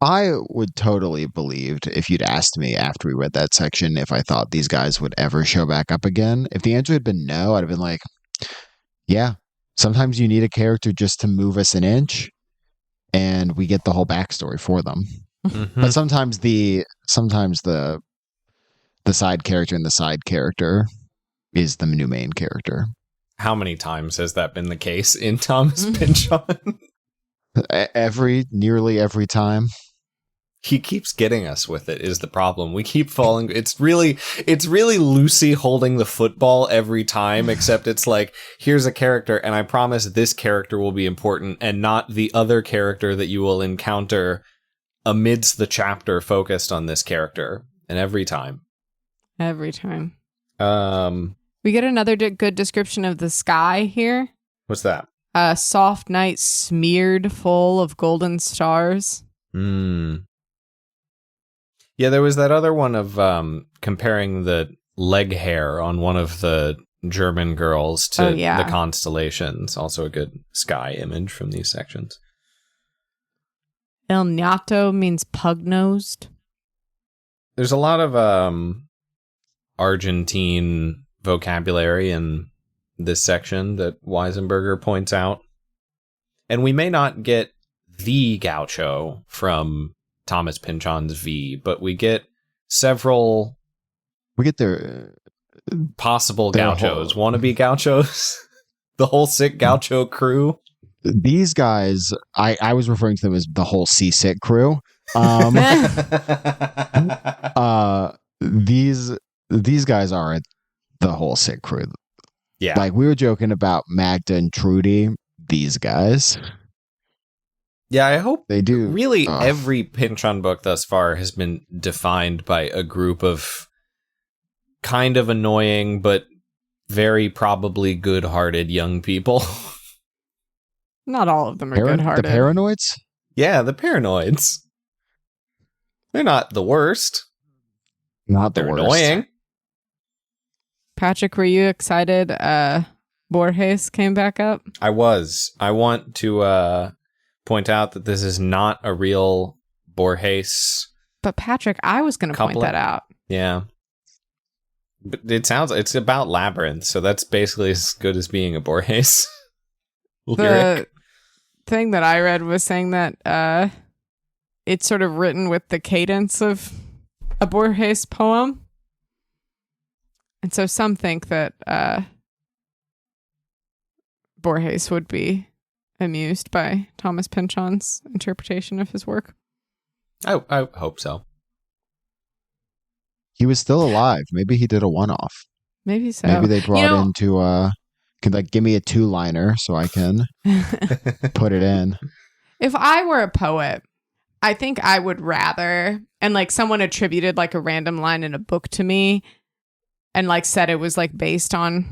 Speaker 2: I would totally believed if you'd asked me after we read that section if I thought these guys would ever show back up again. If the answer had been no, I'd have been like, yeah, sometimes you need a character just to move us an inch, and we get the whole backstory for them.
Speaker 1: Mm-hmm.
Speaker 2: But sometimes the side character and the side character is the new main character.
Speaker 1: How many times has that been the case in Thomas Pynchon?
Speaker 2: Nearly every time.
Speaker 1: He keeps getting us with it is the problem. We keep falling. It's really Lucy holding the football every time, except it's like, here's a character, and I promise this character will be important and not the other character that you will encounter amidst the chapter focused on this character. And every time.
Speaker 3: We get another good description of the sky here.
Speaker 1: What's that?
Speaker 3: A soft night smeared full of golden stars.
Speaker 1: Yeah, there was that other one of comparing the leg hair on one of the German girls to the constellations. Also a good sky image from these sections.
Speaker 3: El Ñato means pug-nosed.
Speaker 1: There's a lot of Argentine vocabulary in this section that Weisenberger points out. And we may not get the gaucho from Thomas Pynchon's V, but we get several...
Speaker 2: We get their...
Speaker 1: possible gauchos. Wannabe gauchos? The whole sick gaucho crew?
Speaker 2: These guys, I was referring to them as the whole seasick crew. These guys are the whole sick crew.
Speaker 1: Yeah.
Speaker 2: Like, we were joking about Magda and Trudy. These guys.
Speaker 1: Yeah, I hope
Speaker 2: they do.
Speaker 1: Really, every Pynchon book thus far has been defined by a group of kind of annoying, but very probably good-hearted young people.
Speaker 3: Not all of them are good-hearted.
Speaker 2: The paranoids?
Speaker 1: Yeah, the paranoids. They're not the worst.
Speaker 2: Not the
Speaker 1: They're
Speaker 2: worst.
Speaker 1: Annoying.
Speaker 3: Patrick, were you excited Borges came back up?
Speaker 1: I was. I want to point out that this is not a real Borges.
Speaker 3: But Patrick, I was going to point that out.
Speaker 1: Yeah. But it's about Labyrinth, so that's basically as good as being a Borges lyric.
Speaker 3: The thing that I read was saying that it's sort of written with the cadence of a Borges poem. And so some think that Borges would be amused by Thomas Pynchon's interpretation of his work.
Speaker 1: I hope so.
Speaker 2: He was still alive. Maybe he did a one-off.
Speaker 3: Maybe so.
Speaker 2: Maybe they brought into can like give me a two-liner so I can put it in.
Speaker 3: If I were a poet, I think I would rather, and like someone attributed like a random line in a book to me and like said it was like based on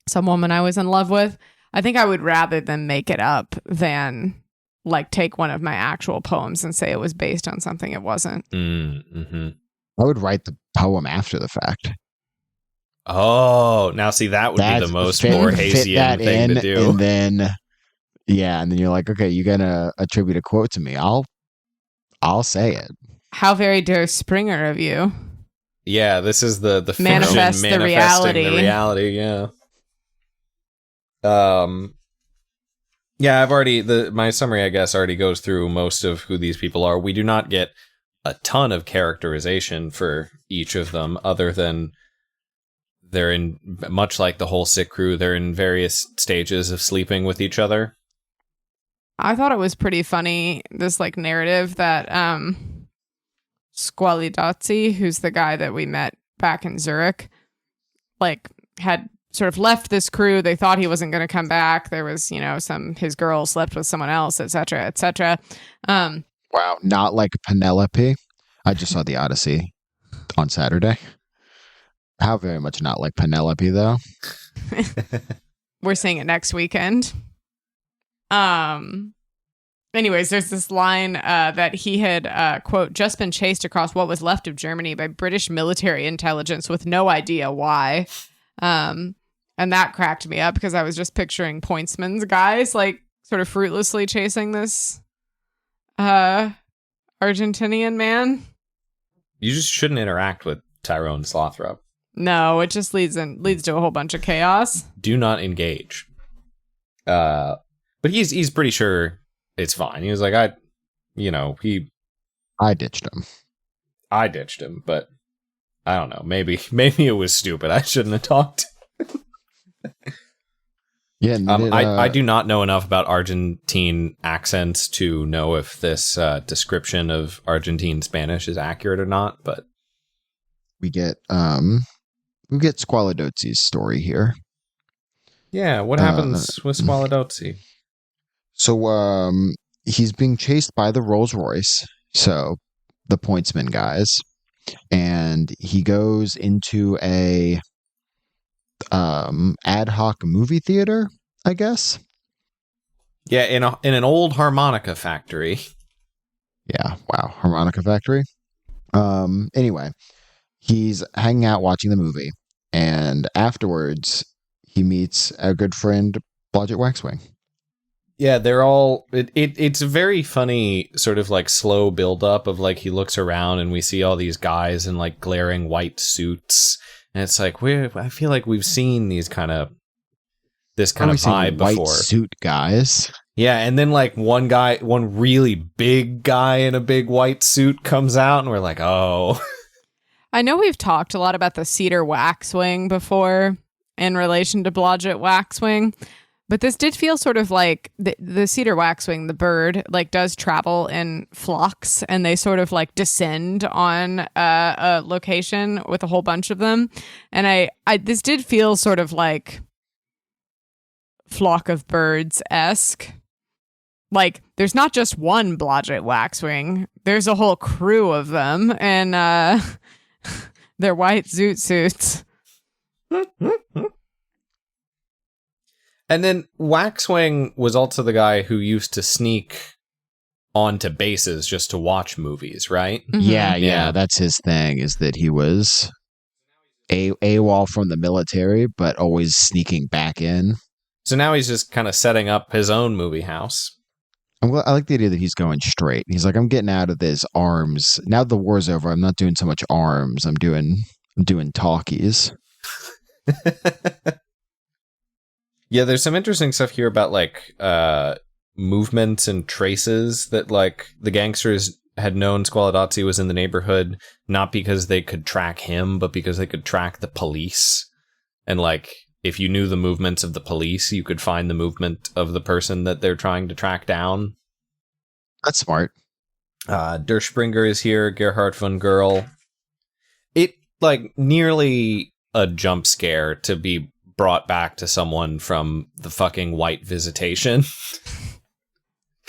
Speaker 3: some woman I was in love with, I think I would rather them make it up than like take one of my actual poems and say it was based on something it wasn't.
Speaker 1: Mm-hmm.
Speaker 2: I would write the poem after the fact.
Speaker 1: Oh, now see, that would be the most Borgesian thing to do.
Speaker 2: And then you're like, okay, you're gonna attribute a quote to me. I'll say it.
Speaker 3: How very Der Springer of you.
Speaker 1: Yeah, this is the fiction
Speaker 3: manifesting the reality.
Speaker 1: Yeah. Yeah, I've already my summary, I guess, already goes through most of who these people are. We do not get a ton of characterization for each of them, other than they're in, much like the whole sick crew, they're in various stages of sleeping with each other.
Speaker 3: I thought it was pretty funny, this like narrative that Squalidazzi, who's the guy that we met back in Zurich, like had sort of left this crew. They thought he wasn't going to come back. There was, his girl slept with someone else, etc., etc.
Speaker 2: Wow, not like Penelope. I just saw the Odyssey on Saturday. How very much not like Penelope, though.
Speaker 3: We're seeing it next weekend. And Anyways, there's this line that he had, quote, just been chased across what was left of Germany by British military intelligence with no idea why. And that cracked me up because I was just picturing pointsman's guys like sort of fruitlessly chasing this Argentinian man.
Speaker 1: You just shouldn't interact with Tyrone Slothrop.
Speaker 3: No, it just leads to a whole bunch of chaos.
Speaker 1: Do not engage. But he's pretty sure it's fine. He was like, I
Speaker 2: ditched him.
Speaker 1: I ditched him, but I don't know. Maybe it was stupid. I shouldn't have talked.
Speaker 2: Yeah,
Speaker 1: I do not know enough about Argentine accents to know if this description of Argentine Spanish is accurate or not. But
Speaker 2: we get Squaladozzi's story here.
Speaker 1: Yeah, what happens with Squaladozzi?
Speaker 2: So he's being chased by the Rolls Royce, so the pointsman guys, and he goes into a ad hoc movie theater, I guess.
Speaker 1: Yeah, in an old harmonica factory.
Speaker 2: Yeah, wow, harmonica factory. Anyway, he's hanging out watching the movie, and afterwards he meets our good friend Blodgett Waxwing.
Speaker 1: Yeah, they're all... It's a very funny sort of like slow build-up of like he looks around and we see all these guys in like glaring white suits. And it's like, I feel like we've seen this kind of vibe
Speaker 2: white
Speaker 1: before.
Speaker 2: Suit guys.
Speaker 1: Yeah, and then like one really big guy in a big white suit comes out and we're like, oh.
Speaker 3: I know we've talked a lot about the cedar waxwing before in relation to Blodgett Waxwing. But this did feel sort of like the cedar waxwing, the bird, like does travel in flocks and they sort of like descend on a location with a whole bunch of them. And I this did feel sort of like flock of birds-esque. Like there's not just one Blodgett Waxwing. There's a whole crew of them and they're white zoot suits.
Speaker 1: And then Waxwing was also the guy who used to sneak onto bases just to watch movies, right?
Speaker 2: Mm-hmm. Yeah, that's his thing, is that he was AWOL from the military, but always sneaking back in.
Speaker 1: So now he's just kind of setting up his own movie house.
Speaker 2: I like the idea that he's going straight. He's like, I'm getting out of this arms. Now the war's over, I'm not doing so much arms. I'm doing talkies.
Speaker 1: Yeah, there's some interesting stuff here about like movements and traces that like the gangsters had known Squaladozzi was in the neighborhood, not because they could track him, but because they could track the police. And like if you knew the movements of the police, you could find the movement of the person that they're trying to track down.
Speaker 2: That's smart.
Speaker 1: Der Springer is here, Gerhard von Gerl. It like nearly a jump scare to be brought back to someone from the fucking White Visitation.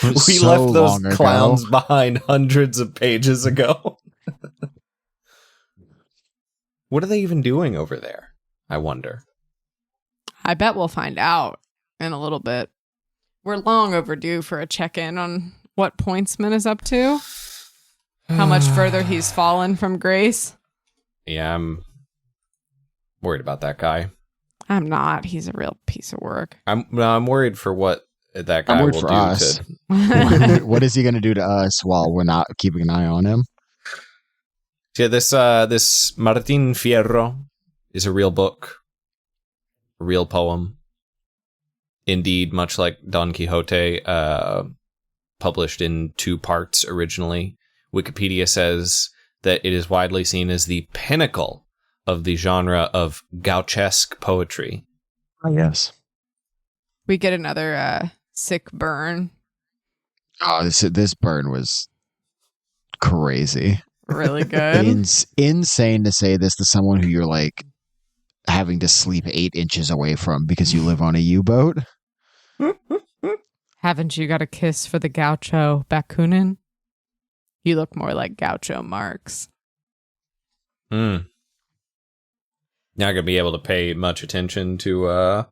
Speaker 1: We left those clowns behind hundreds of pages ago. What are they even doing over there? I wonder.
Speaker 3: I bet we'll find out in a little bit. We're long overdue for a check-in on what Pointsman is up to. How much further he's fallen from grace.
Speaker 1: Yeah, I'm worried about that guy.
Speaker 3: I'm not. He's a real piece of work.
Speaker 1: I'm worried for what that guy will do
Speaker 2: us. What is he going to do to us while we're not keeping an eye on him?
Speaker 1: Yeah, this Martin Fierro is a real book, a real poem. Indeed, much like Don Quixote, published in 2 parts originally. Wikipedia says that it is widely seen as the pinnacle of the genre of gauchesque poetry.
Speaker 2: Oh, yes.
Speaker 3: We get another sick burn.
Speaker 2: Oh, this burn was crazy.
Speaker 3: Really good.
Speaker 2: Insane to say this to someone who you're like having to sleep 8 inches away from because you live on a U-boat.
Speaker 3: Haven't you got a kiss for the gaucho Bakunin? You look more like Gaucho Marx.
Speaker 1: Not gonna be able to pay much attention to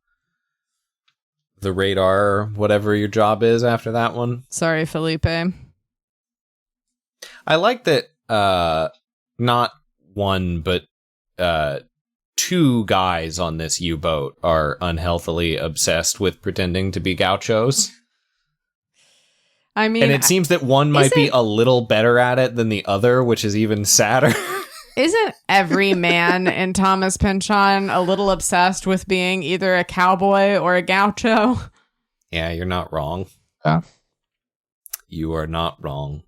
Speaker 1: the radar, whatever your job is after that one.
Speaker 3: Sorry, Felipe.
Speaker 1: I like that not one, but two guys on this U-boat are unhealthily obsessed with pretending to be gauchos.
Speaker 3: I mean,
Speaker 1: and it seems that one might be a little better at it than the other, which is even sadder.
Speaker 3: Isn't every man in Thomas Pynchon a little obsessed with being either a cowboy or a gaucho?
Speaker 1: Yeah, you're not wrong.
Speaker 2: Yeah.
Speaker 1: You are not wrong.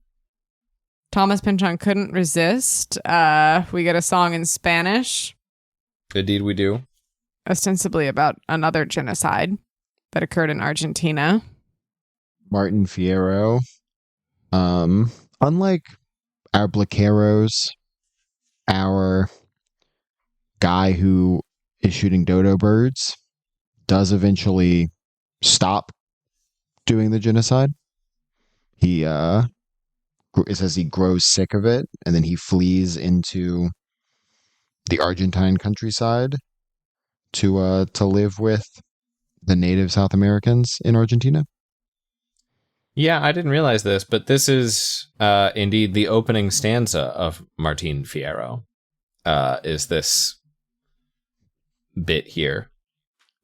Speaker 3: Thomas Pynchon couldn't resist. We get a song in Spanish.
Speaker 1: Indeed we do.
Speaker 3: Ostensibly about another genocide that occurred in Argentina.
Speaker 2: Martin Fierro. Unlike our Blaqueros, our guy who is shooting dodo birds does eventually stop doing the genocide. He it says he grows sick of it, and then he flees into the Argentine countryside to live with the native South Americans in Argentina.
Speaker 1: Yeah, I didn't realize this, but this is indeed the opening stanza of Martin Fierro. Is this bit here?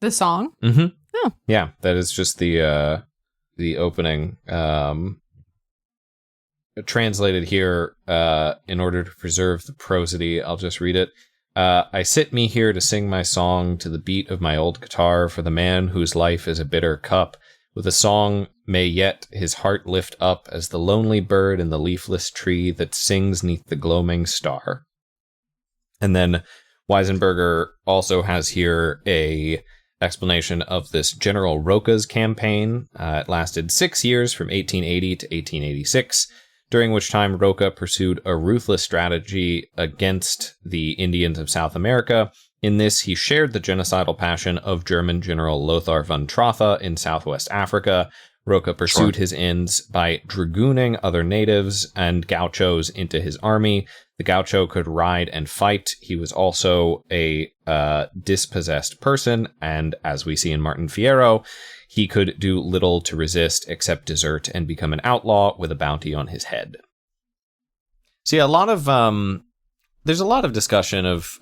Speaker 3: The song?
Speaker 1: Mm-hmm.
Speaker 3: Oh.
Speaker 1: Yeah, that is just the opening. Translated here in order to preserve the prosody. I'll just read it. I sit me here to sing my song to the beat of my old guitar for the man whose life is a bitter cup. With a song may yet his heart lift up as the lonely bird in the leafless tree that sings 'neath the gloaming star. And then Weisenberger also has here a explanation of this General Roca's campaign. It lasted 6 years from 1880 to 1886, during which time Roca pursued a ruthless strategy against the Indians of South America. In this, he shared the genocidal passion of German General Lothar von Trotha in southwest Africa. Roca pursued his ends by dragooning other natives and gauchos into his army. The gaucho could ride and fight. He was also a dispossessed person, and as we see in Martin Fierro, he could do little to resist except desert and become an outlaw with a bounty on his head. See, a lot of there's a lot of discussion of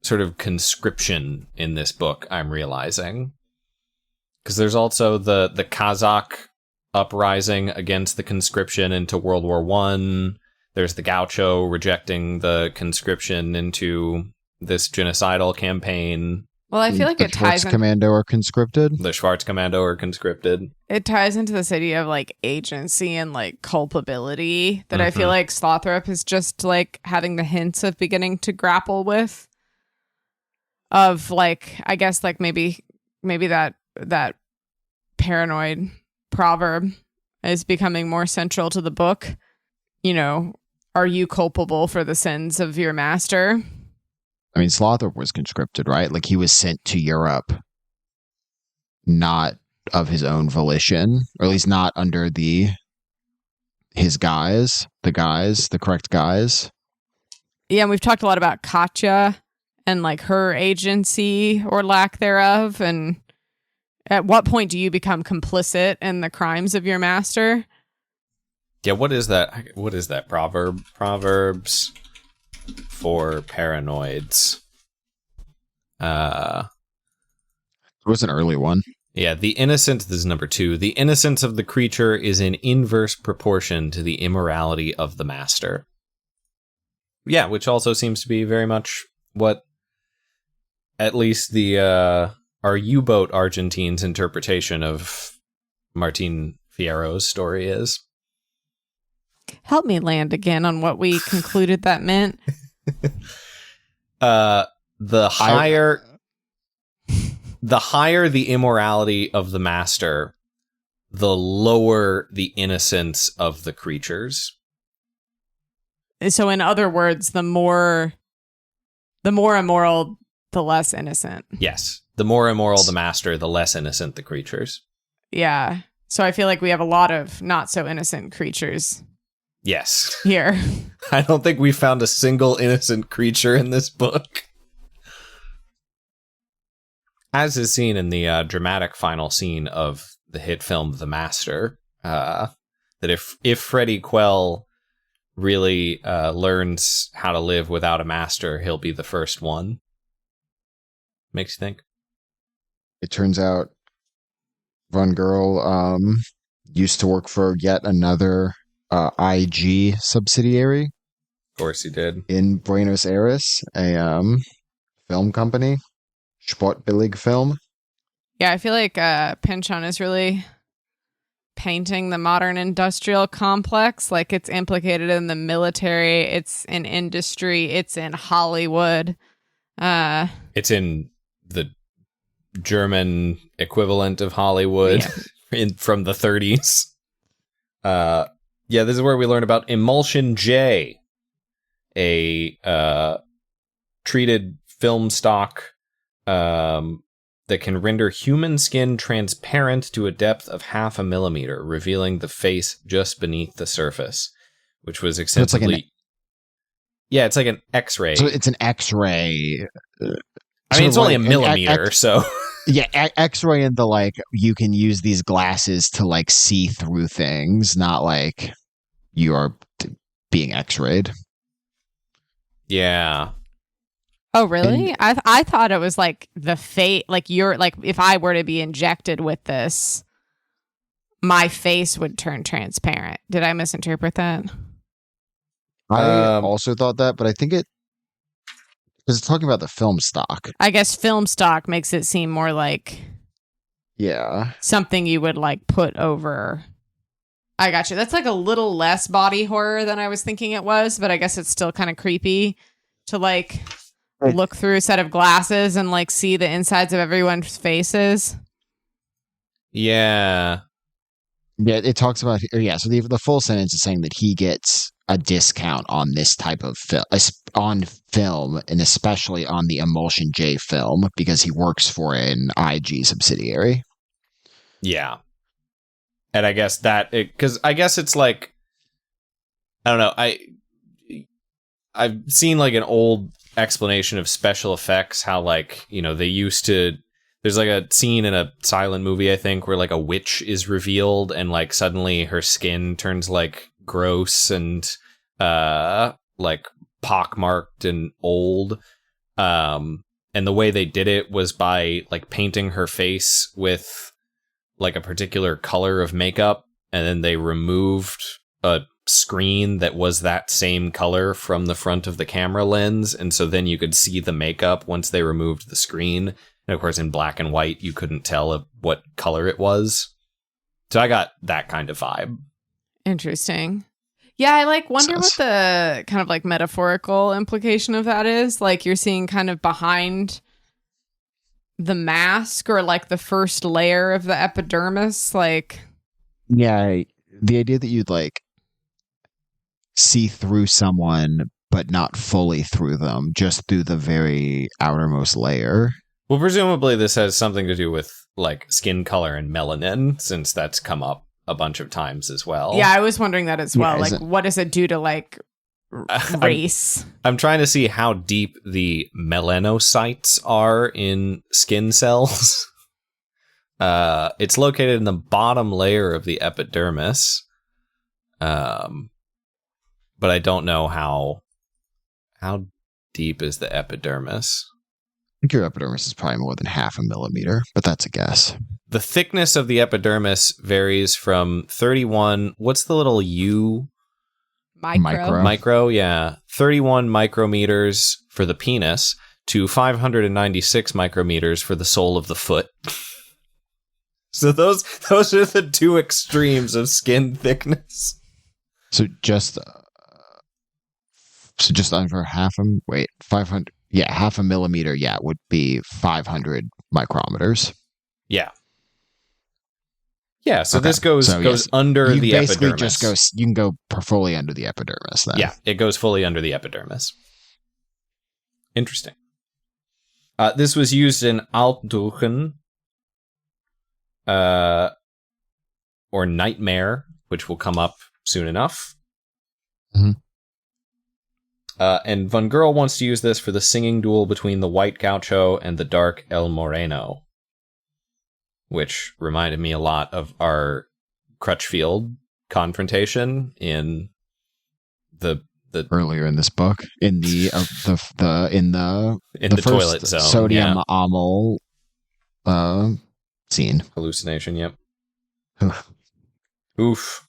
Speaker 1: sort of conscription in this book, I'm realizing. Because there's also the Kazakh uprising against the conscription into World War I. There's the Gaucho rejecting the conscription into this genocidal campaign.
Speaker 3: Well, I feel like it ties
Speaker 2: in... Commando are conscripted.
Speaker 1: The Schwarzkommando are conscripted.
Speaker 3: It ties into this idea of like agency and like culpability that I feel like Slothrop is just like having the hints of beginning to grapple with. Of like, I guess like maybe that paranoid proverb is becoming more central to the book. You know, are you culpable for the sins of your master?
Speaker 2: I mean, Slothrop was conscripted, right? Like he was sent to Europe, not of his own volition, or at least not under the correct guise.
Speaker 3: Yeah, and we've talked a lot about Katya and like her agency or lack thereof. And at what point do you become complicit in the crimes of your master?
Speaker 1: Yeah, what is that? What is that proverb? Proverbs for paranoids.
Speaker 2: It was an early one.
Speaker 1: Yeah, the innocence, this is number 2. The innocence of the creature is in inverse proportion to the immorality of the master. Yeah, which also seems to be very much what at least the our U-boat Argentine's interpretation of Martin Fierro's story is.
Speaker 3: Help me land again on what we concluded that meant.
Speaker 1: The higher the immorality of the master, the lower the innocence of the creatures.
Speaker 3: So in other words, the more immoral, the less innocent.
Speaker 1: Yes. The more immoral the master, the less innocent the creatures.
Speaker 3: Yeah. So I feel like we have a lot of not so innocent creatures.
Speaker 1: Yes.
Speaker 3: Here.
Speaker 1: I don't think we found a single innocent creature in this book. as is seen in the dramatic final scene of the hit film The Master, that if Freddie Quell really learns how to live without a master, he'll be the first one. Makes you think.
Speaker 2: It turns out Von Girl used to work for yet another IG subsidiary.
Speaker 1: Of course he did.
Speaker 2: In Buenos Aires, a film company, Sportbillig Film.
Speaker 3: Yeah, I feel like Pynchon is really painting the modern industrial complex. Like, it's implicated in the military, it's in industry, it's in Hollywood.
Speaker 1: It's in the German equivalent of Hollywood from the 30s. This is where we learn about Emulsion J, a treated film stock that can render human skin transparent to a depth of 0.5 millimeter, revealing the face just beneath the surface, which was extensively... it's like an X-ray.
Speaker 2: So it's an X-ray.
Speaker 1: I mean, it's only a millimeter, so...
Speaker 2: Yeah, X-ray in the, like, you can use these glasses to, like, see through things, not like you are being X-rayed.
Speaker 1: Yeah.
Speaker 3: Oh, really? I thought it was like the fate, like you're like, if I were to be injected with this, my face would turn transparent. Did I misinterpret that?
Speaker 2: I also thought that, but I think because it's talking about the film stock.
Speaker 3: I guess film stock makes it seem more like something you would like put over. I got you. That's like a little less body horror than I was thinking it was, but I guess it's still kind of creepy to like look through a set of glasses and like see the insides of everyone's faces.
Speaker 1: Yeah.
Speaker 2: Yeah, it talks about so the full sentence is saying that he gets a discount on this type of film, and especially on the Emulsion J film, because he works for an IG subsidiary.
Speaker 1: Yeah. And I guess because I guess it's like, I don't know, I've seen like an old explanation of special effects, how like, you know, they used to, there's like a scene in a silent movie, I think, where like a witch is revealed and like suddenly her skin turns like gross and like pockmarked and old. And the way they did it was by like painting her face with like a particular color of makeup, and then they removed a screen that was that same color from the front of the camera lens, and so then you could see the makeup once they removed the screen. And of course, in black and white, you couldn't tell what color it was. So I got that kind of vibe.
Speaker 3: Interesting. Yeah, I like wonder what the kind of like metaphorical implication of that is. Like you're seeing kind of behind the mask, or like the first layer of the epidermis. Like,
Speaker 2: yeah, the idea that you'd like see through someone, but not fully through them, just through the very outermost layer.
Speaker 1: Well, presumably this has something to do with like skin color and melanin, since that's come up a bunch of times as well.
Speaker 3: Yeah, I was wondering that as well. Like, what does it do to like race?
Speaker 1: I'm trying to see how deep the melanocytes are in skin cells. It's located in the bottom layer of the epidermis. But I don't know how deep is the epidermis.
Speaker 2: I think your epidermis is probably more than 0.5 millimeter, but that's a guess.
Speaker 1: The thickness of the epidermis varies from 31. What's the little U? Micro, yeah. 31 micrometers for the penis to 596 micrometers for the sole of the foot. So those are the two extremes of skin thickness.
Speaker 2: So just under 500. Yeah, 0.5 millimeter. Yeah, would be 500 micrometers.
Speaker 1: Yeah. Yeah, so okay. This goes under the epidermis.
Speaker 2: You can go fully under the epidermis then.
Speaker 1: Yeah, it goes fully under the epidermis. Interesting. This was used in Altduchen, or Nightmare, which will come up soon enough.
Speaker 2: Mm-hmm.
Speaker 1: And Von Girl wants to use this for the singing duel between the White Gaucho and the Dark El Moreno, which reminded me a lot of our Crutchfield confrontation in the
Speaker 2: earlier in this book in the first
Speaker 1: toilet zone,
Speaker 2: sodium amyl scene.
Speaker 1: Hallucination. Yep. Oof.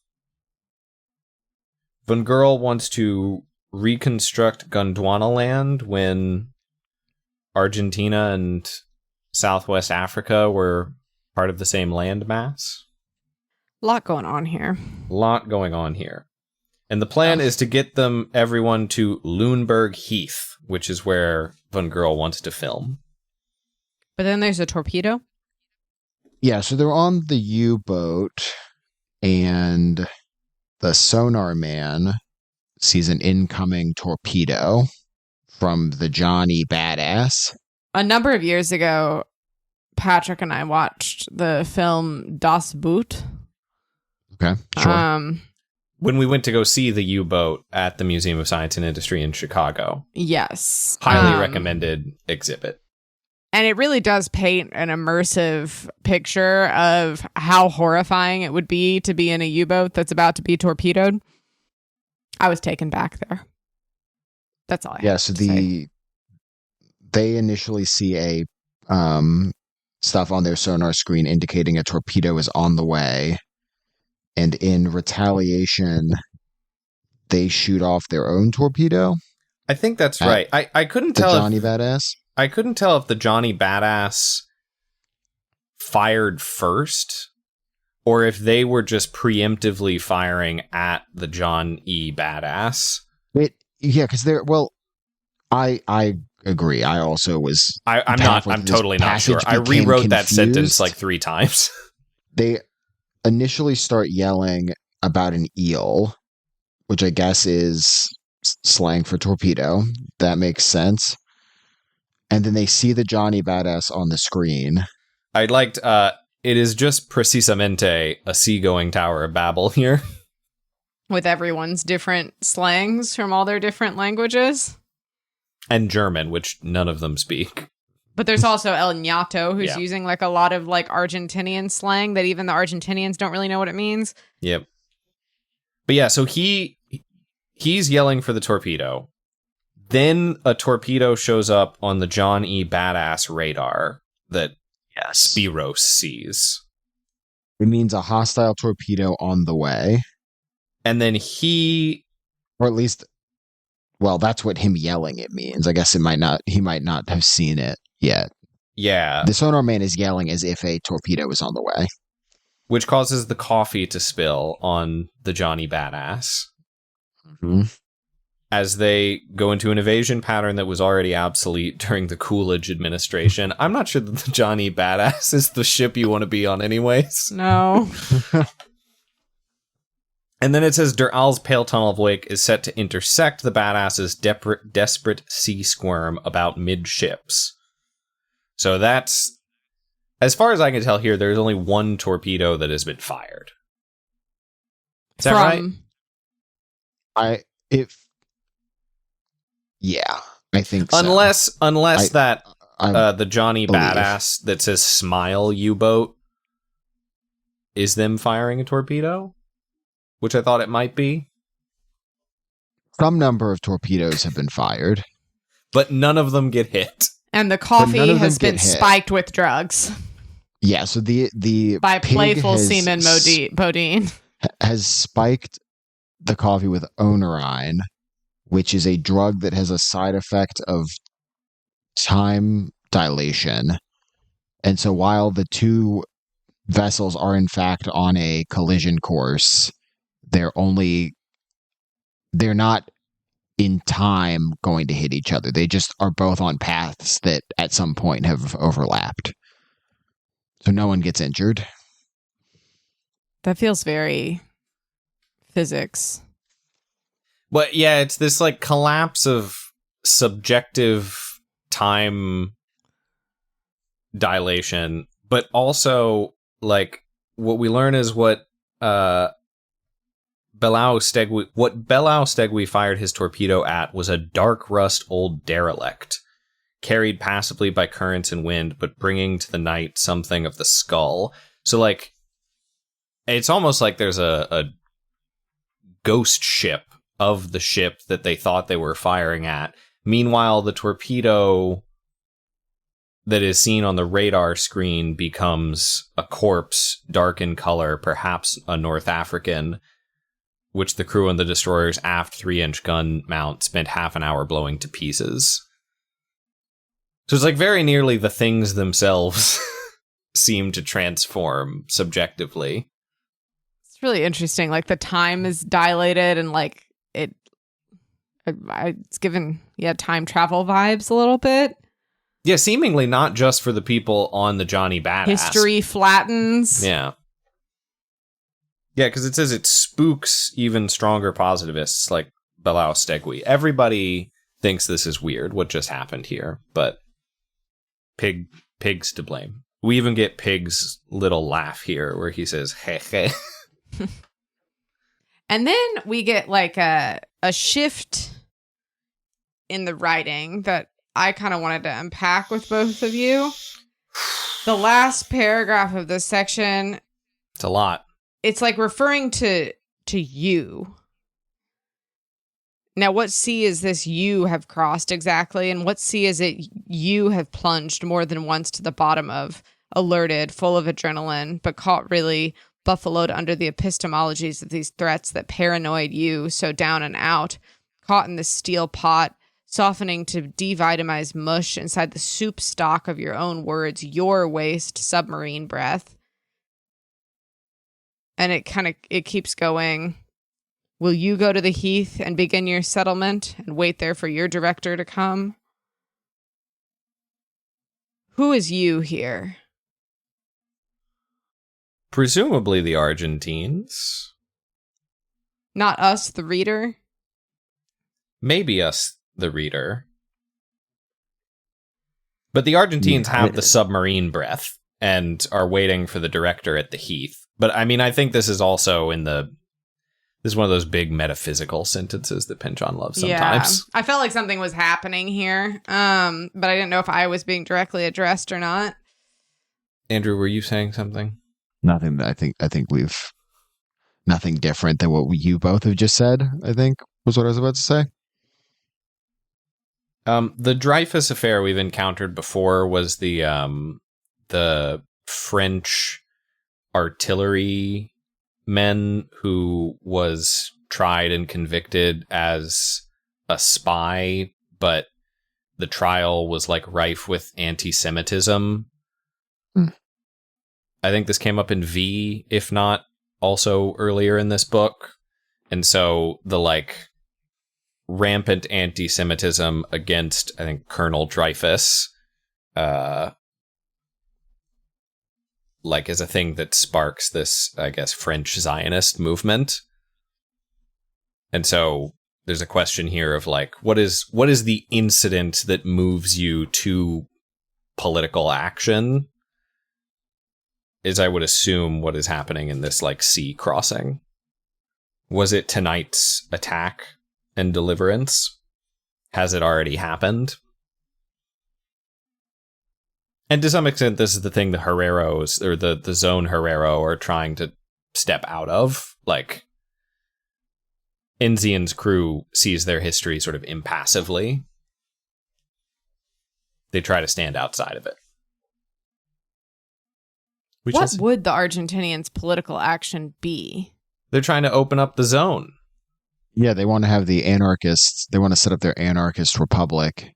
Speaker 1: Von Girl wants to reconstruct Gondwana land when Argentina and Southwest Africa were part of the same landmass.
Speaker 3: Lot going on here.
Speaker 1: And the plan is to get everyone to Lüneburg Heath, which is where Von Girl wants to film.
Speaker 3: But then there's a torpedo.
Speaker 2: Yeah, so they're on the U-boat, and the sonar man sees an incoming torpedo from the Johnny Badass.
Speaker 3: A number of years ago, Patrick and I watched the film Das Boot.
Speaker 2: Okay, sure.
Speaker 1: When we went to go see the U-boat at the Museum of Science and Industry in Chicago.
Speaker 3: Yes.
Speaker 1: Highly recommended exhibit.
Speaker 3: And it really does paint an immersive picture of how horrifying it would be to be in a U-boat that's about to be torpedoed. I was taken back there. That's all I have to say.
Speaker 2: They initially see a stuff on their sonar screen indicating a torpedo is on the way. And in retaliation, they shoot off their own torpedo.
Speaker 1: I think that's right. I couldn't tell
Speaker 2: Johnny Badass.
Speaker 1: I couldn't tell if the Johnny Badass fired first or if they were just preemptively firing at the John E. Badass.
Speaker 2: Because I agree. I also was.
Speaker 1: I'm totally not sure. I rewrote that sentence like 3 times.
Speaker 2: They initially start yelling about an eel, which I guess is slang for torpedo. That makes sense. And then they see the Johnny Badass on the screen.
Speaker 1: I liked, it is just precisamente a seagoing Tower of Babel here.
Speaker 3: With everyone's different slangs from all their different languages.
Speaker 1: And German, which none of them speak.
Speaker 3: But there's also El Ñato, who's using like a lot of like Argentinian slang that even the Argentinians don't really know what it means.
Speaker 1: Yep. But yeah, so he's yelling for the torpedo. Then a torpedo shows up on the John E. Badass radar that Spiros sees.
Speaker 2: It means a hostile torpedo on the way.
Speaker 1: And then
Speaker 2: or at least, well, that's what him yelling it means. I guess he might not have seen it yet.
Speaker 1: Yeah.
Speaker 2: The sonar man is yelling as if a torpedo is on the way.
Speaker 1: Which causes the coffee to spill on the Johnny Badass.
Speaker 2: Mm-hmm.
Speaker 1: As they go into an evasion pattern that was already obsolete during the Coolidge administration. I'm not sure that the Johnny Badass is the ship you want to be on anyways.
Speaker 3: No.
Speaker 1: And then it says Der Aal's Pale Tunnel of Wake is set to intersect the Badass's desperate sea squirm about midships. So that's, as far as I can tell here, there's only one torpedo that has been fired. Is that right?
Speaker 2: Yeah, I think so.
Speaker 1: Unless the Johnny Badass that says Smile U-boat is them firing a torpedo, which I thought it might be.
Speaker 2: Some number of torpedoes have been fired.
Speaker 1: But none of them get hit.
Speaker 3: And the coffee has been spiked with drugs.
Speaker 2: Yeah, so the
Speaker 3: by playful seaman Bodine
Speaker 2: has spiked the coffee with onerine, which is a drug that has a side effect of time dilation. And so while the two vessels are in fact on a collision course, they're not in time going to hit each other. They just are both on paths that at some point have overlapped. So no one gets injured.
Speaker 3: That feels very physics.
Speaker 1: But yeah, it's this like collapse of subjective time dilation, but also like what we learn is what what Belau Stegui fired his torpedo at was a dark rust old derelict, carried passively by currents and wind, but bringing to the night something of the skull. So, like, it's almost like there's a ghost ship of the ship that they thought they were firing at. Meanwhile, the torpedo that is seen on the radar screen becomes a corpse, dark in color, perhaps a North African, which the crew on the destroyer's aft 3-inch gun mount spent half an hour blowing to pieces. So it's like very nearly the things themselves seem to transform subjectively.
Speaker 3: It's really interesting. Like, the time is dilated and, like, it's given, time travel vibes a little bit.
Speaker 1: Yeah, seemingly not just for the people on the Johnny Badass.
Speaker 3: History flattens.
Speaker 1: Yeah. Yeah, because it says it spooks even stronger positivists like Belau Stegui. Everybody thinks this is weird, what just happened here, but Pig's to blame. We even get Pig's little laugh here where he says, hey, hey.
Speaker 3: And then we get like a shift in the writing that I kind of wanted to unpack with both of you. The last paragraph of this section.
Speaker 1: It's a lot.
Speaker 3: It's like referring to you. Now, what sea is this you have crossed exactly? And what sea is it you have plunged more than once to the bottom of, alerted, full of adrenaline, but caught really buffaloed under the epistemologies of these threats that paranoid you so down and out, caught in the steel pot, softening to devitamized mush inside the soup stock of your own words, your waste submarine breath. And it keeps going. Will you go to the Heath and begin your settlement and wait there for your director to come? Who is you here?
Speaker 1: Presumably the Argentines.
Speaker 3: Not us, the reader?
Speaker 1: Maybe us, the reader. But the Argentines have the submarine breath and are waiting for the director at the Heath. But I mean, I think this is also this is one of those big metaphysical sentences that Pynchon loves sometimes.
Speaker 3: Yeah, I felt like something was happening here, but I didn't know if I was being directly addressed or not.
Speaker 1: Andrew, were you saying something?
Speaker 2: Nothing. I think we've nothing different than what you both have just said. I think was what I was about to say.
Speaker 1: The Dreyfus affair we've encountered before was the French artillery men who was tried and convicted as a spy, but the trial was like rife with antisemitism. I think this came up in V, if not also earlier in this book. And so the like rampant anti-Semitism against, I think, Colonel Dreyfus, like is a thing that sparks this, I guess, French Zionist movement. And so there's a question here of like, what is the incident that moves you to political action? Is, I would assume, what is happening in this like sea crossing. Was it tonight's attack and deliverance? Has it already happened? And to some extent, this is the thing the Herreros, or the Zone Herrero, are trying to step out of. Like, Enzian's crew sees their history sort of impassively. They try to stand outside of it.
Speaker 3: What would the Argentinians' political action be?
Speaker 1: They're trying to open up the zone.
Speaker 2: Yeah, they want to have the anarchists. They want to set up their anarchist republic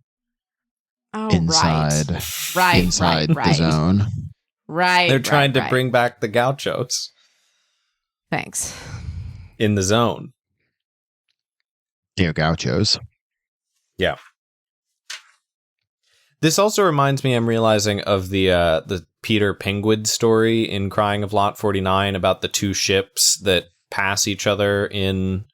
Speaker 2: inside the zone.
Speaker 3: Right.
Speaker 1: They're trying to bring back the gauchos.
Speaker 3: Thanks.
Speaker 1: In the zone.
Speaker 2: Yeah, gauchos.
Speaker 1: Yeah. This also reminds me, I'm realizing, of the Peter Penguin story in Crying of Lot 49 about the two ships that pass each other in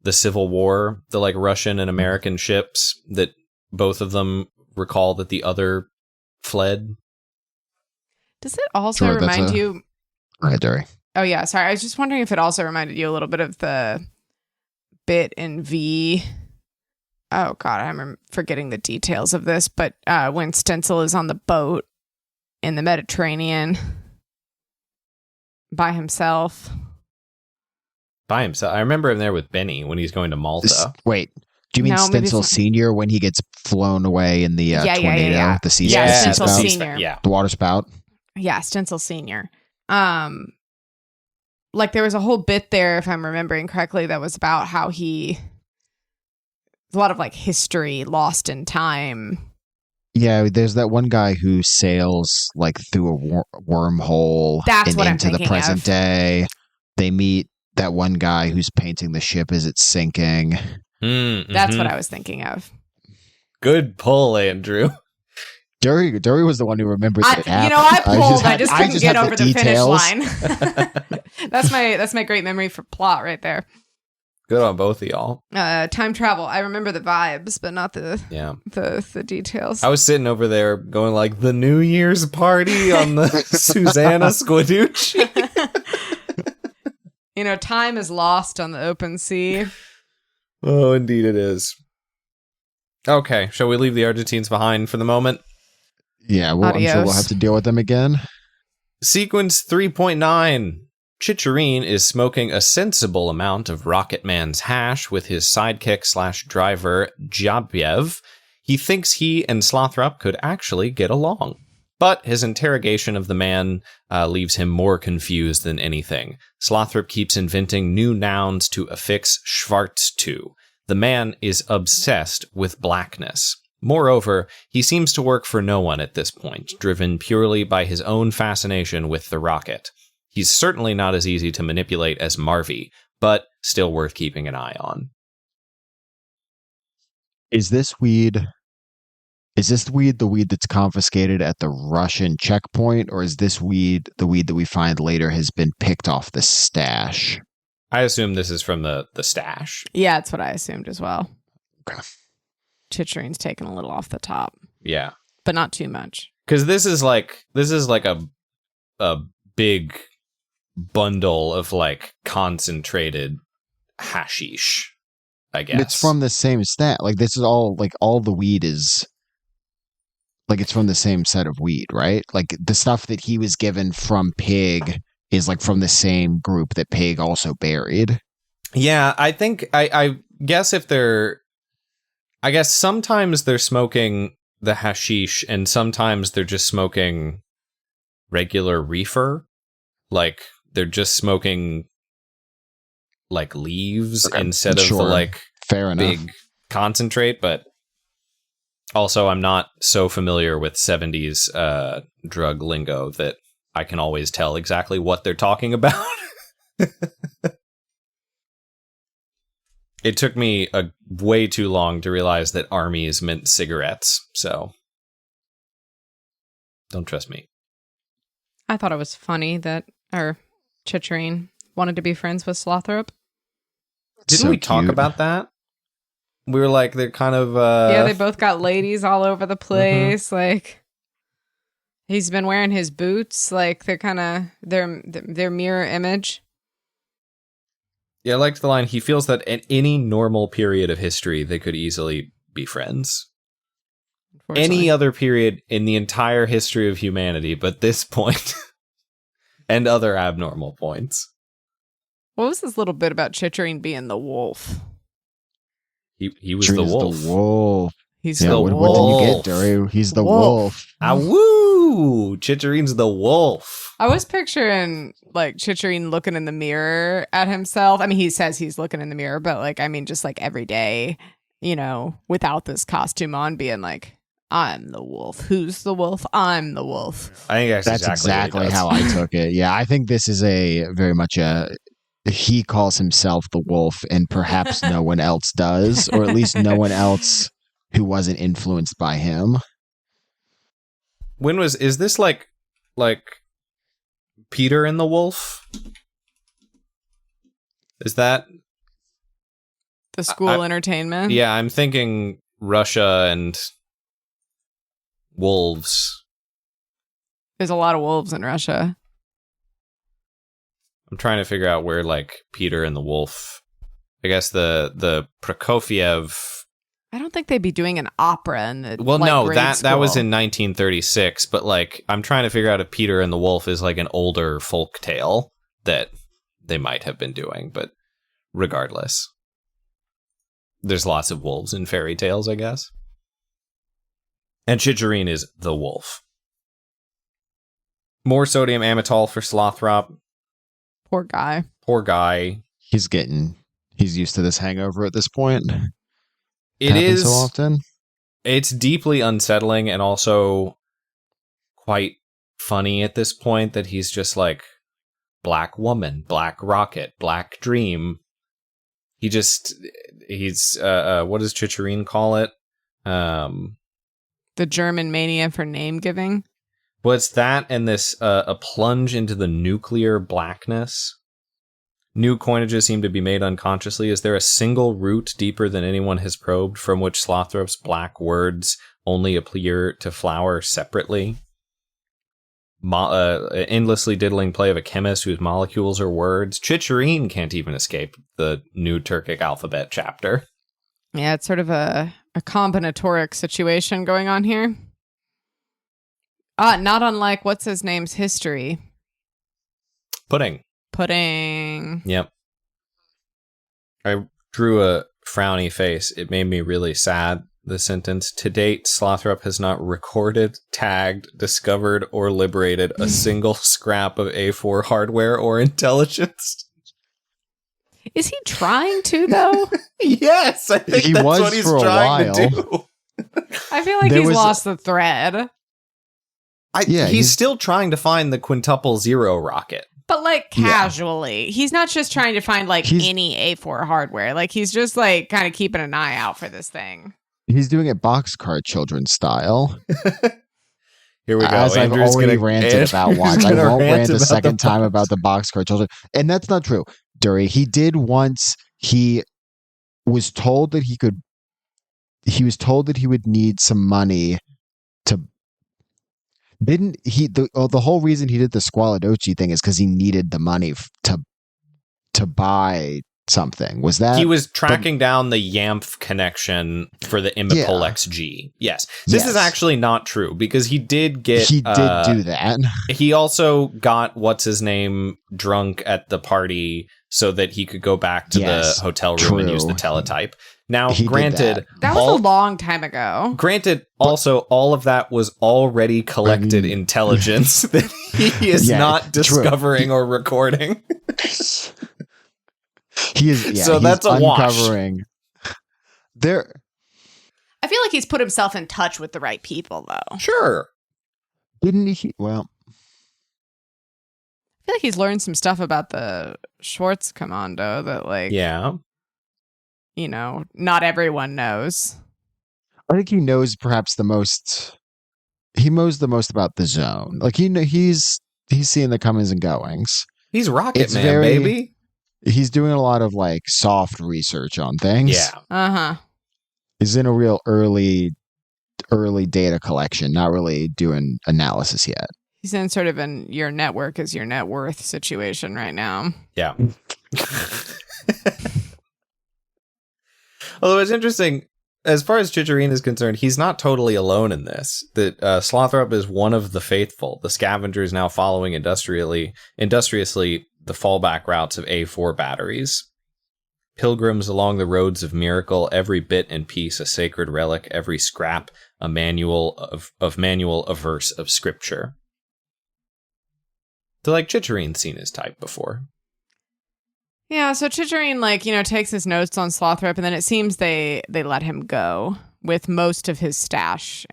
Speaker 1: the Civil War, the like Russian and American ships that both of them recall that the other fled.
Speaker 3: Does it also remind you?
Speaker 2: Go ahead, Duri.
Speaker 3: Oh, yeah. Sorry. I was just wondering if it also reminded you a little bit of the bit in V. Oh, God. I'm forgetting the details of this. But when Stencil is on the boat in the Mediterranean by himself.
Speaker 1: By himself. I remember him there with Benny when he's going to Malta.
Speaker 2: Wait. Do you mean Stencil Senior when he gets flown away in the tornado? The sea
Speaker 3: Stencil Senior.
Speaker 1: Yeah.
Speaker 2: The water spout?
Speaker 3: Yeah, Stencil Senior. Like there was a whole bit there, if I'm remembering correctly, that was about how a lot of like history lost in time.
Speaker 2: Yeah, there's that one guy who sails like through a wormhole into the present day. They meet that one guy who's painting the ship as it's sinking.
Speaker 3: That's what I was thinking of.
Speaker 1: Good pull, Andrew.
Speaker 2: Duri was the one who remembered that it happened.
Speaker 3: I pulled. I just couldn't get over the finish line. That's my great memory for plot right there.
Speaker 1: Good on both of y'all.
Speaker 3: Time travel. I remember the vibes, but not the details.
Speaker 1: I was sitting over there going like the New Year's party on the Susanna Squiducci.
Speaker 3: Time is lost on the open sea.
Speaker 1: Oh, indeed it is. Okay, shall we leave the Argentines behind for the moment?
Speaker 2: Yeah, I'm sure we'll have to deal with them again. Sequence
Speaker 1: 3.9. Chicharine is smoking a sensible amount of Rocketman's hash with his sidekick/driver, Jabiev. He thinks he and Slothrop could actually get along. But his interrogation of the man leaves him more confused than anything. Slothrop keeps inventing new nouns to affix Schwarz to. The man is obsessed with blackness. Moreover, he seems to work for no one at this point, driven purely by his own fascination with the rocket. He's certainly not as easy to manipulate as Marvy, but still worth keeping an eye on.
Speaker 2: Is this weed the weed that's confiscated at the Russian checkpoint, or is this weed the weed that we find later has been picked off the stash?
Speaker 1: I assume this is from the stash.
Speaker 3: Yeah, that's what I assumed as well.
Speaker 2: Okay.
Speaker 3: Chicharine's taken a little off the top.
Speaker 1: Yeah.
Speaker 3: But not too much.
Speaker 1: Because this is like a big bundle of like concentrated hashish, I guess.
Speaker 2: It's from the same stat. Like this is all the weed is like it's from the same set of weed, right? Like the stuff that he was given from Pig is like from the same group that Pig also buried.
Speaker 1: Yeah, I think I guess I guess sometimes they're smoking the hashish and sometimes they're just smoking regular reefer. Like they're just smoking like leaves instead of the like
Speaker 2: fair enough
Speaker 1: big concentrate. But also I'm not so familiar with 70s drug lingo that I can always tell exactly what they're talking about. It took me way too long to realize that armies meant cigarettes, so don't trust me.
Speaker 3: I thought it was funny that Chicharine wanted to be friends with Slothrop.
Speaker 1: Didn't we talk about that? We were like, they're kind of...
Speaker 3: Yeah, they both got ladies all over the place. Mm-hmm. Like, he's been wearing his boots. Like, they're kind of their mirror image.
Speaker 1: Yeah, I liked the line, he feels that in any normal period of history, they could easily be friends. Any other period in the entire history of humanity, but this point and other abnormal points.
Speaker 3: What was this little bit about Chicharine being the wolf?
Speaker 1: He was the wolf.
Speaker 2: The wolf.
Speaker 3: He's the wolf.
Speaker 2: What did you get, Duri? He's the wolf.
Speaker 1: Ah, woo! Chicharine's the wolf.
Speaker 3: I was picturing like Chicharine looking in the mirror at himself. I mean, he says he's looking in the mirror, but like, I mean, just like every day, without this costume on, being like, I'm the wolf. Who's the wolf? I'm the wolf.
Speaker 1: I think that's
Speaker 2: exactly how I took it. Yeah, I think this is very much he calls himself the wolf and perhaps no one else does, or at least no one else who wasn't influenced by him.
Speaker 1: Is this like Peter and the Wolf? Is that
Speaker 3: the school entertainment?
Speaker 1: Yeah, I'm thinking Russia and wolves.
Speaker 3: There's a lot of wolves in Russia.
Speaker 1: I'm trying to figure out where, like, Peter and the Wolf... I guess the Prokofiev...
Speaker 3: I don't think they'd be doing an opera in the
Speaker 1: Well, no,
Speaker 3: grade
Speaker 1: that was
Speaker 3: school.
Speaker 1: in 1936, but, like, I'm trying to figure out if Peter and the Wolf is, like, an older folk tale that they might have been doing, but regardless. There's lots of wolves in fairy tales, I guess. And Chicharine is the wolf. More sodium amytal for Slothrop.
Speaker 3: Poor guy.
Speaker 1: Poor guy.
Speaker 2: He's used to this hangover at this point.
Speaker 1: It is
Speaker 2: so often.
Speaker 1: It's deeply unsettling and also quite funny at this point that he's just like black woman, black rocket, black dream. He's what does Chicharine call it?
Speaker 3: The German mania for name giving.
Speaker 1: What's that and this a plunge into the nuclear blackness? New coinages seem to be made unconsciously. Is there a single root deeper than anyone has probed from which Slothrop's black words only appear to flower separately? Endlessly diddling play of a chemist whose molecules are words. Chicharine can't even escape the new Turkic alphabet chapter.
Speaker 3: Yeah, it's sort of a combinatoric situation going on here. Not unlike what's his name's history.
Speaker 1: Pudding.
Speaker 3: Yep.
Speaker 1: I drew a frowny face. It made me really sad, the sentence. To date, Slothrop has not recorded, tagged, discovered, or liberated a single scrap of A4 hardware or intelligence.
Speaker 3: Is he trying to, though?
Speaker 1: Yes, I think that's what he's trying to do.
Speaker 3: I feel like he's lost the thread.
Speaker 1: He's still trying to find the quintuple zero rocket.
Speaker 3: But, like, casually. Yeah. He's not just trying to find, like, any A4 hardware. Like, he's just, like, kind of keeping an eye out for this thing.
Speaker 2: He's doing it boxcar children style.
Speaker 1: Here we go.
Speaker 2: As Andrew's I've already ranted about once. I won't rant a second time about the boxcar children. And that's not true, Duri. He did once. He was told that he would need some money to... Didn't he? The whole reason he did the Squaladoci thing is because he needed the money to buy something. Was that
Speaker 1: he was tracking down the YAMF connection for the Imipol XG? Yes, this is actually not true because he did do
Speaker 2: that.
Speaker 1: He also got what's his name drunk at the party so that he could go back to the hotel room and use the teletype. Now, granted,
Speaker 3: that was a long time ago.
Speaker 1: Granted, also, all of that was already collected intelligence that he is not discovering or recording.
Speaker 2: He is,
Speaker 1: so that's a
Speaker 2: uncovering. There,
Speaker 3: I feel like he's put himself in touch with the right people, though.
Speaker 1: Sure,
Speaker 2: didn't he? Well,
Speaker 3: I feel like he's learned some stuff about the Schwartz Commando that, like, not everyone knows.
Speaker 2: I think he knows perhaps the most. He knows the most about the zone. Like he's seeing the comings and goings.
Speaker 1: He's ROCKETMAN, baby.
Speaker 2: He's doing a lot of like soft research on things.
Speaker 3: Yeah.
Speaker 2: He's in a real early data collection, not really doing analysis yet.
Speaker 3: He's in sort of an your network is your net worth situation right now.
Speaker 1: Yeah. Although it's interesting, as far as Chicharine is concerned, he's not totally alone in this. That Slothrop is one of the faithful. The scavengers now following industriously the fallback routes of A4 batteries. Pilgrims along the roads of miracle, every bit and piece a sacred relic, every scrap a manual a verse of scripture. So, like, Chicharine's seen his type before.
Speaker 3: Yeah, so Chicharine, takes his notes on Slothrop, and then it seems they let him go with most of his stash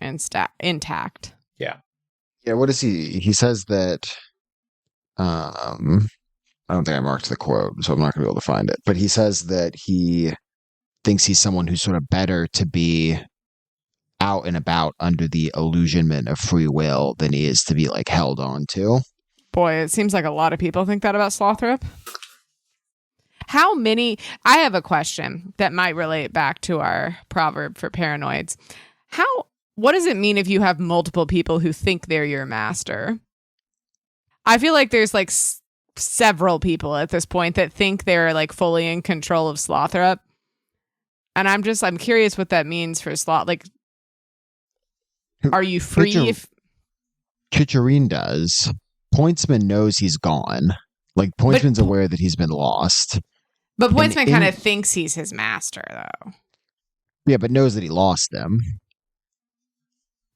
Speaker 3: intact.
Speaker 1: Yeah.
Speaker 2: Yeah, what is he? He says that, I don't think I marked the quote, so I'm not going to be able to find it. But he says that he thinks he's someone who's sort of better to be out and about under the illusionment of free will than he is to be, like, held on to.
Speaker 3: Boy, it seems like a lot of people think that about Slothrop. I have a question that might relate back to our proverb for paranoids. What does it mean if you have multiple people who think they're your master? I feel like there's like several people at this point that think they're like fully in control of Slothrop. And I'm curious what that means for Sloth. Like, are you free if
Speaker 2: Cicerine does? Pointsman knows he's gone. Like, Pointsman's aware that he's been lost.
Speaker 3: But Pointsman kind of thinks he's his master, though.
Speaker 2: Yeah, but knows that he lost them.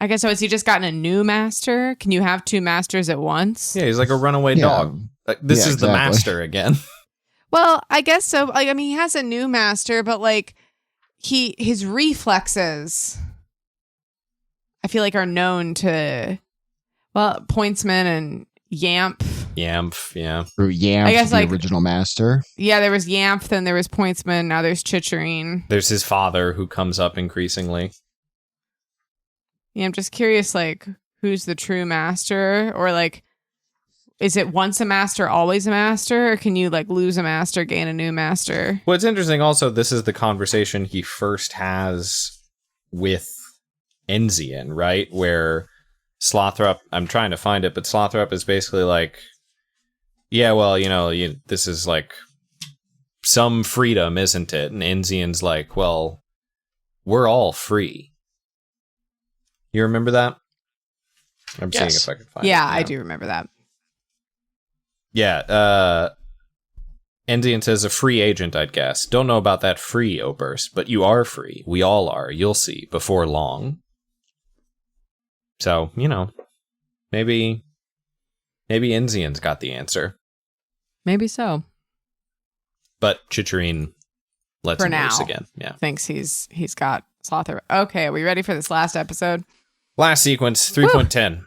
Speaker 3: I guess so. Has he just gotten a new master? Can you have two masters at once?
Speaker 1: Yeah, he's like a runaway dog. This is exactly. The master again.
Speaker 3: Well, I guess so. Like, I mean, he has a new master, but like his reflexes, I feel like, are known to, well, Pointsman and Yamp.
Speaker 1: Yamp, yeah.
Speaker 2: Or Yamp, I guess, the original master.
Speaker 3: Yeah, there was Yamp, then there was Pointsman, now there's Cicerine.
Speaker 1: There's his father who comes up increasingly.
Speaker 3: Yeah, I'm just curious, like, who's the true master? Or, like, is it once a master, always a master? Or can you, like, lose a master, gain a new master?
Speaker 1: Well, it's interesting also, this is the conversation he first has with Enzian, right? Where Slothrop, I'm trying to find it, but Slothrop is basically like, yeah, well, this is, like, some freedom, isn't it? And Enzian's like, well, we're all free. You remember that? I'm seeing if I can find it.
Speaker 3: Yeah, I do remember that.
Speaker 1: Yeah, Enzian says a free agent, I'd guess. Don't know about that free, Oberst, but you are free. We all are. You'll see before long. So, maybe Enzian's got the answer.
Speaker 3: Maybe so.
Speaker 1: But Cicerine lets him loose again. Yeah,
Speaker 3: thinks he's got Slothrop. Okay, are we ready for this last episode?
Speaker 1: Last sequence, 3.10.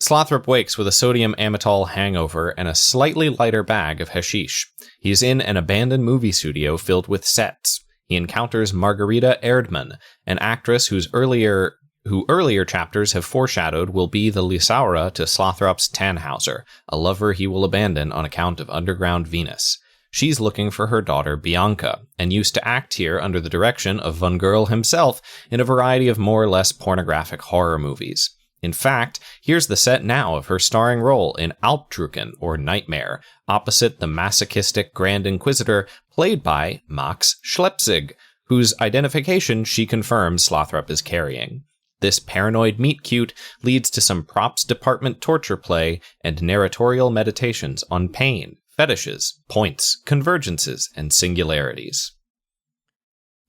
Speaker 1: Slothrop wakes with a sodium amytal hangover and a slightly lighter bag of hashish. He's in an abandoned movie studio filled with sets. He encounters Margarita Erdmann, an actress who earlier chapters have foreshadowed will be the Lysaura to Slothrop's Tannhauser, a lover he will abandon on account of underground Venus. She's looking for her daughter Bianca, and used to act here under the direction of Von Gerl himself in a variety of more or less pornographic horror movies. In fact, here's the set now of her starring role in Albtrucken, or Nightmare, opposite the masochistic Grand Inquisitor played by Max Schlepzig, whose identification she confirms Slothrop is carrying. This paranoid meet-cute leads to some props department torture play and narratorial meditations on pain, fetishes, points, convergences, and singularities.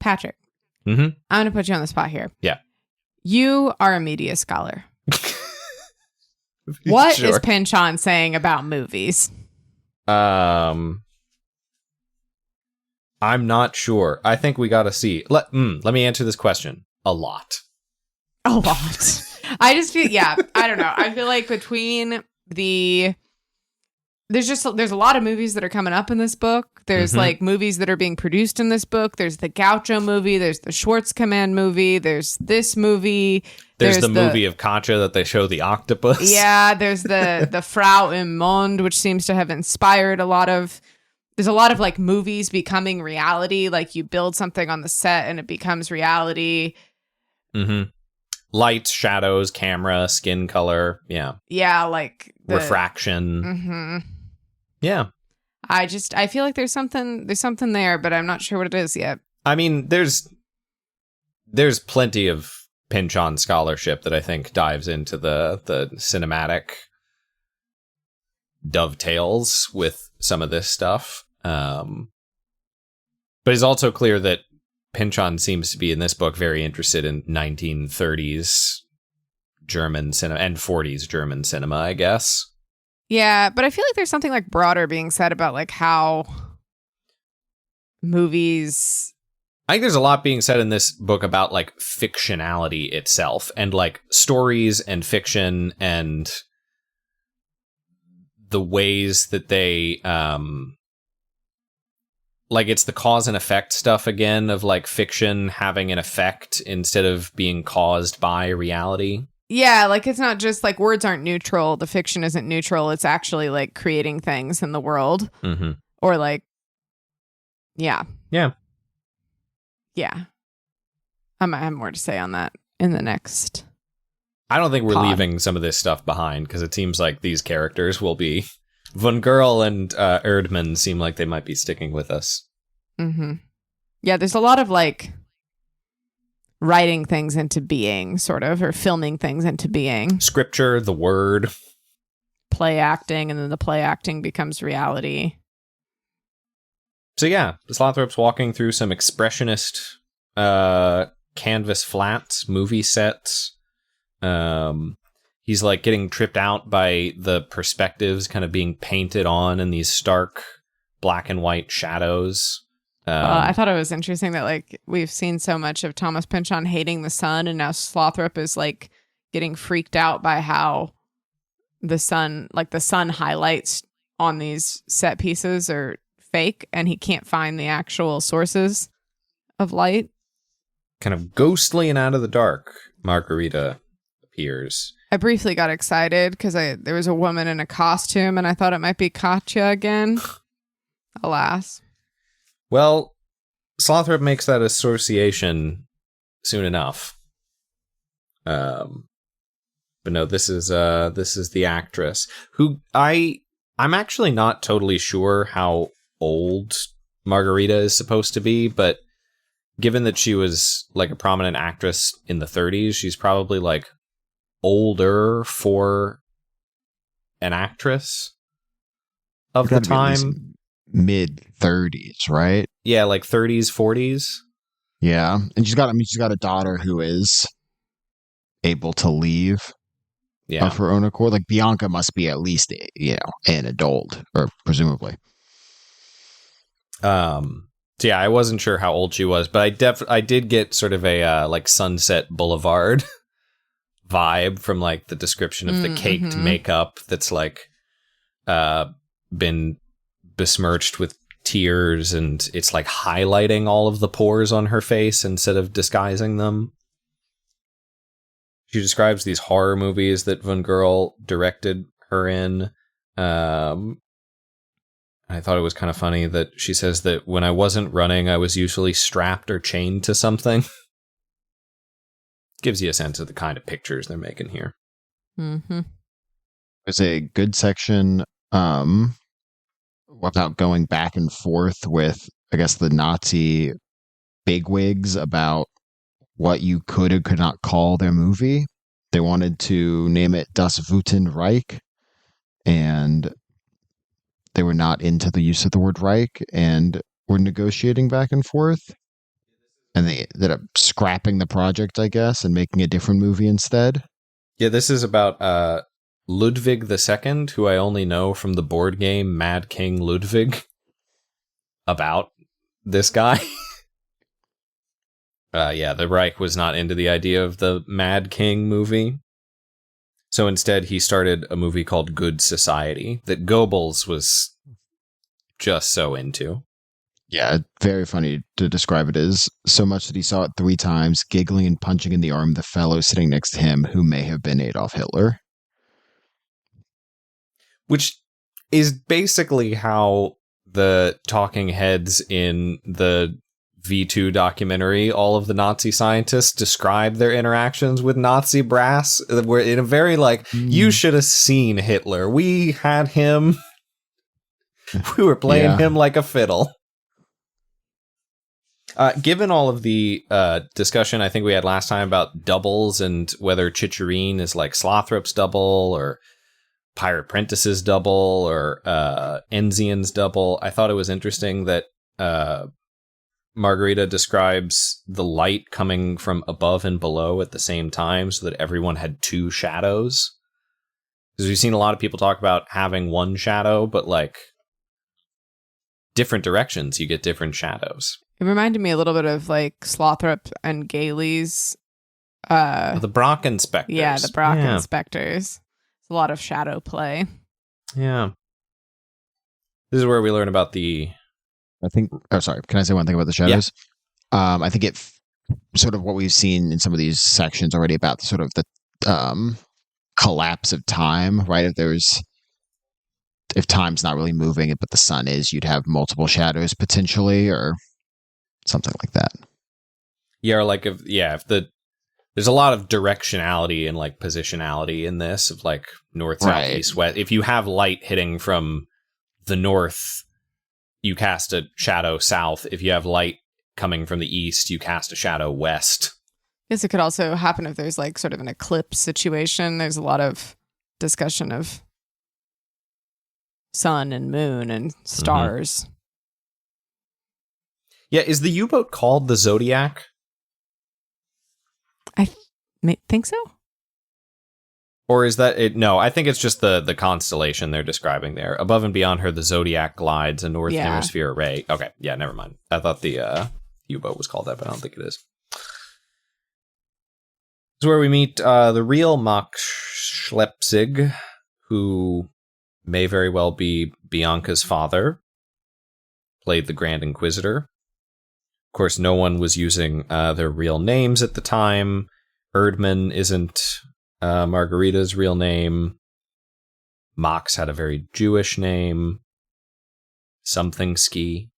Speaker 3: Patrick,
Speaker 1: I'm
Speaker 3: going to put you on the spot here.
Speaker 1: Yeah.
Speaker 3: You are a media scholar. What is Pynchon saying about movies?
Speaker 1: I'm not sure. I think we got to see. Let me answer this question. A lot.
Speaker 3: A lot. I just feel, I don't know. I feel like between there's a lot of movies that are coming up in this book. There's like movies that are being produced in this book. There's the Gaucho movie. There's the Schwartz Command movie. There's this movie.
Speaker 1: There's the movie of Katja that they show the octopus.
Speaker 3: Yeah, there's the Frau im Mond, which seems to have inspired there's a lot of like movies becoming reality. Like you build something on the set and it becomes reality.
Speaker 1: Lights, shadows, camera, skin color. Yeah.
Speaker 3: Yeah, like
Speaker 1: refraction. Yeah.
Speaker 3: I feel like there's something there, but I'm not sure what it is yet.
Speaker 1: I mean, there's plenty of Pynchon scholarship that I think dives into the cinematic dovetails with some of this stuff. But it's also clear that Pynchon seems to be in this book very interested in 1930s German cinema and 40s German cinema, I guess.
Speaker 3: Yeah, but I feel like there's something like broader being said about like how movies.
Speaker 1: I think there's a lot being said in this book about like fictionality itself and like stories and fiction and the ways that they like it's the cause and effect stuff again of like fiction having an effect instead of being caused by reality.
Speaker 3: Yeah, like it's not just like words aren't neutral. The fiction isn't neutral. It's actually like creating things in the world. Or like, yeah.
Speaker 1: Yeah.
Speaker 3: Yeah. I might have more to say on that in the next.
Speaker 1: I don't think we're leaving some of this stuff behind because it seems like these characters will be Von Girl and Erdmann seem like they might be sticking with us.
Speaker 3: Mm-hmm. Yeah, there's a lot of like writing things into being, sort of, or filming things into being.
Speaker 1: Scripture, the word.
Speaker 3: Play acting, and then the play acting becomes reality.
Speaker 1: So yeah, Slothrop's walking through some expressionist canvas flats, movie sets. He's like getting tripped out by the perspectives kind of being painted on in these stark black and white shadows.
Speaker 3: I thought it was interesting that like we've seen so much of Thomas Pynchon hating the sun, and now Slothrop is like getting freaked out by how the sun highlights on these set pieces are fake, and he can't find the actual sources of light.
Speaker 1: Kind of ghostly and out of the dark, Margarita appears.
Speaker 3: I briefly got excited because there was a woman in a costume, and I thought it might be Katya again. Alas.
Speaker 1: Well, Slothrop makes that association soon enough. But no, this is the actress who I'm actually not totally sure how old Margarita is supposed to be, but given that she was like a prominent actress in the 30s, she's probably like older for an actress of the time.
Speaker 2: Mid 30s, right?
Speaker 1: Yeah, like 30s, 40s.
Speaker 2: Yeah, and she's got a daughter who is able to leave of her own accord. Like Bianca must be at least, an adult, or presumably.
Speaker 1: So yeah, I wasn't sure how old she was, but I did get sort of a like Sunset Boulevard vibe from like the description of the caked makeup that's like been besmirched with tears, and it's like highlighting all of the pores on her face instead of disguising them. She describes these horror movies that Von Girl directed her in. I thought it was kind of funny that she says that when I wasn't running, I was usually strapped or chained to something. Gives you a sense of the kind of pictures they're making here.
Speaker 3: Mm-hmm.
Speaker 2: There's a good section without going back and forth with, I guess, the Nazi bigwigs about what you could or could not call their movie. They wanted to name it Das Wüten Reich, and they were not into the use of the word Reich, and were negotiating back and forth. And they ended up scrapping the project, I guess, and making a different movie instead.
Speaker 1: Yeah, this is about Ludwig II, who I only know from the board game Mad King Ludwig. About this guy. Yeah, the Reich was not into the idea of the Mad King movie. So instead, he started a movie called Good Society that Goebbels was just so into.
Speaker 2: Yeah, very funny to describe it as, so much that he saw it 3 times, giggling and punching in the arm the fellow sitting next to him, who may have been Adolf Hitler.
Speaker 1: Which is basically how the talking heads in the V2 documentary, all of the Nazi scientists describe their interactions with Nazi brass. We're in a very you should have seen Hitler. We had him. We were playing him like a fiddle. Given all of the discussion I think we had last time about doubles and whether Chicherin is like Slothrop's double or Pirate Prentice's double or Enzian's double, I thought it was interesting that Margarita describes the light coming from above and below at the same time so that everyone had 2 shadows. Because we've seen a lot of people talk about having 1 shadow, but like different directions, you get different shadows.
Speaker 3: It reminded me a little bit of like Slothrop and Gailey's.
Speaker 1: The Brock Inspectors.
Speaker 3: Yeah, the Brock Inspectors. It's a lot of shadow play.
Speaker 1: Yeah. This is where we learn about the...
Speaker 2: can I say one thing about the shadows? Yeah. I think it sort of what we've seen in some of these sections already about sort of the collapse of time, right? If time's not really moving, but the sun is, you'd have multiple shadows potentially, or something like that.
Speaker 1: Yeah, or like if the There's a lot of directionality and like positionality in this of like north, south, east, west. If you have light hitting from the north, you cast a shadow south. If you have light coming from the east, you cast a shadow west.
Speaker 3: I guess it could also happen if there's like sort of an eclipse situation. There's a lot of discussion of sun and moon and stars.
Speaker 1: Mm-hmm. Yeah, is the U-boat called the Zodiac?
Speaker 3: I think so.
Speaker 1: Or is that it? No, I think it's just the constellation they're describing there. Above and beyond her, the Zodiac glides a North Hemisphere array. Okay, yeah, never mind. I thought the U-boat was called that, but I don't think it is. This is where we meet the real Max Schlepzig, who may very well be Bianca's father, played the Grand Inquisitor. Of course, no one was using their real names at the time. Erdmann isn't Margarita's real name. Max had a very Jewish name. Something ski.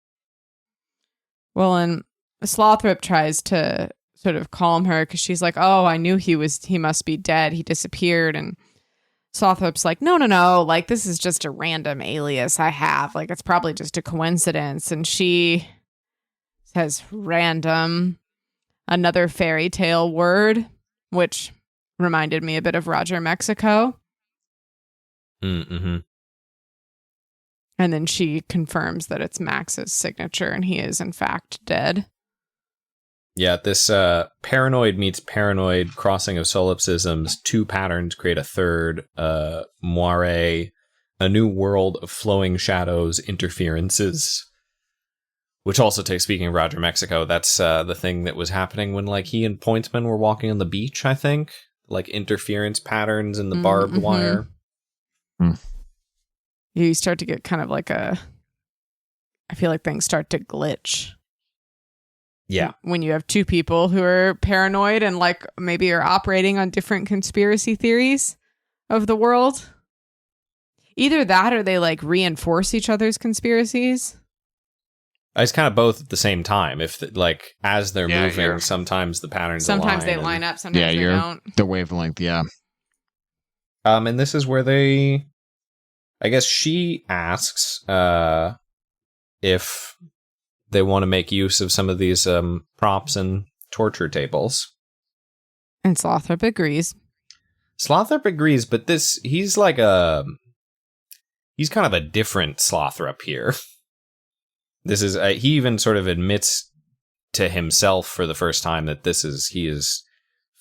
Speaker 3: Well, and Slothrop tries to sort of calm her because she's like, oh, I knew he must be dead. He disappeared. And Slothrop's like, no. Like, this is just a random alias I have. Like, it's probably just a coincidence. And she says random, another fairy tale word, which reminded me a bit of Roger Mexico.
Speaker 1: Mm-hmm.
Speaker 3: And then she confirms that it's Max's signature and he is in fact dead.
Speaker 1: Yeah, this paranoid meets paranoid crossing of solipsisms. Two patterns create a third. Moire, a new world of flowing shadows, interferences. Which also takes, speaking of Roger Mexico, that's the thing that was happening when like he and Pointsman were walking on the beach, I think. Like interference patterns in the barbed wire.
Speaker 3: You start to get kind of like I feel like things start to glitch.
Speaker 1: Yeah.
Speaker 3: When you have two people who are paranoid and like maybe are operating on different conspiracy theories of the world. Either that or they like reinforce each other's conspiracies.
Speaker 1: It's kind of both at the same time. If like as they're moving, sometimes the patterns
Speaker 3: sometimes they line up, sometimes they don't.
Speaker 2: The wavelength, yeah.
Speaker 1: And this is where I guess she asks if they want to make use of some of these props and torture tables.
Speaker 3: And Slothrop agrees.
Speaker 1: But he's like he's kind of a different Slothrop here. This is he even sort of admits to himself for the first time that he is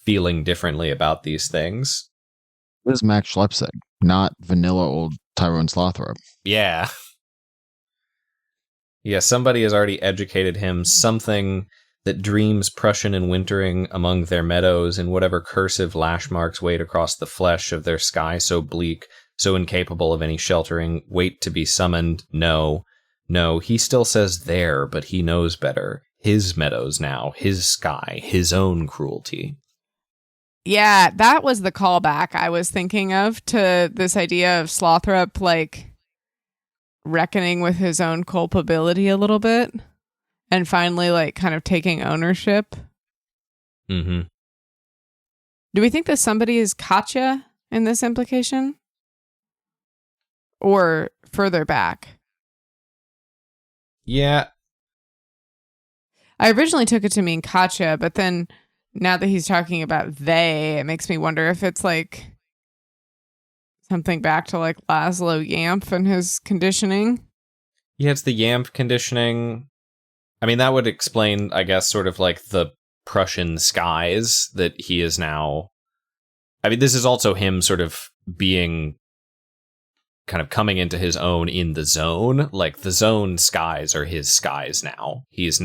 Speaker 1: feeling differently about these things.
Speaker 2: This is Max Schlepzig, not vanilla old Tyrone Slothrop.
Speaker 1: Yeah. Yeah, somebody has already educated him something that dreams Prussian and wintering among their meadows in whatever cursive lash marks wait across the flesh of their sky so bleak, so incapable of any sheltering, wait to be summoned. No, he still says there, but he knows better. His meadows now, his sky, his own cruelty.
Speaker 3: Yeah, that was the callback I was thinking of to this idea of Slothrop, like, reckoning with his own culpability a little bit and finally, like, kind of taking ownership.
Speaker 1: Mm-hmm.
Speaker 3: Do we think that somebody is Katya in this implication? Or further back?
Speaker 1: Yeah.
Speaker 3: I originally took it to mean Katya, but then now that he's talking about they, it makes me wonder if it's like something back to like Laszlo Yamp and his conditioning.
Speaker 1: Yeah, it's the Yamp conditioning. I mean, that would explain, I guess, sort of like the Prussian skies that he is now. I mean, this is also him sort of being kind of coming into his own in the zone. Like the zone skies are his skies now. He has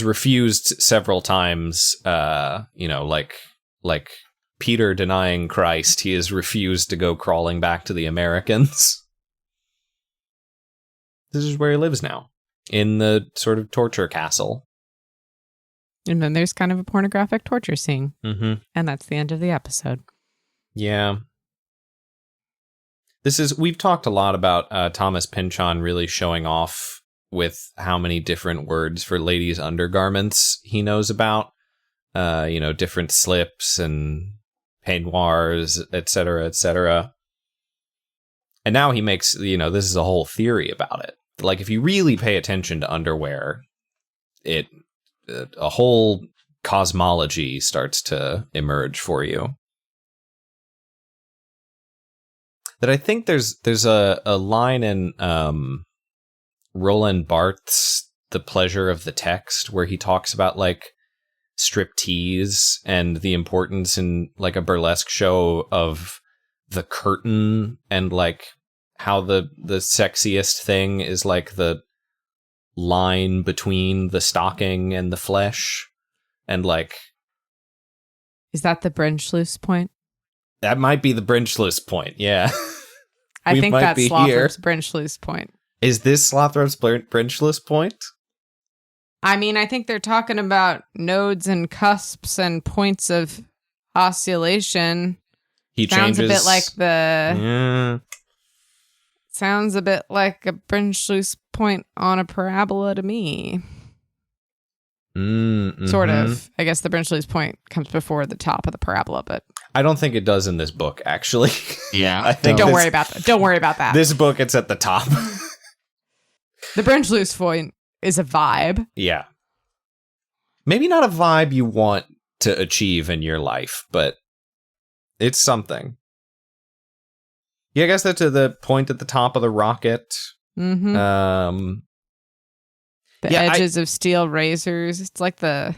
Speaker 1: refused several times, like Peter denying Christ, he has refused to go crawling back to the Americans. This is where he lives now, in the sort of torture castle.
Speaker 3: And then there's kind of a pornographic torture scene.
Speaker 1: Mm-hmm.
Speaker 3: And that's the end of the episode.
Speaker 1: Yeah. We've talked a lot about Thomas Pynchon really showing off with how many different words for ladies' undergarments he knows about. different slips and peignoirs, etc., etc. And now he makes, this is a whole theory about it. Like, if you really pay attention to underwear, a whole cosmology starts to emerge for you. That I think there's a line in Roland Barthes' The Pleasure of the Text, where he talks about, like, striptease and the importance in, like, a burlesque show of the curtain, and, like, how the sexiest thing is, like, the line between the stocking and the flesh, and, like...
Speaker 3: Is that the brennschluss point?
Speaker 1: That might be the brennschluss point, yeah.
Speaker 3: I think that's Slothrop's brennschluss point. Is
Speaker 1: this Slothrop's brennschluss point?
Speaker 3: I mean, I think they're talking about nodes and cusps and points of oscillation. Sounds a bit like Sounds a bit like a brennschluss point on a parabola to me. Sort of. I guess the brennschluss point comes before the top of the parabola, but
Speaker 1: I don't think it does in this book, actually.
Speaker 2: Yeah.
Speaker 1: I think
Speaker 3: Don't worry about that. Don't worry about that.
Speaker 1: This book, it's at the top.
Speaker 3: The brennschluss point is a vibe.
Speaker 1: Yeah. Maybe not a vibe you want to achieve in your life, but it's something. Yeah, I guess that's the point at the top of the rocket.
Speaker 3: Mm-hmm. The edges of steel razors. It's like the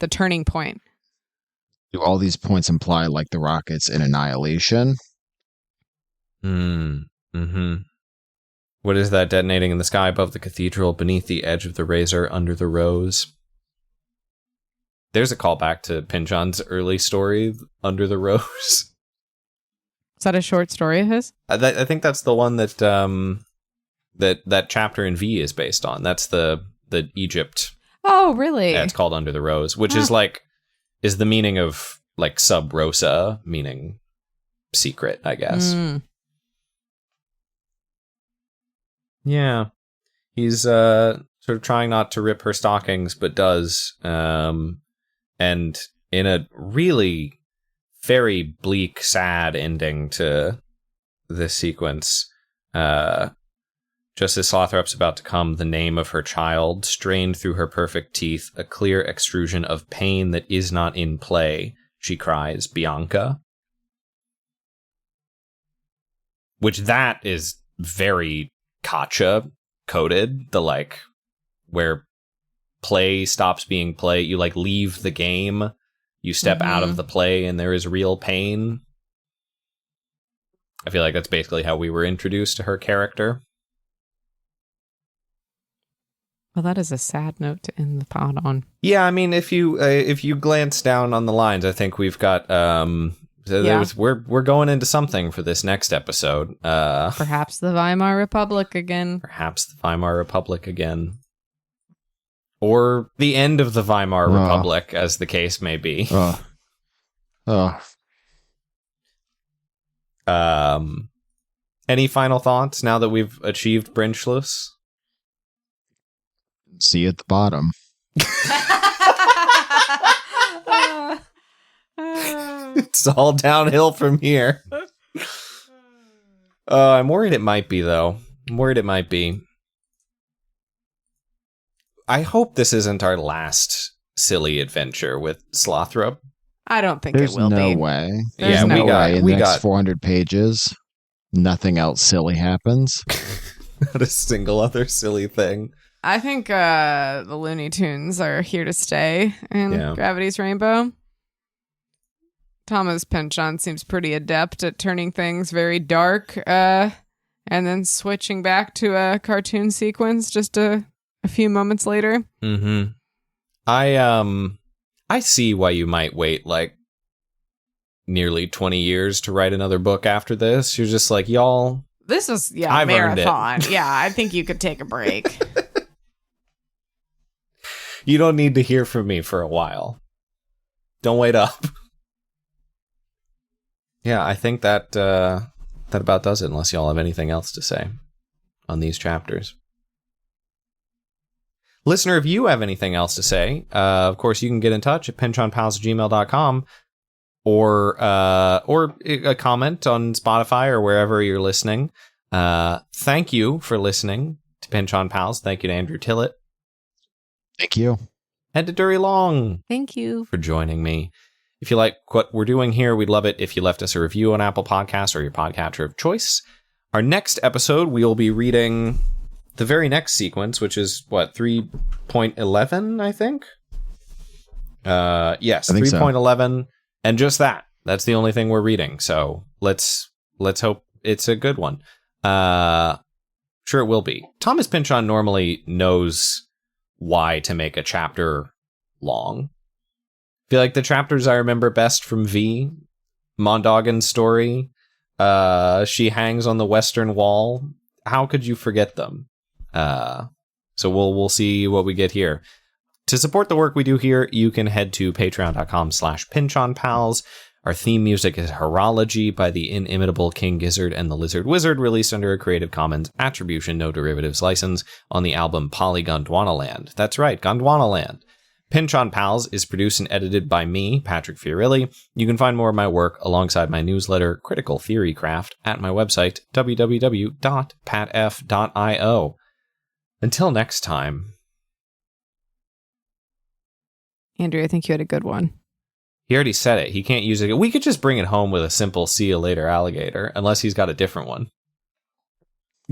Speaker 3: turning point.
Speaker 2: Do all these points imply, like, the rocket's in annihilation?
Speaker 1: Mm-hmm. What is that detonating in the sky above the cathedral, beneath the edge of the razor, under the rose? There's a callback to Pynchon's early story, Under the Rose.
Speaker 3: Is that a short story of his?
Speaker 1: I think that's the one that that chapter in V is based on. That's the Egypt.
Speaker 3: Oh, really?
Speaker 1: Yeah, it's called Under the Rose, which is the meaning of, like, sub rosa, meaning secret, I guess. Yeah. He's sort of trying not to rip her stockings, but does. And in a really very bleak, sad ending to this sequence, just as Slothrop's about to come, the name of her child, strained through her perfect teeth, a clear extrusion of pain that is not in play, she cries, Bianca. Which that is very Kacha coded, the, like, where play stops being play, you, like, leave the game, you step out of the play, and there is real pain. I feel like that's basically how we were introduced to her character.
Speaker 3: Well, that is a sad note to end the pod on.
Speaker 1: Yeah, I mean, if you glance down on the lines, I think we've got we're going into something for this next episode.
Speaker 3: Perhaps the Weimar Republic again.
Speaker 1: Or the end of the Weimar Republic, as the case may be. Any final thoughts now that we've achieved brennschluss?
Speaker 2: See you at the bottom.
Speaker 1: It's all downhill from here. I'm worried it might be, though. I hope this isn't our last silly adventure with Slothrop.
Speaker 3: I don't think
Speaker 2: There's
Speaker 3: it will be.
Speaker 2: no way.
Speaker 3: There's no way.
Speaker 2: In the next 400 pages, nothing else silly happens.
Speaker 1: Not a single other silly thing.
Speaker 3: I think the Looney Tunes are here to stay in Gravity's Rainbow. Thomas Pynchon seems pretty adept at turning things very dark and then switching back to a cartoon sequence just a few moments later.
Speaker 1: Mm-hmm. I see why you might wait, like, nearly 20 years to write another book after this. You're just like, y'all...
Speaker 3: This is,
Speaker 1: I've
Speaker 3: marathon. Yeah, I think you could take a break.
Speaker 1: You don't need to hear from me for a while. Don't wait up. Yeah, I think that about does it, unless y'all have anything else to say on these chapters. Listener, if you have anything else to say, of course, you can get in touch at pynchonpals@gmail.com or a comment on Spotify or wherever you're listening. Thank you for listening to Pynchon Pals. Thank you to Andrew Tillett.
Speaker 2: Thank you.
Speaker 1: And to Duri Long.
Speaker 3: Thank you
Speaker 1: for joining me. If you like what we're doing here, we'd love it if you left us a review on Apple Podcasts or your podcatcher of choice. Our next episode, we'll be reading the very next sequence, which is, 3.11, I think? Yes, 3.11. So. And just that. That's the only thing we're reading. So let's hope it's a good one. Sure it will be. Thomas Pynchon normally knows why to make a chapter long. I feel like the chapters I remember best from V, Mondoggin's story, She Hangs on the Western Wall. How could you forget them? So we'll see what we get here. To support the work we do here, you can head to patreon.com/pynchonpals. Our theme music is Horology by the inimitable King Gizzard and the Lizard Wizard, released under a Creative Commons Attribution No Derivatives license on the album Polygondwanaland. That's right, Gondwanaland. Pynchon Pals is produced and edited by me, Patrick Fiorilli. You can find more of my work alongside my newsletter, Critical Theory Craft, at my website, www.patf.io. Until next time.
Speaker 3: Andrew, I think you had a good one.
Speaker 1: He already said it. He can't use it. We could just bring it home with a simple "see you later, alligator," unless he's got a different one.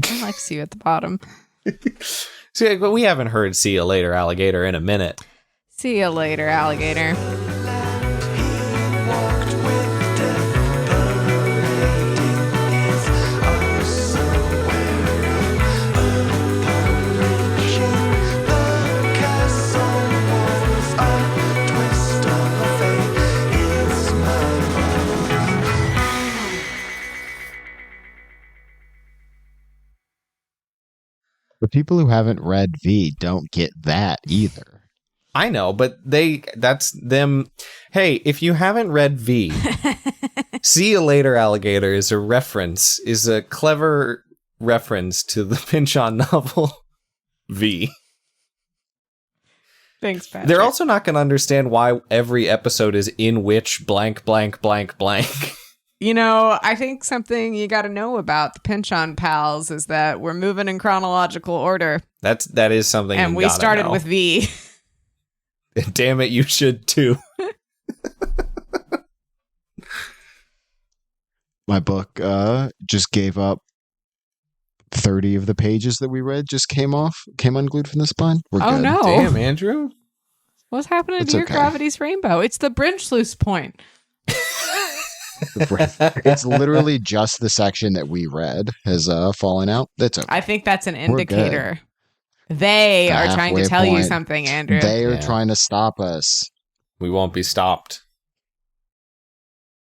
Speaker 3: I like "see you at the bottom."
Speaker 1: See, but we haven't heard "see you later, alligator" in a minute.
Speaker 3: See you later, alligator.
Speaker 2: The people who haven't read V don't get that either.
Speaker 1: I know, but that's them. Hey, if you haven't read V, "See You Later, Alligator" is a clever reference to the Pynchon novel V.
Speaker 3: Thanks, Patrick.
Speaker 1: They're also not going to understand why every episode is in which blank, blank, blank, blank.
Speaker 3: You know, I think something you got to know about the Pynchon Pals is that we're moving in chronological order.
Speaker 1: That is something.
Speaker 3: And we started with V.
Speaker 1: Damn it, you should too.
Speaker 2: My book just gave up 30 of the pages that we read, just came unglued from the spine. We're good.
Speaker 3: No.
Speaker 1: Damn, Andrew.
Speaker 3: What's happening to your gravity's rainbow? It's the brennschluss point.
Speaker 2: It's literally just the section that we read has fallen out. That's okay.
Speaker 3: I think that's an indicator. They are trying to tell you something, Andrew.
Speaker 2: They are trying to stop us.
Speaker 1: We won't be stopped.